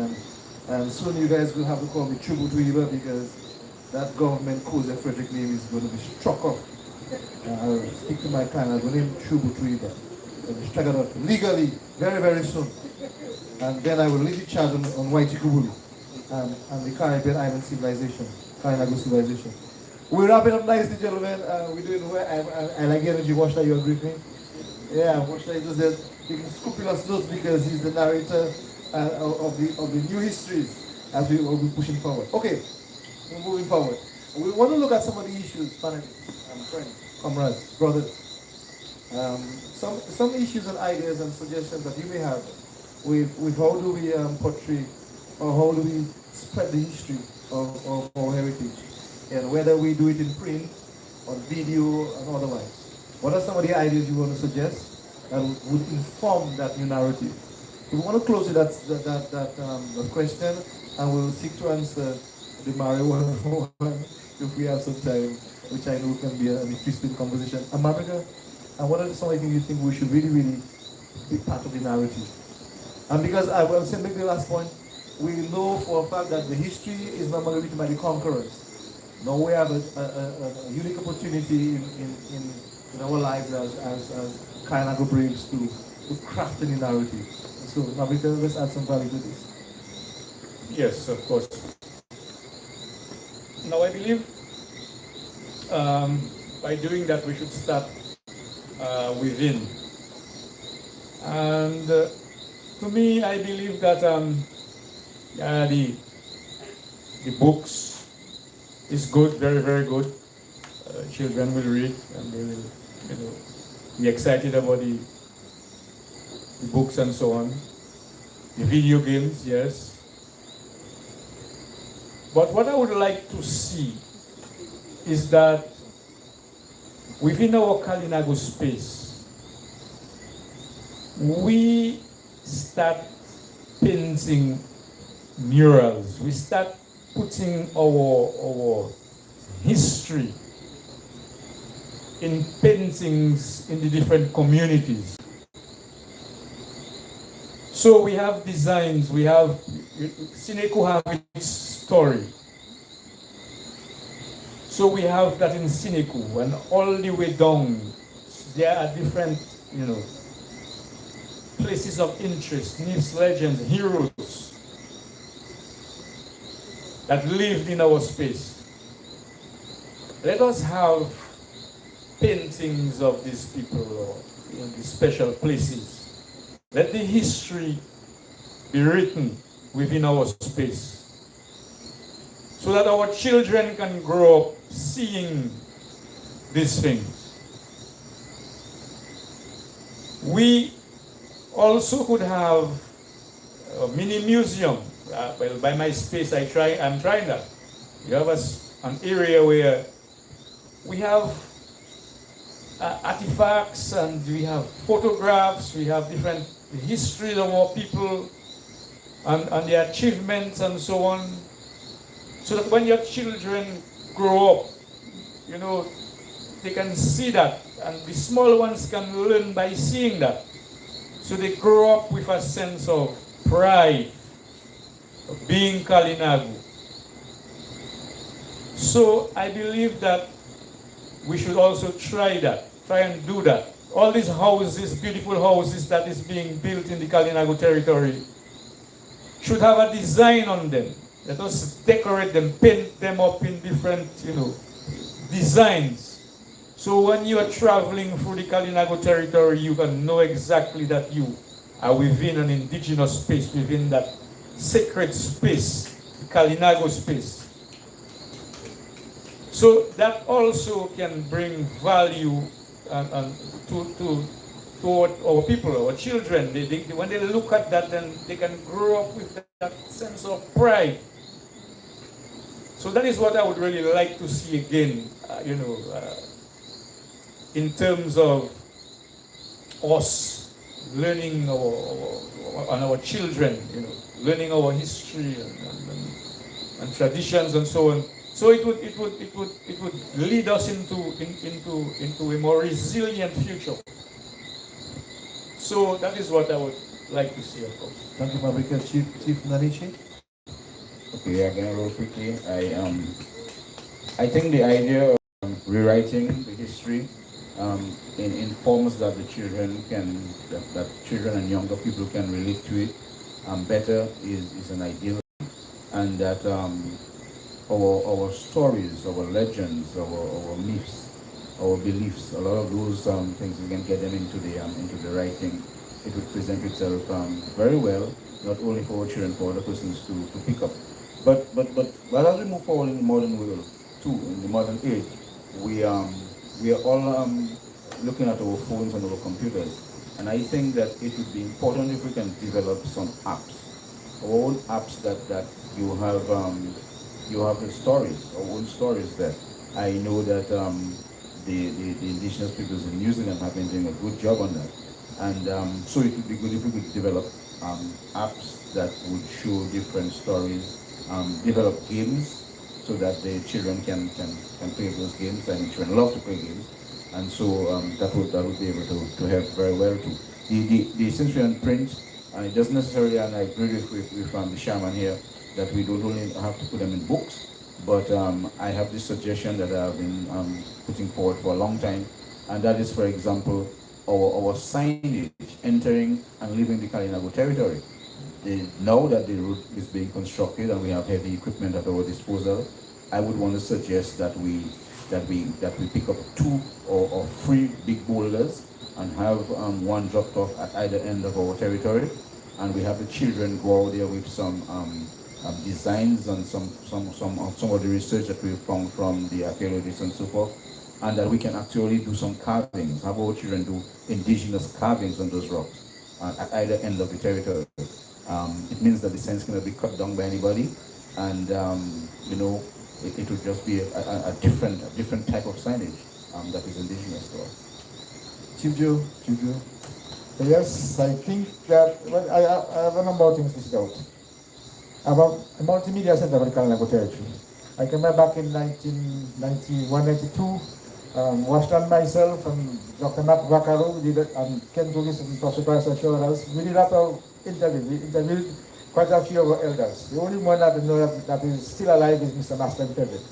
and soon you guys will have to call me Tribute Weaver because that government Koze Frederick name is going to be struck off. I'll stick to my kind. I'm going to name Tribute Weaver. I'll be struck off legally very, very soon. And then I will lead the charge on Waitikubuli and the Caribbean Island civilization, Kalinago civilization. We're wrapping up nicely, gentlemen. We're doing well. I like the energy. Washla, you agree with me? Yeah, Washla is taking scrupulous notes because he's the narrator of the new histories as we will be pushing forward. Okay, we're moving forward. We want to look at some of the issues, panelists and friends, comrades, brothers. Some issues and ideas and suggestions that you may have with how do we portray or how do we spread the history of our heritage, and whether we do it in print or video and otherwise. What are some of the ideas you want to suggest that would inform that new narrative? We want to close with that question, and we'll seek to answer the Mario one if we have some time, which I know can be an interesting conversation. America, and what are some of the things you think we should really be part of the narrative? And because I will say maybe the last point, we know for a fact that the history is normally written by the conquerors. Now we have a unique opportunity in our lives as Kalinago Braves to craft a new narrative. So America, let's add some value to this. Yes, of course. Now I believe by doing that we should start within. And to me, I believe that the books is good, very, very good. Children will read and they will, be excited about the books and so on. The video games, yes. But what I would like to see is that within our Kalinago space, we start painting murals. We start putting our history in paintings in the different communities. So we have designs, we have, Sineku have its story. So we have that in Sineku, and all the way down, there are different, places of interest, myths, legends, heroes that lived in our space. let us have paintings of these people or in these special places. Let the history be written within our space so that our children can grow up seeing these things. We also could have a mini museum. Well, by my space, I'm trying that. You have an area where we have artifacts and we have photographs, we have different histories of our people and their achievements and so on. So that when your children grow up, you know, they can see that, and the small ones can learn by seeing that. So they grow up with a sense of pride of being Kalinago. So I believe that we should also try and do that. All these houses, beautiful houses that is being built in the Kalinago territory should have a design on them. Let us decorate them, paint them up in different, designs. So when you are traveling through the Kalinago territory, you can know exactly that you are within an indigenous space, within that sacred space, the Kalinago space. So that also can bring value to our people, our children. When they look at that, then they can grow up with that sense of pride. So that is what I would really like to see again, in terms of us learning our children, learning our history and traditions and so on. So it would lead us into a more resilient future. So that is what I would like to see, of course. Thank you, Mabrika. Chief Nanichi. Okay, again, real quickly, I think the idea of rewriting the history in forms that the children that children and younger people can relate to it better is an ideal, and that our stories, our legends, our myths, our beliefs, a lot of those things we can get them into the writing. It would present itself very well, not only for our children, for other persons to pick up. But as we move forward in the modern world too, in the modern age, we are all looking at our phones and our computers, and I think that it would be important if we can develop some apps, our own apps that you have the stories, our own stories there. I know that the indigenous peoples in New Zealand have been doing a good job on that, and so it would be good if we could develop apps that would show different stories. Develop games so that the children can play those games, and children love to play games, and so that would be able to help very well too. The since we're on print, it doesn't necessarily, and I agree with the shaman here, that we don't only have to put them in books, but I have this suggestion that I've been putting forward for a long time, and that is, for example, our signage entering and leaving the Kalinago territory. Now that the route is being constructed and we have heavy equipment at our disposal, I would want to suggest that we pick up 2 or 3 big boulders and have one dropped off at either end of our territory, and we have the children go out there with some designs and some of the research that we've found from the archaeologists and so forth, and that we can actually do some carvings, have our children do indigenous carvings on those rocks at either end of the territory. It means that the signs cannot be cut down by anybody, and it would just be a different type of signage that is indigenous to us. Chief Joe. Yes, I think that I have a number of things to say out. About a multimedia center for the Kalinago territory. I came back in 1991, 92. Washington myself and Dr. Matt Vakaro, and Ken Jogis and Professor Price assured us, we did a lot of interviews. We interviewed quite a few of our elders. The only one that we know that is still alive is Mr. Master Frederick.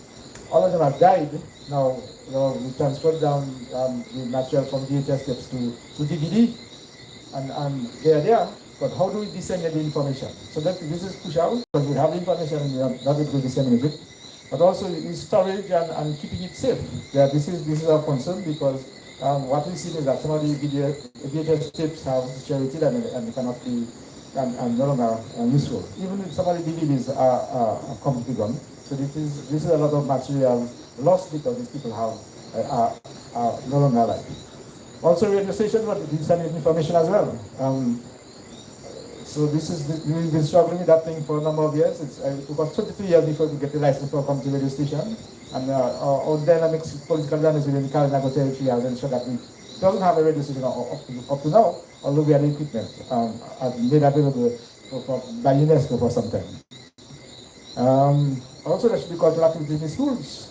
All of them have died. Now we transferred down the material from VHS tapes to DVD, and they are there. But how do we disseminate the information? So that this is push out, because we have the information and we are not able to disseminate it. but also in storage and keeping it safe. Yeah, this is our concern because what we've seen is that some of the VHS tapes have deteriorated and they cannot be and no longer useful. Even if some of the DVDs are completely gone. So this is a lot of material lost because these people are no longer alive. Also, radio station, but it sending information as well. So we've been struggling with that thing for a number of years. It took us 22 years before we get the license for a community radio station. And our dynamics, political dynamics within the Kalinago territory has ensured that we doesn't have a radio station up to now, although we had equipment made available by UNESCO for some time. Also, there should be cultural activities in the schools.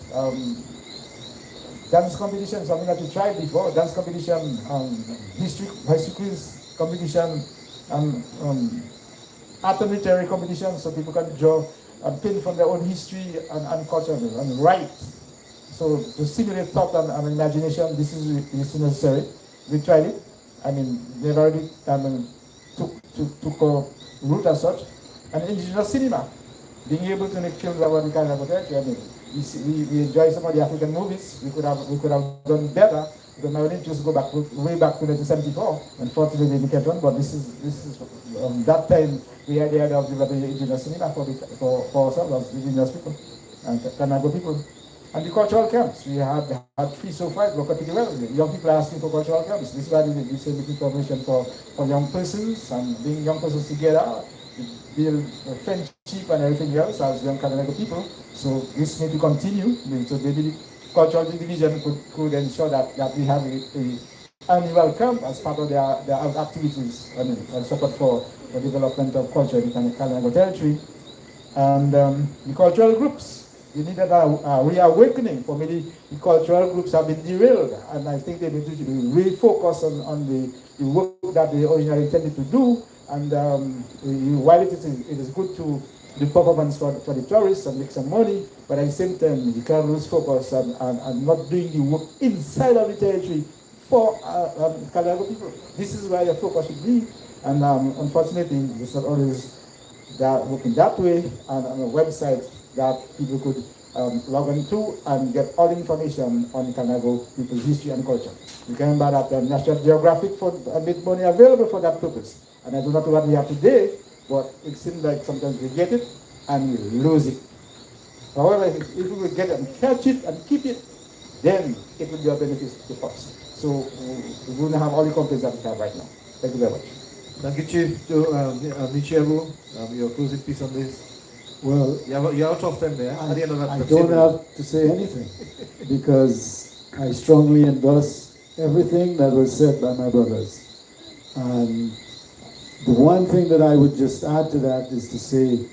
Dance competition, something that we tried before. Dance competition, history quiz competition, art and literary competition, so people can draw and paint from their own history and culture and write. So to stimulate thought and imagination, this is necessary. We tried it. I mean, they've already took a route as such. And indigenous cinema, being able to make films about the Kalinago territory. I mean, we enjoy some of the African movies. We could have done better. Because now we need to just go back way back to 1974. Unfortunately, we can't run. But this is that time we had the idea of developing indigenous cinema for ourselves as indigenous people and Kalinago people. And the cultural camps, we had 3 so far, look at it well. Young people are asking for cultural camps. This is why we say looking for information for young persons and bring young persons together, build friendship and everything else as young Kalinago people. So this need to continue. So maybe the cultural division could ensure that we have a annual camp as part of their activities and support for the development of culture in the Kalinago territory. And the cultural groups. We needed a reawakening. For many, the cultural groups have been derailed, and I think they need to refocus on the work that they originally intended to do. And while it is good to do performance for the tourists and make some money, but at the same time, you can't lose focus and not doing the work inside of the territory for Kalinago people. This is where your focus should be, and unfortunately, it's not always working that way, and on a website that people could log into and get all the information on Kalinago people's history and culture. You can remember that National Geographic made money available for that purpose. And I do not know what we have today, but it seems like sometimes we get it and we lose it. However, if we will get it and catch it and keep it, then it will be a benefit to us. So we will not have all the complaints that we have right now. Thank you very much. Thank you, Chief. To Michevo, your closing piece on this. Well, you have a tough time there. I don't have to say anything because I strongly endorse everything that was said by my brothers. And the one thing that I would just add to that is to say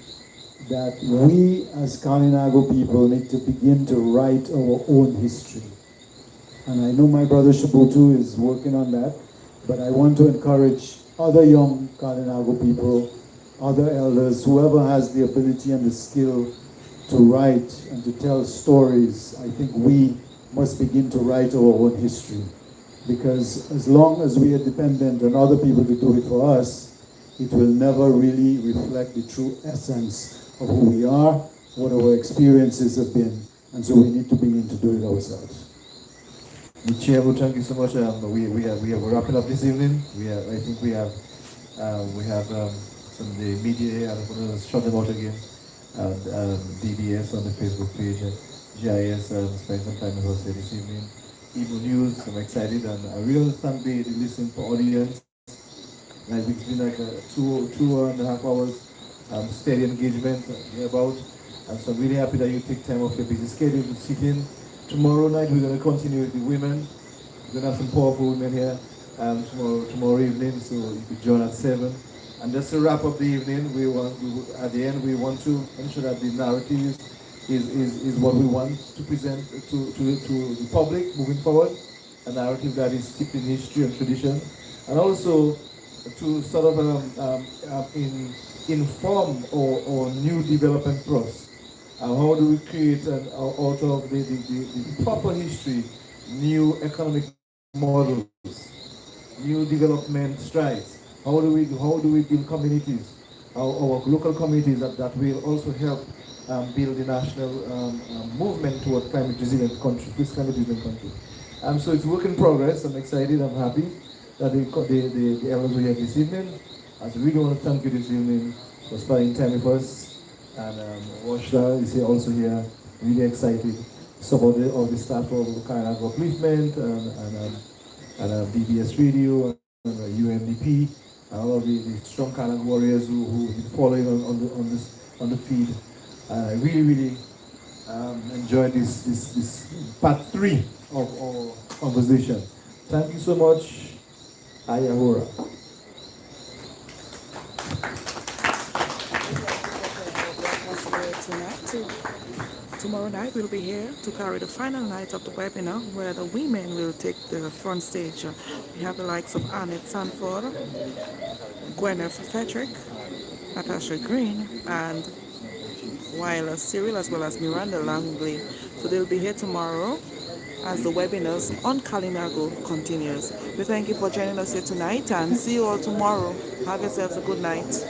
that we as Kalinago people need to begin to write our own history. And I know my brother Shabutu is working on that, but I want to encourage other young Kalinago people, other elders, whoever has the ability and the skill to write and to tell stories. I think we must begin to write our own history. Because as long as we are dependent on other people to do it for us, it will never really reflect the true essence of who we are, what our experiences have been. And so we need to begin to do it ourselves. Michevo, thank you so much. We are wrapping up this evening. I think we have some of the media here. I'm going to shout them out again. DBS on the Facebook page, GIS spent some time with us here this evening. Emonews, I'm excited, and I really thank the listening audience. It's been like 2.5 hours steady engagement about, and so I'm really happy that you take time off your busy schedule to sit in. Tomorrow night we're going to continue with the women. We're going to have some powerful women here tomorrow evening, so you could join at 7. And just to wrap up the evening, at the end we want to ensure that the narrative is what we want to present to the public moving forward, a narrative that is steeped in history and tradition, and also to sort of inform our new development for us. How do we create out of the proper history, new economic models, new development strides? How do we build communities, our local communities that will also help build the national movement toward climate resilient country, this climate resilient country. So it's work in progress. I'm excited. I'm happy that the elders were here this evening. I really want to thank you this evening for spending time with us. And Washla is here also here, really excited. Support all the staff of Kalinago Upliftment and BBS Radio and UNDP and all of the strong Kalinago warriors who been following on the feed. I really enjoyed this part 3 of our conversation. Thank you so much. Ayahura. Tomorrow night we'll be here to carry the final night of the webinar where the women will take the front stage. We have the likes of Annette Sanford, Gwyneth Frederick, Natasha Green, and Wyla Cyril, as well as Miranda Langley. So they'll be here tomorrow as the webinars on Kalinago continues. We thank you for joining us here tonight and see you all tomorrow. Have yourselves a good night.